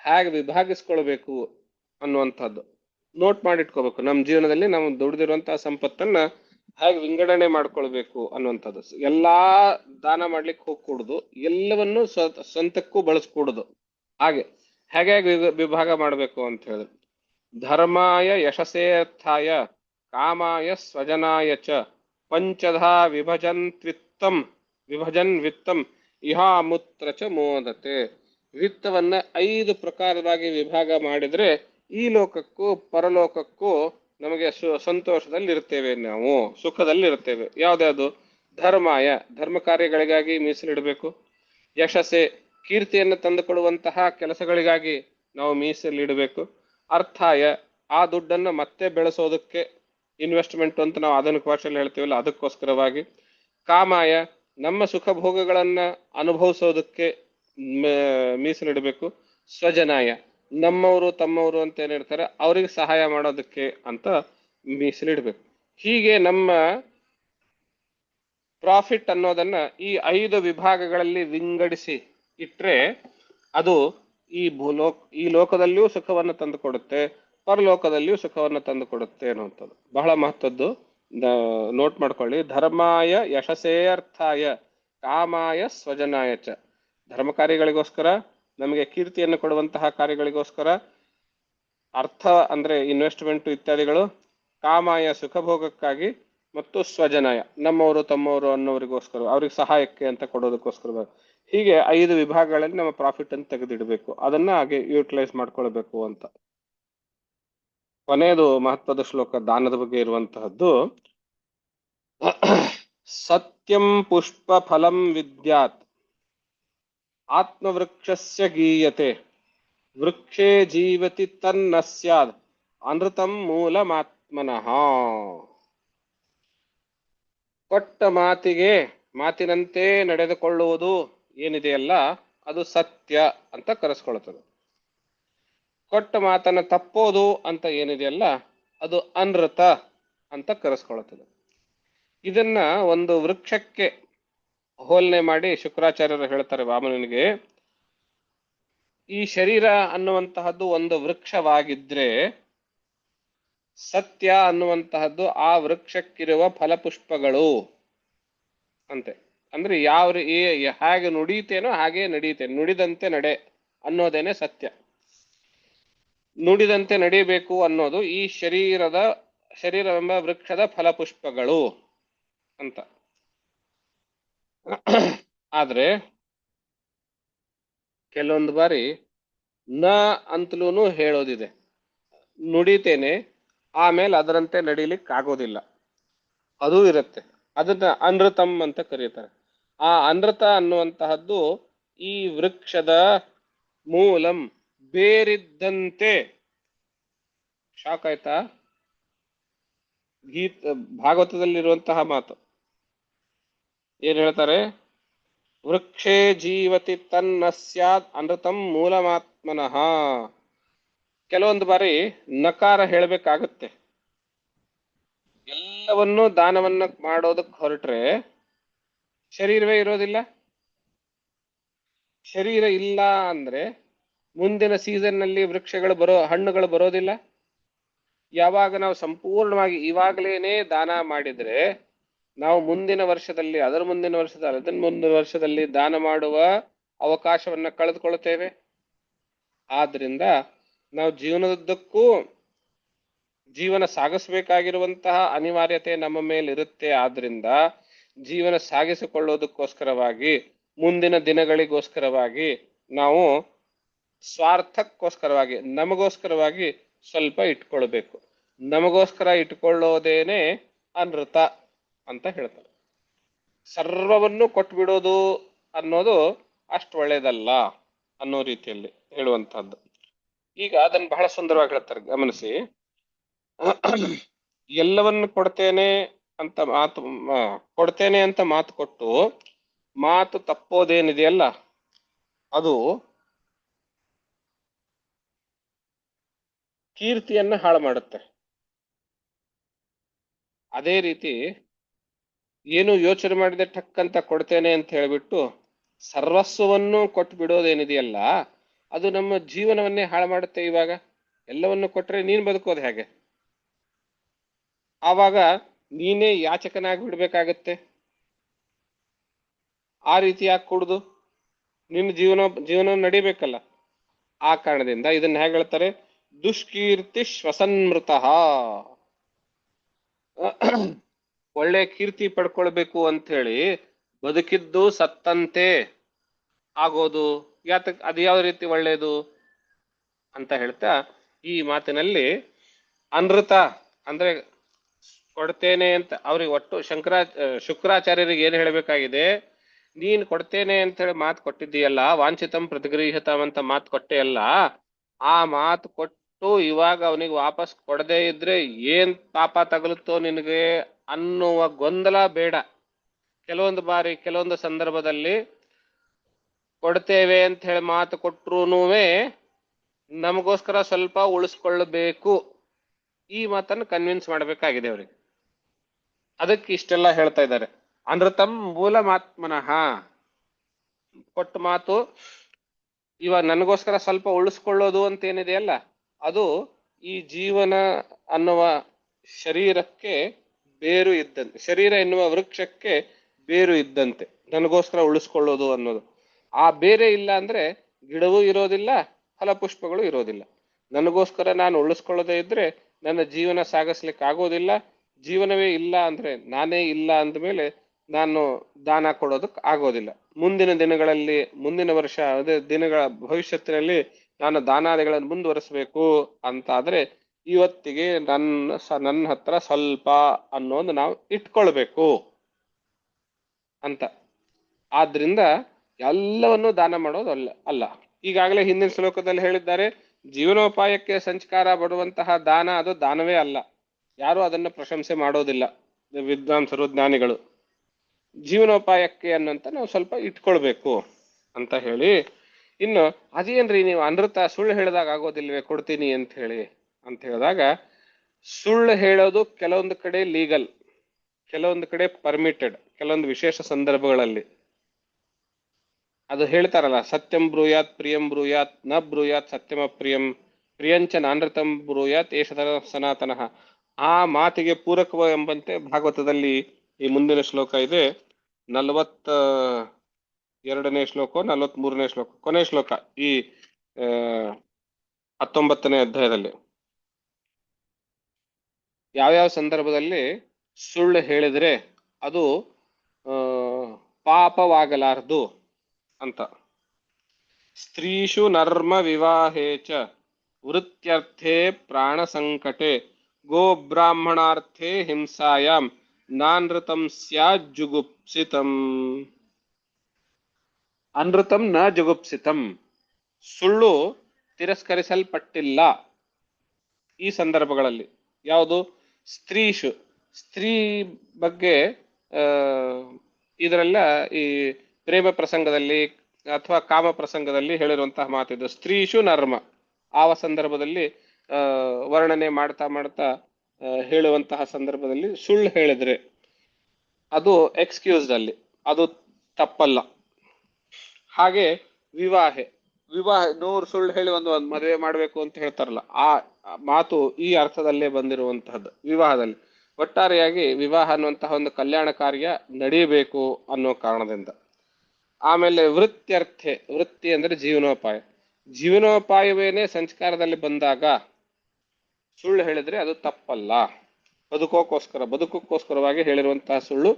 ಹೇಗೆ ವಿಭಾಗಿಸ್ಕೊಳ್ಬೇಕು ಅನ್ನುವಂಥದ್ದು ನೋಟ್ ಮಾಡಿಟ್ಕೋಬೇಕು. ನಮ್ಮ ಜೀವನದಲ್ಲಿ ನಾವು ದುಡಿದಿರುವಂತಹ ಸಂಪತ್ತನ್ನ ಹೇಗೆ ವಿಂಗಡಣೆ ಮಾಡ್ಕೊಳ್ಬೇಕು ಅನ್ನುವಂಥದ್ದು. ಎಲ್ಲಾ ದಾನ ಮಾಡ್ಲಿಕ್ಕೆ ಹೋಗ್ಕೂಡುದು, ಎಲ್ಲವನ್ನು ಸ್ವಂತಕ್ಕೂ ಬಳಸ್ಕೂಡುದು. ಹೇಗೆ ವಿಭಾಗ ಮಾಡಬೇಕು ಅಂತ ಹೇಳಿದ್ರು, ಧರ್ಮಾಯ ಯಶಸೇರ್ಥಾಯ ಕಾಮಾಯ ಸ್ವಜನಾಯ ಚ ಪಂಚಧಾ ವಿಭಜನ್ ವಿತ್ತಂ ಇಹಾಮುತ್ರ ಚ ಮೋದತೆ. ವಿತ್ತವನ್ನ 5 ಪ್ರಕಾರವಾಗಿ ವಿಭಾಗ ಮಾಡಿದ್ರೆ ಈ ಲೋಕಕ್ಕೂ ಪರಲೋಕಕ್ಕೂ ನಮಗೆ ಸಂತೋಷದಲ್ಲಿ ಇರ್ತೇವೆ, ನಾವು ಸುಖದಲ್ಲಿ ಇರ್ತೇವೆ. ಯಾವ್ದ್ಯಾವುದು? ಧರ್ಮಾಯ, ಧರ್ಮ ಕಾರ್ಯಗಳಿಗಾಗಿ ಮೀಸಲಿಡಬೇಕು. ಯಶಸ್ಸೆ, ಕೀರ್ತಿಯನ್ನು ತಂದುಕೊಡುವಂತಹ ಕೆಲಸಗಳಿಗಾಗಿ ನಾವು ಮೀಸಲಿಡಬೇಕು. ಅರ್ಥಾಯ, ಆ ದುಡ್ಡನ್ನು ಮತ್ತೆ ಬೆಳೆಸೋದಕ್ಕೆ ಇನ್ವೆಸ್ಟ್ಮೆಂಟ್ ಅಂತ ನಾವು ಆಧುನಿಕ ಭಾಷೆಯಲ್ಲಿ ಹೇಳ್ತೀವಲ್ಲ, ಅದಕ್ಕೋಸ್ಕರವಾಗಿ. ಕಾಮಾಯ, ನಮ್ಮ ಸುಖ ಭೋಗಗಳನ್ನ ಅನುಭವಿಸೋದಕ್ಕೆ ಮೀಸಲಿಡಬೇಕು. ಸ್ವಜನಾಯ, ನಮ್ಮವರು ತಮ್ಮವರು ಅಂತ ಏನಿರ್ತಾರೆ ಅವ್ರಿಗೆ ಸಹಾಯ ಮಾಡೋದಕ್ಕೆ ಅಂತ ಮೀಸಲಿಡಬೇಕು. ಹೀಗೆ ನಮ್ಮ ಪ್ರಾಫಿಟ್ ಅನ್ನೋದನ್ನ ಈ 5 ವಿಭಾಗಗಳಲ್ಲಿ ವಿಂಗಡಿಸಿ ಇಟ್ರೆ ಅದು ಈ ಲೋಕದಲ್ಲಿಯೂ ಸುಖವನ್ನು ತಂದು ಕೊಡುತ್ತೆ, ಪರಲೋಕದಲ್ಲಿಯೂ ಸುಖವನ್ನು ತಂದು ಕೊಡುತ್ತೆ ಅನ್ನುವಂಥದ್ದು ಬಹಳ ಮಹತ್ವದ್ದು. ನೋಟ್ ಮಾಡ್ಕೊಳ್ಳಿ. ಧರ್ಮಾಯ ಯಶಸೇರ್ಥಾಯ ಕಾಮಾಯ ಸ್ವಜನಾಯ ಚ. ಧರ್ಮ ಕಾರ್ಯಗಳಿಗೋಸ್ಕರ, ನಮಗೆ ಕೀರ್ತಿಯನ್ನು ಕೊಡುವಂತಹ ಕಾರ್ಯಗಳಿಗೋಸ್ಕರ, ಅರ್ಥ ಅಂದ್ರೆ ಇನ್ವೆಸ್ಟ್ಮೆಂಟ್ ಇತ್ಯಾದಿಗಳು, ಕಾಮಾಯ ಸುಖಭೋಗಕ್ಕಾಗಿ, ಮತ್ತು ಸ್ವಜನಾಯ ನಮ್ಮವರು ತಮ್ಮವರು ಅನ್ನೋರಿಗೋಸ್ಕರ, ಅವ್ರಿಗೆ ಸಹಾಯಕ್ಕೆ ಅಂತ ಕೊಡೋದಕ್ಕೋಸ್ಕರ. ಹೀಗೆ 5 ವಿಭಾಗಗಳಲ್ಲಿ ನಮ್ಮ ಪ್ರಾಫಿಟ್ ಅನ್ನು ತೆಗೆದಿಡಬೇಕು, ಅದನ್ನ ಹಾಗೆ ಯೂಟಿಲೈಸ್ ಮಾಡ್ಕೊಳ್ಬೇಕು ಅಂತ. ಕೊನೆಯದು ಮಹತ್ವದ ಶ್ಲೋಕ ದಾನದ ಬಗ್ಗೆ ಇರುವಂತಹದ್ದು. ಸತ್ಯಂ ಪುಷ್ಪ ಫಲಂ ವಿದ್ಯಾತ್ ಆತ್ಮವೃಕ್ಷಸ್ಯ ಗೀಯತೆ ವೃಕ್ಷೇ ಜೀವತಿ ತನ್ನ ಸ್ಯಾದ್ ಅನೃತಂ ಮೂಲಮಾತ್ಮನಃ. ಕೊಟ್ಟ ಮಾತಿನಂತೆ ನಡೆದುಕೊಳ್ಳುವುದು ಏನಿದೆಯಲ್ಲ ಅದು ಸತ್ಯ ಅಂತ ಕರೆಸ್ಕೊಳ್ತದೆ. ಕೊಟ್ಟ ಮಾತನ್ನ ತಪ್ಪೋದು ಅಂತ ಏನಿದೆಯಲ್ಲ ಅದು ಅನೃತ ಅಂತ ಕರೆಸ್ಕೊಳ್ತದೆ. ಇದನ್ನ ಒಂದು ವೃಕ್ಷಕ್ಕೆ ಹೋಲನೆ ಮಾಡಿ ಶುಕ್ರಾಚಾರ್ಯರು ಹೇಳ್ತಾರೆ ವಾಮನನಿಗೆ, ಈ ಶರೀರ ಅನ್ನುವಂತಹದ್ದು ಒಂದು ವೃಕ್ಷವಾಗಿದ್ರೆ ಸತ್ಯ ಅನ್ನುವಂತಹದ್ದು ಆ ವೃಕ್ಷಕ್ಕಿರುವ ಫಲಪುಷ್ಪಗಳು ಅಂತೆ. ಅಂದ್ರೆ ಹೇಗೆ ನುಡಿತೇನೋ ಹಾಗೆ ನಡೀತೇನೆ, ನುಡಿದಂತೆ ನಡೆ ಅನ್ನೋದೇನೆ ಸತ್ಯ. ನುಡಿದಂತೆ ನಡೀಬೇಕು ಅನ್ನೋದು ಈ ಶರೀರವೆಂಬ ವೃಕ್ಷದ ಫಲಪುಷ್ಪಗಳು ಅಂತ. ಆದ್ರೆ ಕೆಲವೊಂದು ಬಾರಿ ನ ಅಂತಲೂ ಹೇಳೋದಿದೆ. ನುಡಿತೇನೆ ಆಮೇಲೆ ಅದರಂತೆ ನಡೀಲಿಕ್ಕೆ ಆಗೋದಿಲ್ಲ, ಅದೂ ಇರುತ್ತೆ. ಅದನ್ನ ಅನೃತಂ ಅಂತ ಕರೀತಾರೆ. ಆ ಅನೃತ ಅನ್ನುವಂತಹದ್ದು ಈ ವೃಕ್ಷದ ಮೂಲಂ ಬೇರಿದ್ದಂತೆ. ಶಾಕ್ ಆಯ್ತಾ? ಭಾಗವತದಲ್ಲಿರುವಂತಹ ಮಾತು ಏನ್ ಹೇಳ್ತಾರೆ? ವೃಕ್ಷೇ ಜೀವತಿ ತನ್ನ ಸ್ಯಾದ್ ಅನೃತಂ ಮೂಲಮಾತ್ಮನಃ. ಕೆಲವೊಂದು ಬಾರಿ ನಕಾರ ಹೇಳಬೇಕಾಗುತ್ತೆ. ಎಲ್ಲವನ್ನೂ ದಾನವನ್ನ ಮಾಡೋದಕ್ಕೆ ಹೊರಟ್ರೆ ಶರೀರವೇ ಇರೋದಿಲ್ಲ. ಶರೀರ ಇಲ್ಲ ಅಂದ್ರೆ ಮುಂದಿನ ಸೀಸನ್ ನಲ್ಲಿ ಹಣ್ಣುಗಳು ಬರೋದಿಲ್ಲ. ಯಾವಾಗ ನಾವು ಸಂಪೂರ್ಣವಾಗಿ ಇವಾಗಲೇನೆ ದಾನ ಮಾಡಿದ್ರೆ ನಾವು ಮುಂದಿನ ವರ್ಷದಲ್ಲಿ, ಅದರ ಮುಂದಿನ ವರ್ಷದಲ್ಲಿ ದಾನ ಮಾಡುವ ಅವಕಾಶವನ್ನ ಕಳೆದುಕೊಳ್ಳುತ್ತೇವೆ. ಆದ್ರಿಂದ ನಾವು ಜೀವನದುದ್ದಕ್ಕೂ ಜೀವನ ಸಾಗಿಸಬೇಕಾಗಿರುವಂತಹ ಅನಿವಾರ್ಯತೆ ನಮ್ಮ ಮೇಲೆ ಇರುತ್ತೆ. ಆದ್ರಿಂದ ಜೀವನ ಸಾಗಿಸಿಕೊಳ್ಳೋದಕ್ಕೋಸ್ಕರವಾಗಿ, ಮುಂದಿನ ದಿನಗಳಿಗೋಸ್ಕರವಾಗಿ ನಾವು ಸ್ವಾರ್ಥಕ್ಕೋಸ್ಕರವಾಗಿ, ನಮಗೋಸ್ಕರವಾಗಿ ಸ್ವಲ್ಪ ಇಟ್ಕೊಳ್ಬೇಕು. ನಮಗೋಸ್ಕರ ಇಟ್ಕೊಳ್ಳೋದೇನೆ ಅನೃತ ಅಂತ ಹೇಳ್ತಾರೆ. ಸರ್ವವನ್ನು ಕೊಟ್ಬಿಡೋದು ಅನ್ನೋದು ಅಷ್ಟು ಒಳ್ಳೇದಲ್ಲ ಅನ್ನೋ ರೀತಿಯಲ್ಲಿ ಹೇಳುವಂತಹದ್ದು. ಈಗ ಅದನ್ನು ಬಹಳ ಸುಂದರವಾಗಿ ಹೇಳ್ತಾರೆ, ಗಮನಿಸಿ. ಎಲ್ಲವನ್ನು ಕೊಡ್ತೇನೆ ಅಂತ ಮಾತು ಕೊಟ್ಟು ಮಾತು ತಪ್ಪೋದೇನಿದೆಯಲ್ಲ ಅದು ಕೀರ್ತಿಯನ್ನ ಹಾಳು ಮಾಡುತ್ತೆ. ಅದೇ ರೀತಿ ಏನು ಯೋಚನೆ ಮಾಡಿದೆ ಠಕ್ ಅಂತ ಕೊಡ್ತೇನೆ ಅಂತ ಹೇಳ್ಬಿಟ್ಟು ಸರ್ವಸ್ವವನ್ನು ಕೊಟ್ಟು ಬಿಡೋದೇನಿದೆಯಲ್ಲ ಅದು ನಮ್ಮ ಜೀವನವನ್ನೇ ಹಾಳು ಮಾಡುತ್ತೆ. ಇವಾಗ ಎಲ್ಲವನ್ನು ಕೊಟ್ರೆ ನೀನ್ ಬದುಕೋದು ಹೇಗೆ? ಆವಾಗ ನೀನೇ ಯಾಚಕನಾಗಿ ಬಿಡ್ಬೇಕಾಗತ್ತೆ. ಆ ರೀತಿಯಾಗಿ ಕುಡ್ದು ನಿನ್ನ ಜೀವನ ನಡಿಬೇಕಲ್ಲ. ಆ ಕಾರಣದಿಂದ ಇದನ್ನ ಹೇಗೆ ಹೇಳ್ತಾರೆ? ದುಷ್ಕೀರ್ತಿ ಶ್ವಸನ್ಮೃತಃ. ಒಳ್ಳೆ ಕೀರ್ತಿ ಪಡ್ಕೊಳ್ಬೇಕು ಅಂತ ಹೇಳಿ ಬದುಕಿದ್ದು ಸತ್ತಂತೆ ಆಗೋದು ಅದು ಯಾವ ರೀತಿ ಒಳ್ಳೇದು ಅಂತ ಹೇಳ್ತಾ ಈ ಮಾತಿನಲ್ಲಿ ಅನೃತ ಅಂದ್ರೆ ಕೊಡ್ತೇನೆ ಅಂತ ಅವ್ರಿಗೆ ಒಟ್ಟು ಶುಕ್ರಾಚಾರ್ಯರಿಗೆ ಏನ್ ಹೇಳ್ಬೇಕಾಗಿದೆ? ನೀನ್ ಕೊಡ್ತೇನೆ ಅಂತ ಹೇಳಿ ಮಾತು ಕೊಟ್ಟಿದ್ದೀಯಲ್ಲ, ವಾಂಛಿತಂ ಪ್ರತಿಗೃಹ್ಯತಂ ಅಂತ ಮಾತು ಕೊಟ್ಟೆ ಅಲ್ಲ, ಆ ಮಾತು ಕೊಟ್ಟು ಇವಾಗ ಅವನಿಗೆ ವಾಪಸ್ ಕೊಡದೇ ಇದ್ರೆ ಏನ್ ಪಾಪ ತಗಲುತ್ತೋ ನಿನಗೆ ಅನ್ನುವ ಗೊಂದಲ ಬೇಡ. ಕೆಲವೊಂದು ಬಾರಿ ಕೆಲವೊಂದು ಸಂದರ್ಭದಲ್ಲಿ ಕೊಡ್ತೇವೆ ಅಂತ ಹೇಳಿ ಮಾತು ಕೊಟ್ರೂನುವೆ ನಮಗೋಸ್ಕರ ಸ್ವಲ್ಪ ಉಳಿಸ್ಕೊಳ್ಳಬೇಕು, ಈ ಮಾತನ್ನು ಕನ್ವಿನ್ಸ್ ಮಾಡಬೇಕಾಗಿದೆ ಅವರಿಗೆ. ಅದಕ್ಕೆ ಇಷ್ಟೆಲ್ಲ ಹೇಳ್ತಾ ಇದ್ದಾರೆ. ಅನೃತಂ ಮೂಲಮಾತ್ಮನಃ. ಕೊಟ್ಟ ಮಾತು ಇವಾಗ ನನಗೋಸ್ಕರ ಸ್ವಲ್ಪ ಉಳಿಸ್ಕೊಳ್ಳೋದು ಅಂತ ಏನಿದೆಯಲ್ಲ ಅದು ಈ ಜೀವನ ಅನ್ನುವ ಶರೀರಕ್ಕೆ ಬೇರು ಇದ್ದಂತೆ, ಶರೀರ ಎನ್ನುವ ವೃಕ್ಷಕ್ಕೆ ಬೇರು ಇದ್ದಂತೆ ನನಗೋಸ್ಕರ ಉಳಿಸ್ಕೊಳ್ಳೋದು ಅನ್ನೋದು. ಆ ಬೇರೆ ಇಲ್ಲ ಅಂದ್ರೆ ಗಿಡವೂ ಇರೋದಿಲ್ಲ, ಫಲಪುಷ್ಪಗಳು ಇರೋದಿಲ್ಲ. ನನಗೋಸ್ಕರ ನಾನು ಉಳಿಸ್ಕೊಳ್ಳದೆ ಇದ್ರೆ ನನ್ನ ಜೀವನ ಸಾಗಿಸ್ಲಿಕ್ಕೆ ಆಗೋದಿಲ್ಲ. ಜೀವನವೇ ಇಲ್ಲ ಅಂದ್ರೆ, ನಾನೇ ಇಲ್ಲ ಅಂದಮೇಲೆ ನಾನು ದಾನ ಕೊಡೋದಕ್ಕೆ ಆಗೋದಿಲ್ಲ. ಮುಂದಿನ ದಿನಗಳಲ್ಲಿ, ಮುಂದಿನ ವರ್ಷ, ಅದೇ ದಿನಗಳ ಭವಿಷ್ಯತ್ತಿನಲ್ಲಿ ನಾನು ದಾನಾದಿಗಳನ್ನು ಮುಂದುವರಿಸಬೇಕು ಅಂತಾದ್ರೆ ಇವತ್ತಿಗೆ ನನ್ನ ಹತ್ರ ಸ್ವಲ್ಪ ಅನ್ನೋದು ನಾವು ಇಟ್ಕೊಳ್ಬೇಕು ಅಂತ. ಆದ್ರಿಂದ ಎಲ್ಲವನ್ನೂ ದಾನ ಮಾಡೋದು ಅಲ್ಲ. ಈಗಾಗಲೇ ಹಿಂದಿನ ಶ್ಲೋಕದಲ್ಲಿ ಹೇಳಿದ್ದಾರೆ, ಜೀವನೋಪಾಯಕ್ಕೆ ಸಂಸ್ಕಾರ ಪಡುವಂತಹ ದಾನ ಅದು ದಾನವೇ ಅಲ್ಲ. ಯಾರು ಅದನ್ನು ಪ್ರಶಂಸೆ ಮಾಡೋದಿಲ್ಲ, ವಿದ್ವಾಂಸರು ಜ್ಞಾನಿಗಳು. ಜೀವನೋಪಾಯಕ್ಕೆ ಅನ್ನಂತ ನಾವು ಸ್ವಲ್ಪ ಇಟ್ಕೊಳ್ಬೇಕು ಅಂತ ಹೇಳಿ, ಇನ್ನು ಅದೇನ್ರಿ ನೀವು ಅನೃತ ಸುಳ್ಳು ಹೇಳಿದಾಗ ಆಗೋದಿಲ್ವೇ ಕೊಡ್ತೀನಿ ಅಂತ ಹೇಳಿದಾಗ, ಸುಳ್ಳು ಹೇಳೋದು ಕೆಲವೊಂದು ಕಡೆ ಲೀಗಲ್, ಕೆಲವೊಂದು ಕಡೆ ಪರ್ಮಿಟೆಡ್, ಕೆಲವೊಂದು ವಿಶೇಷ ಸಂದರ್ಭಗಳಲ್ಲಿ. ಅದು ಹೇಳ್ತಾರಲ್ಲ, ಸತ್ಯಂ ಬ್ರೂಯಾತ್ ಪ್ರಿಯಂ ಬ್ರೂಯಾತ್ ನ ಬ್ರೂಯಾತ್ ಸತ್ಯಮ ಪ್ರಿಯಂ ಪ್ರಿಯಂಚ ನಾನೃತಂ ಬ್ರೂಯಾತ್ ಏಷ ಸನಾತನಃ. ಆ ಮಾತಿಗೆ ಪೂರಕವೆಂಬಂತೆ ಭಾಗವತದಲ್ಲಿ ಈ ಮುಂದಿನ ಶ್ಲೋಕ ಇದೆ, 42ನೇ ಶ್ಲೋಕ, 43ನೇ ಶ್ಲೋಕ, ಕೊನೆ ಶ್ಲೋಕ ಈ 19ನೇ ಅಧ್ಯಾಯದಲ್ಲಿ. ಯಾವ್ಯಾವ ಸಂದರ್ಭದಲ್ಲಿ ಸುಳ್ಳು ಹೇಳಿದ್ರೆ ಅದು ಪಾಪವಾಗಲಾರದು ಅಂತ. ಸ್ತ್ರೀಷು ನರ್ಮ ವಿವಾಹೇ ಚ ವೃತ್ಯರ್ಥೇ ಪ್ರಾಣ ಸಂಕಟೆ ಗೋಬ್ರಾಹ್ಮಣಾರ್ಥೇ ಹಿಂಸಾಯಾಂ ನಾನೃತಂ ಸ್ಯಾತ್ ಜುಗುಪ್ಸಿತಂ. ಅನೃತಂ ನ ಜುಗುಪ್ಸಿತಂ, ಸುಳ್ಳು ತಿರಸ್ಕರಿಸಲ್ಪಟ್ಟಿಲ್ಲ ಈ ಸಂದರ್ಭಗಳಲ್ಲಿ. ಯಾವುದು? ಸ್ತ್ರೀಷು, ಸ್ತ್ರೀ ಬಗ್ಗೆ ಇದರೆಲ್ಲ ಈ ಪ್ರೇಮ ಪ್ರಸಂಗದಲ್ಲಿ ಅಥವಾ ಕಾಮ ಪ್ರಸಂಗದಲ್ಲಿ ಹೇಳಿರುವಂತಹ ಮಾತಿದು. ಸ್ತ್ರೀಷು ನರ್ಮ, ಆವ ಸಂದರ್ಭದಲ್ಲಿ ವರ್ಣನೆ ಮಾಡ್ತಾ ಹೇಳುವಂತಹ ಸಂದರ್ಭದಲ್ಲಿ ಸುಳ್ಳು ಹೇಳಿದ್ರೆ ಅದು ಎಕ್ಸ್ಕ್ಯೂಸ್ಡ್ ಅಲ್ಲಿ, ಅದು ತಪ್ಪಲ್ಲ. ಹಾಗೆ ವಿವಾಹ 100 ಸುಳ್ಳು ಹೇಳಿ ಒಂದು ಮದುವೆ ಮಾಡಬೇಕು ಅಂತ ಹೇಳ್ತಾರಲ್ಲ, ಆ ಮಾತು ಈ ಅರ್ಥದಲ್ಲೇ ಬಂದಿರುವಂತಹದ್ದು ವಿವಾಹದಲ್ಲಿ. ಒಟ್ಟಾರೆಯಾಗಿ ವಿವಾಹ ಅನ್ನುವಂತಹ ಒಂದು ಕಲ್ಯಾಣ ಕಾರ್ಯ ನಡೆಯಬೇಕು ಅನ್ನೋ ಕಾರಣದಿಂದ. ಆಮೇಲೆ ವೃತ್ಯರ್ಥೆ, ವೃತ್ತಿ ಅಂದ್ರೆ ಜೀವನೋಪಾಯ. ಜೀವನೋಪಾಯವೇನೆ ಸಂಸ್ಕಾರದಲ್ಲಿ ಬಂದಾಗ ಸುಳ್ಳು ಹೇಳಿದ್ರೆ ಅದು ತಪ್ಪಲ್ಲ. ಬದುಕೋಕ್ಕೋಸ್ಕರವಾಗಿ ಹೇಳಿರುವಂತಹ ಸುಳ್ಳು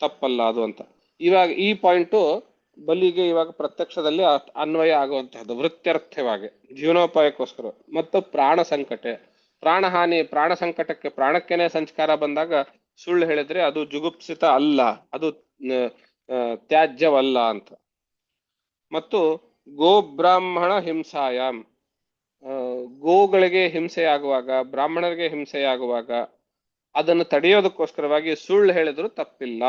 ತಪ್ಪಲ್ಲ ಅದು ಅಂತ. ಇವಾಗ ಈ ಪಾಯಿಂಟು ಬಲಿಗೆ ಇವಾಗ ಪ್ರತ್ಯಕ್ಷದಲ್ಲಿ ಅನ್ವಯ ಆಗುವಂತಹದ್ದು. ವೃತ್ಯರ್ಥವಾಗಿ ಜೀವನೋಪಾಯಕ್ಕೋಸ್ಕರ. ಮತ್ತು ಪ್ರಾಣ ಸಂಕಟ, ಪ್ರಾಣಹಾನಿ, ಪ್ರಾಣ ಸಂಕಟಕ್ಕೆ, ಪ್ರಾಣಕ್ಕೇನೆ ಸಂಸ್ಕಾರ ಬಂದಾಗ ಸುಳ್ಳು ಹೇಳಿದ್ರೆ ಅದು ಜುಗುಪ್ಸಿತ ಅಲ್ಲ, ಅದು ತ್ಯಾಜ್ಯವಲ್ಲ ಅಂತ. ಮತ್ತು ಗೋಬ್ರಾಹ್ಮಣ ಹಿಂಸಾಯಾಮ್, ಗೋಗಳಿಗೆ ಹಿಂಸೆಯಾಗುವಾಗ, ಬ್ರಾಹ್ಮಣರಿಗೆ ಹಿಂಸೆಯಾಗುವಾಗ ಅದನ್ನು ತಡೆಯೋದಕ್ಕೋಸ್ಕರವಾಗಿ ಸುಳ್ಳು ಹೇಳಿದ್ರು ತಪ್ಪಿಲ್ಲ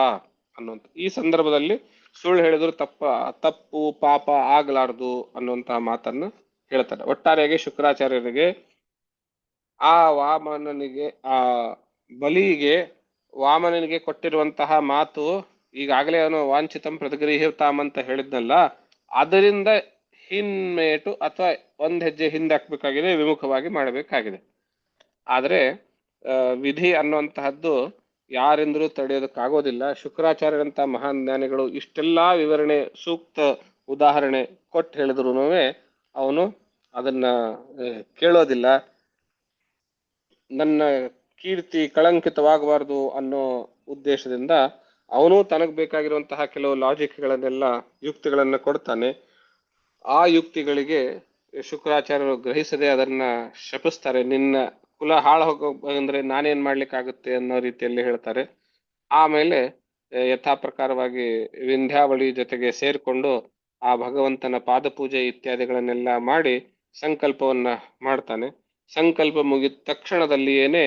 ಅನ್ನುವಂಥ. ಈ ಸಂದರ್ಭದಲ್ಲಿ ಸುಳ್ಳು ಹೇಳಿದ್ರು ತಪ್ಪು ಪಾಪ ಆಗಲಾರದು ಅನ್ನುವಂತಹ ಮಾತನ್ನು ಹೇಳ್ತಾರೆ. ಒಟ್ಟಾರೆಯಾಗಿ ಶುಕ್ರಾಚಾರ್ಯರಿಗೆ ಆ ಬಲಿಗೆ ವಾಮನನಿಗೆ ಕೊಟ್ಟಿರುವಂತಹ ಮಾತು, ಈಗಾಗಲೇ ಅವನು ವಾಂಛಿತಂ ಪ್ರತಿಗೃಹ್ಯತಾಮ್ ಅಂತ ಹೇಳಿದ್ನಲ್ಲ, ಅದರಿಂದ ಹಿನ್ಮೇಟು ಅಥವಾ ಒಂದ್ ಹೆಜ್ಜೆ ಹಿಂದಾಕ್ಬೇಕಾಗಿದೆ, ವಿಮುಖವಾಗಿ ಮಾಡಬೇಕಾಗಿದೆ. ಆದರೆ ವಿಧಿ ಅನ್ನುವಂತಹದ್ದು ಯಾರಿಂದಲೂ ತಡೆಯೋದಕ್ಕಾಗೋದಿಲ್ಲ. ಶುಕ್ರಾಚಾರ್ಯರಂತ ಮಹಾನ್ ಜ್ಞಾನಿಗಳು ಇಷ್ಟೆಲ್ಲಾ ವಿವರಣೆ, ಸೂಕ್ತ ಉದಾಹರಣೆ ಕೊಟ್ಟು ಹೇಳಿದ್ರು ಅವನು ಅದನ್ನ ಕೇಳೋದಿಲ್ಲ. ನನ್ನ ಕೀರ್ತಿ ಕಳಂಕಿತವಾಗಬಾರದು ಅನ್ನೋ ಉದ್ದೇಶದಿಂದ ಅವನು ತನಗ್ ಬೇಕಾಗಿರುವಂತಹ ಕೆಲವು ಲಾಜಿಕ್ಗಳನ್ನೆಲ್ಲ, ಯುಕ್ತಿಗಳನ್ನ ಕೊಡ್ತಾನೆ. ಆ ಯುಕ್ತಿಗಳಿಗೆ ಶುಕ್ರಾಚಾರ್ಯರು ಗ್ರಹಿಸದೆ ಅದನ್ನ ಶಪಿಸ್ತಾರೆ. ನಿನ್ನ ಕುಲ ಹಾಳು ಹೋಗಂದ್ರೆ ನಾನೇನ್ ಮಾಡ್ಲಿಕ್ಕಾಗುತ್ತೆ ಅನ್ನೋ ರೀತಿಯಲ್ಲಿ ಹೇಳ್ತಾರೆ. ಆಮೇಲೆ ಯಥಾ ಪ್ರಕಾರವಾಗಿ ವಿಂಧ್ಯಾವಳಿ ಜೊತೆಗೆ ಸೇರ್ಕೊಂಡು ಆ ಭಗವಂತನ ಪಾದಪೂಜೆ ಇತ್ಯಾದಿಗಳನ್ನೆಲ್ಲ ಮಾಡಿ ಸಂಕಲ್ಪವನ್ನ ಮಾಡ್ತಾನೆ. ಸಂಕಲ್ಪ ಮುಗಿದ ತಕ್ಷಣದಲ್ಲಿಯೇನೆ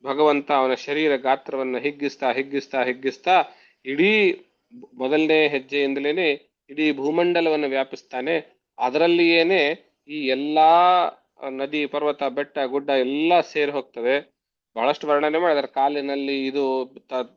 ಭಗವಂತ ಅವನ ಶರೀರ ಗಾತ್ರವನ್ನ ಹಿಗ್ಗಿಸ್ತಾ ಇಡೀ ಮೊದಲನೇ ಹೆಜ್ಜೆಯಿಂದಲೇನೆ ಇಡೀ ಭೂಮಂಡಲವನ್ನು ವ್ಯಾಪಿಸ್ತಾನೆ. ಅದರಲ್ಲಿಯೇನೆ ಈ ಎಲ್ಲಾ ನದಿ, ಪರ್ವತ, ಬೆಟ್ಟ, ಗುಡ್ಡ ಎಲ್ಲ ಸೇರಿ ಹೋಗ್ತವೆ. ಬಹಳಷ್ಟು ವರ್ಣನೆ ಮಾಡಿದ್ದಾರೆ. ಕಾಲಿನಲ್ಲಿ ಇದು,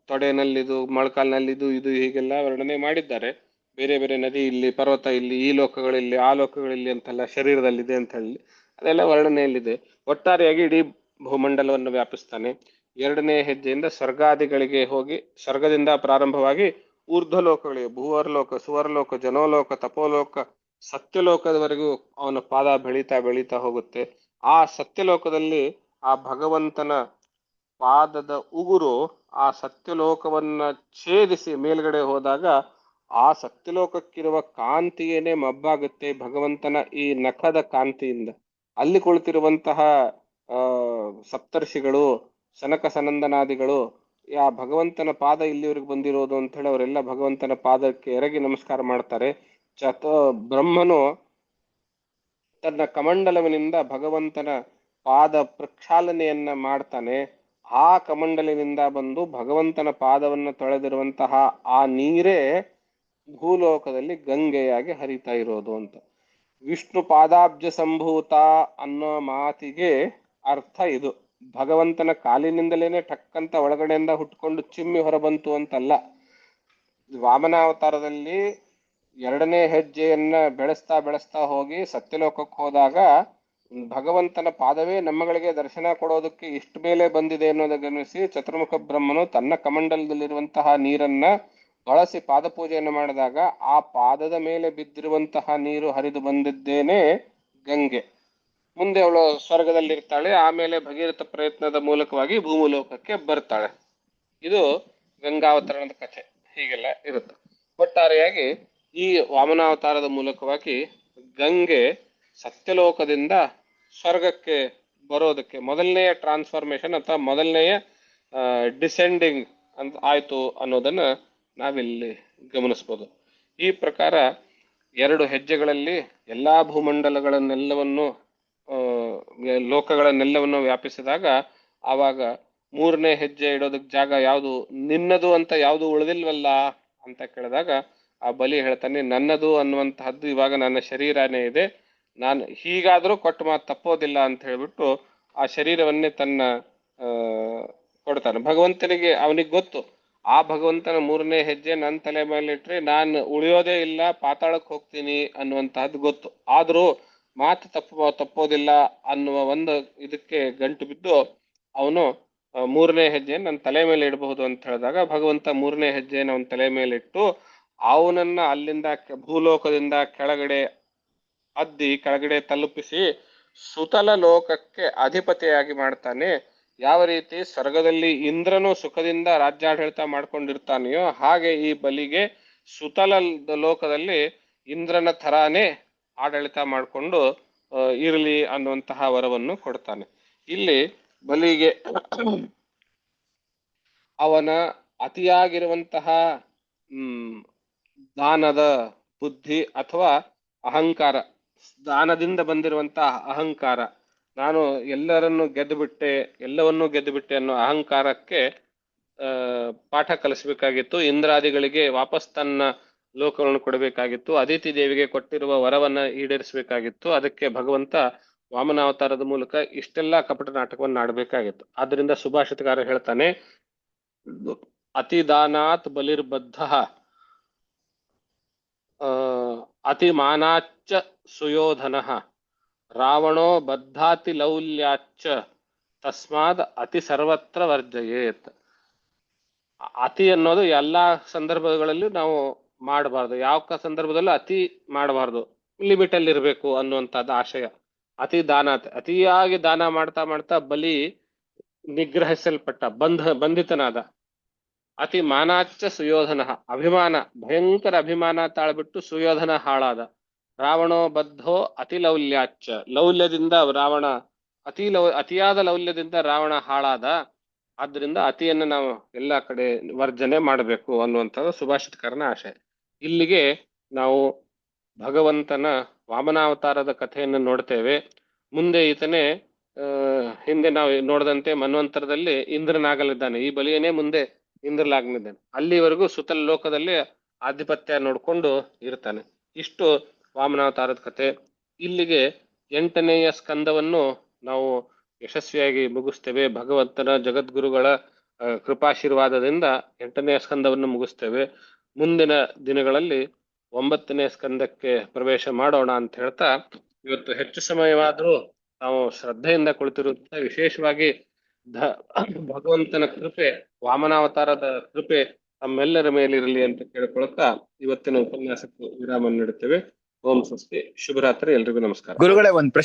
ತೊಡೆನಲ್ಲಿ ಇದು, ಮೊಳಕಾಲಿನಲ್ಲಿ ಇದು ಹೀಗೆಲ್ಲ ವರ್ಣನೆ ಮಾಡಿದ್ದಾರೆ. ಬೇರೆ ಬೇರೆ ನದಿ ಇಲ್ಲಿ, ಪರ್ವತ ಇಲ್ಲಿ, ಈ ಲೋಕಗಳಲ್ಲಿ, ಆ ಲೋಕಗಳಲ್ಲಿ ಅಂತೆಲ್ಲ ಶರೀರದಲ್ಲಿದೆ ಅಂತ ಹೇಳಿ ಅದೆಲ್ಲ ವರ್ಣನೆಯಲ್ಲಿದೆ. ಒಟ್ಟಾರೆಯಾಗಿ ಇಡೀ ಭೂಮಂಡಲವನ್ನು ವ್ಯಾಪಿಸ್ತಾನೆ. 2ನೇ ಹೆಜ್ಜೆಯಿಂದ ಸ್ವರ್ಗಾದಿಗಳಿಗೆ ಹೋಗಿ, ಸ್ವರ್ಗದಿಂದ ಪ್ರಾರಂಭವಾಗಿ ಊರ್ಧ್ವಲೋಕಗಳಿಗೆ, ಭೂವರ್ಲೋಕ, ಸುವರ್ಲೋಕ, ಜನೋಲೋಕ, ತಪೋಲೋಕ, ಸತ್ಯಲೋಕದವರೆಗೂ ಅವನ ಪಾದ ಬೆಳೀತಾ ಬೆಳೀತಾ ಹೋಗುತ್ತೆ. ಆ ಸತ್ಯಲೋಕದಲ್ಲಿ ಆ ಭಗವಂತನ ಪಾದದ ಉಗುರು ಆ ಸತ್ಯಲೋಕವನ್ನ ಛೇದಿಸಿ ಮೇಲ್ಗಡೆ ಹೋದಾಗ ಆ ಸತ್ಯಲೋಕಕ್ಕಿರುವ ಕಾಂತಿಯೇನೆ ಮಬ್ಬಾಗುತ್ತೆ ಭಗವಂತನ ಈ ನಖದ ಕಾಂತಿಯಿಂದ. ಅಲ್ಲಿ ಕುಳಿತಿರುವಂತಹ ಸಪ್ತರ್ಷಿಗಳು, ಸನಕ ಸನಂದನಾದಿಗಳು ಆ ಭಗವಂತನ ಪಾದ ಇಲ್ಲಿವರೆಗೆ ಬಂದಿರೋದು ಅಂತ ಹೇಳಿ ಅವರೆಲ್ಲ ಭಗವಂತನ ಪಾದಕ್ಕೆ ಎರಗಿ ನಮಸ್ಕಾರ ಮಾಡ್ತಾರೆ. ಬ್ರಹ್ಮನು ತನ್ನ ಕಮಂಡಲವಿನಿಂದ ಭಗವಂತನ ಪಾದ ಪ್ರಕ್ಷಾಲನೆಯನ್ನ ಮಾಡ್ತಾನೆ. ಆ ಕಮಂಡಲಿನಿಂದ ಬಂದು ಭಗವಂತನ ಪಾದವನ್ನು ತೊಳೆದಿರುವಂತಹ ಆ ನೀರೇ ಭೂಲೋಕದಲ್ಲಿ ಗಂಗೆಯಾಗಿ ಹರಿತಾ ಇರೋದು ಅಂತ. ವಿಷ್ಣು ಪಾದಾಬ್ಜ ಸಂಭೂತ ಅನ್ನೋ ಮಾತಿಗೆ ಅರ್ಥ ಇದು. ಭಗವಂತನ ಕಾಲಿನಿಂದಲೇನೆ ಟಕ್ಕಂತ ಒಳಗಡೆಯಿಂದ ಹುಟ್ಕೊಂಡು ಚಿಮ್ಮಿ ಹೊರಬಂತು ಅಂತಲ್ಲ. ವಾಮನಾವತಾರದಲ್ಲಿ 2ನೇ ಹೆಜ್ಜೆಯನ್ನ ಬೆಳೆಸ್ತಾ ಬೆಳೆಸ್ತಾ ಹೋಗಿ ಸತ್ಯಲೋಕಕ್ಕೆ ಹೋದಾಗ ಭಗವಂತನ ಪಾದವೇ ನಮ್ಮಗಳಿಗೆ ದರ್ಶನ ಕೊಡೋದಕ್ಕೆ ಇಷ್ಟು ಮೇಲೆ ಬಂದಿದೆ ಅನ್ನೋದನ್ನು ಗಮನಿಸಿ ಚತುರ್ಮುಖ ಬ್ರಹ್ಮನು ತನ್ನ ಕಮಂಡಲದಲ್ಲಿರುವಂತಹ ನೀರನ್ನ ಬಳಸಿ ಪಾದ ಪೂಜೆಯನ್ನು ಮಾಡಿದಾಗ ಆ ಪಾದದ ಮೇಲೆ ಬಿದ್ದಿರುವಂತಹ ನೀರು ಹರಿದು ಬಂದಿದ್ದೇನೆ ಗಂಗೆ. ಮುಂದೆ ಅವಳು ಸ್ವರ್ಗದಲ್ಲಿರ್ತಾಳೆ, ಆಮೇಲೆ ಭಗೀರಥ ಪ್ರಯತ್ನದ ಮೂಲಕವಾಗಿ ಭೂಮುಲೋಕಕ್ಕೆ ಬರ್ತಾಳೆ. ಇದು ಗಂಗಾವತರಣದ ಕಥೆ. ಹೀಗೆಲ್ಲ ಇರುತ್ತೆ. ಒಟ್ಟಾರೆಯಾಗಿ ಈ ವಾಮನಾವತಾರದ ಮೂಲಕವಾಗಿ ಗಂಗೆ ಸತ್ಯಲೋಕದಿಂದ ಸ್ವರ್ಗಕ್ಕೆ ಬರೋದಕ್ಕೆ ಮೊದಲನೆಯ ಟ್ರಾನ್ಸ್ಫಾರ್ಮೇಶನ್ ಅಥವಾ ಮೊದಲನೆಯ ಡಿಸೆಂಡಿಂಗ್ ಅಂತ ಆಯ್ತು ಅನ್ನೋದನ್ನ ನಾವಿಲ್ಲಿ ಗಮನಿಸ್ಬೋದು. ಈ ಪ್ರಕಾರ 2 ಹೆಜ್ಜೆಗಳಲ್ಲಿ ಎಲ್ಲಾ ಭೂಮಂಡಲಗಳನ್ನೆಲ್ಲವನ್ನು ಲೋಕಗಳನ್ನೆಲ್ಲವನ್ನು ವ್ಯಾಪಿಸಿದಾಗ ಆವಾಗ 3ನೇ ಹೆಜ್ಜೆ ಇಡೋದಕ್ಕೆ ಜಾಗ ಯಾವುದು, ನಿನ್ನದು ಅಂತ ಯಾವುದು ಉಳಿದಿಲ್ವಲ್ಲ ಅಂತ ಕೇಳಿದಾಗ ಆ ಬಲಿ ಹೇಳ್ತಾನೆ, ನನ್ನದು ಅನ್ನುವಂತಹದ್ದು ಇವಾಗ ನನ್ನ ಶರೀರನೇ ಇದೆ, ನಾನು ಹೀಗಾದ್ರೂ ಕೊಟ್ಟು ಮಾತು ತಪ್ಪೋದಿಲ್ಲ ಅಂತ ಹೇಳ್ಬಿಟ್ಟು ಆ ಶರೀರವನ್ನೇ ತನ್ನ ಕೊಡ್ತಾನೆ. ಭಗವಂತನಿಗೆ ಅವನಿಗೆ ಗೊತ್ತು ಆ ಭಗವಂತನ 3ನೇ ಹೆಜ್ಜೆ ನನ್ನ ತಲೆ ಮೇಲೆ ಇಟ್ರೆ ನಾನು ಉಳಿಯೋದೇ ಇಲ್ಲ, ಪಾತಾಳಕ್ಕೆ ಹೋಗ್ತೀನಿ ಅನ್ನುವಂತಹದ್ದು ಗೊತ್ತು. ಆದ್ರೂ ಮಾತು ತಪ್ಪೋದಿಲ್ಲ ಅನ್ನುವ ಒಂದು ಇದಕ್ಕೆ ಗಂಟು ಬಿದ್ದು ಅವನು 3ನೇ ಹೆಜ್ಜೆಯನ್ನು ನನ್ನ ತಲೆ ಮೇಲೆ ಇಡಬಹುದು ಅಂತ ಹೇಳಿದಾಗ ಭಗವಂತ 3ನೇ ಹೆಜ್ಜೆಯನ್ನು ಅವನ ತಲೆ ಮೇಲೆ ಇಟ್ಟು ಅವನನ್ನ ಅಲ್ಲಿಂದ ಭೂಲೋಕದಿಂದ ಕೆಳಗಡೆ ಅದ್ದಿ ಕೆಳಗಡೆ ತಲುಪಿಸಿ ಸುತಲ ಲೋಕಕ್ಕೆ ಅಧಿಪತಿಯಾಗಿ ಮಾಡ್ತಾನೆ. ಯಾವ ರೀತಿ ಸ್ವರ್ಗದಲ್ಲಿ ಇಂದ್ರನು ಸುಖದಿಂದ ರಾಜ್ಯಾಡಳಿತ ಮಾಡ್ಕೊಂಡಿರ್ತಾನೆಯೋ ಹಾಗೆ ಈ ಬಲಿಗೆ ಸುತಲ ಲೋಕದಲ್ಲಿ ಇಂದ್ರನ ಥರಾನೇ ಆಡಳಿತ ಮಾಡಿಕೊಂಡು ಇರಲಿ ಅನ್ನುವಂತಹ ವರವನ್ನು ಕೊಡ್ತಾನೆ. ಇಲ್ಲಿ ಬಲಿಗೆ ಅವನ ಅತಿಯಾಗಿರುವಂತಹ ದಾನದ ಬುದ್ಧಿ ಅಥವಾ ಅಹಂಕಾರ, ದಾನದಿಂದ ಬಂದಿರುವಂತಹ ಅಹಂಕಾರ, ನಾನು ಎಲ್ಲರನ್ನು ಗೆದ್ದುಬಿಟ್ಟೆ, ಎಲ್ಲವನ್ನೂ ಗೆದ್ದುಬಿಟ್ಟೆ ಅನ್ನೋ ಅಹಂಕಾರಕ್ಕೆ ಪಾಠ ಕಲಿಸ್ಬೇಕಾಗಿತ್ತು. ಇಂದ್ರಾದಿಗಳಿಗೆ ವಾಪಸ್ ತನ್ನ ಲೋಕವನ್ನು ಕೊಡಬೇಕಾಗಿತ್ತು. ಅದಿತಿ ದೇವಿಗೆ ಕೊಟ್ಟಿರುವ ವರವನ್ನ ಈಡೇರಿಸಬೇಕಾಗಿತ್ತು. ಅದಕ್ಕೆ ಭಗವಂತ ವಾಮನಾವತಾರದ ಮೂಲಕ ಇಷ್ಟೆಲ್ಲ ಕಪಟ ನಾಟಕವನ್ನು ಆಡಬೇಕಾಗಿತ್ತು. ಆದ್ರಿಂದ ಸುಭಾಷಿತಗಾರ ಹೇಳ್ತಾನೆ, ಅತಿದಾನಾತ್ ಬಲಿರ್ಬದ್ಧ ಅತಿಮಾನಾಚ್ಚ ಸುಯೋಧನ ರಾವಣೋ ಬದ್ಧಾತಿ ಲೌಲ್ಯಾಚ್ಚ ತಸ್ಮಾದ್ ಅತಿ ಸರ್ವತ್ರ ವರ್ಜಯೇತ್. ಅತಿ ಅನ್ನೋದು ಎಲ್ಲಾ ಸಂದರ್ಭಗಳಲ್ಲಿ ನಾವು ಮಾಡಬಾರ್ದು, ಯಾವ ಸಂದರ್ಭದಲ್ಲೂ ಅತಿ ಮಾಡಬಾರ್ದು, ಲಿಮಿಟ್ ಅಲ್ಲಿ ಇರಬೇಕು ಅನ್ನುವಂಥದ್ದು ಆಶಯ. ಅತಿ ದಾನ, ಅತಿಯಾಗಿ ದಾನ ಮಾಡ್ತಾ ಮಾಡ್ತಾ ಬಲಿ ನಿಗ್ರಹಿಸಲ್ಪಟ್ಟ, ಬಂಧಿತನಾದ. ಅತಿ ಮಾನಾಚ್ಚ ಸುಯೋಧನ, ಅಭಿಮಾನ, ಭಯಂಕರ ಅಭಿಮಾನ ತಾಳ್ಬಿಟ್ಟು ಸುಯೋಧನ ಹಾಳಾದ. ರಾವಣೋ ಬದ್ಧೋ ಅತಿ ಲೌಲ್ಯಾಚ್ಚ, ಲೌಲ್ಯದಿಂದ ರಾವಣ ಅತಿಯಾದ ಲೌಲ್ಯದಿಂದ ರಾವಣ ಹಾಳಾದ. ಆದ್ರಿಂದ ಅತಿಯನ್ನು ನಾವು ಎಲ್ಲಾ ಕಡೆ ವರ್ಜನೆ ಮಾಡಬೇಕು ಅನ್ನುವಂಥದ್ದು ಸುಭಾಷಿತಕಾರನ ಆಶಯ. ಇಲ್ಲಿಗೆ ನಾವು ಭಗವಂತನ ವಾಮನಾವತಾರದ ಕಥೆಯನ್ನು ನೋಡ್ತೇವೆ. ಮುಂದೆ ಈತನೇ ಹಿಂದೆ ನಾವು ನೋಡಿದಂತೆ ಮನ್ವಂತರದಲ್ಲಿ ಇಂದ್ರನಾಗಲಿದ್ದಾನೆ. ಈ ಬಲಿಯನೇ ಮುಂದೆ ಇಂದ್ರನಾಗಲಿದ್ದಾನೆ. ಅಲ್ಲಿವರೆಗೂ ಸುತ್ತಲ ಲೋಕದಲ್ಲಿ ಆಧಿಪತ್ಯ ನೋಡ್ಕೊಂಡು ಇರ್ತಾನೆ. ಇಷ್ಟು ವಾಮನಾವತಾರದ ಕಥೆ. ಇಲ್ಲಿಗೆ 8ನೆಯ ಸ್ಕಂದವನ್ನು ನಾವು ಯಶಸ್ವಿಯಾಗಿ ಮುಗಿಸ್ತೇವೆ. ಭಗವಂತನ ಜಗದ್ಗುರುಗಳ ಕೃಪಾಶೀರ್ವಾದದಿಂದ 8ನೆಯ ಸ್ಕಂದವನ್ನು ಮುಗಿಸ್ತೇವೆ. ಮುಂದಿನ ದಿನಗಳಲ್ಲಿ 9ನೇ ಸ್ಕಂದಕ್ಕೆ ಪ್ರವೇಶ ಮಾಡೋಣ ಅಂತ ಹೇಳ್ತಾ, ಇವತ್ತು ಹೆಚ್ಚು ಸಮಯವಾದ್ರೂ ನಾವು ಶ್ರದ್ಧೆಯಿಂದ ಕುಳಿತಿರುತ್ತ ವಿಶೇಷವಾಗಿ ಭಗವಂತನ ಕೃಪೆ, ವಾಮನಾವತಾರದ ಕೃಪೆ ತಮ್ಮೆಲ್ಲರ ಮೇಲಿರಲಿ ಅಂತ ಕೇಳ್ಕೊಳ್ತಾ ಇವತ್ತಿನ ಉಪನ್ಯಾಸಕ್ಕೆ ವಿರಾಮ ನೀಡುತ್ತೇವೆ. ಓಂ ಸ್ವಸ್ತಿ. ಶುಭರಾತ್ರಿ. ಎಲ್ರಿಗೂ ನಮಸ್ಕಾರ. ಗುರುಗಳೇ ಒಂದ್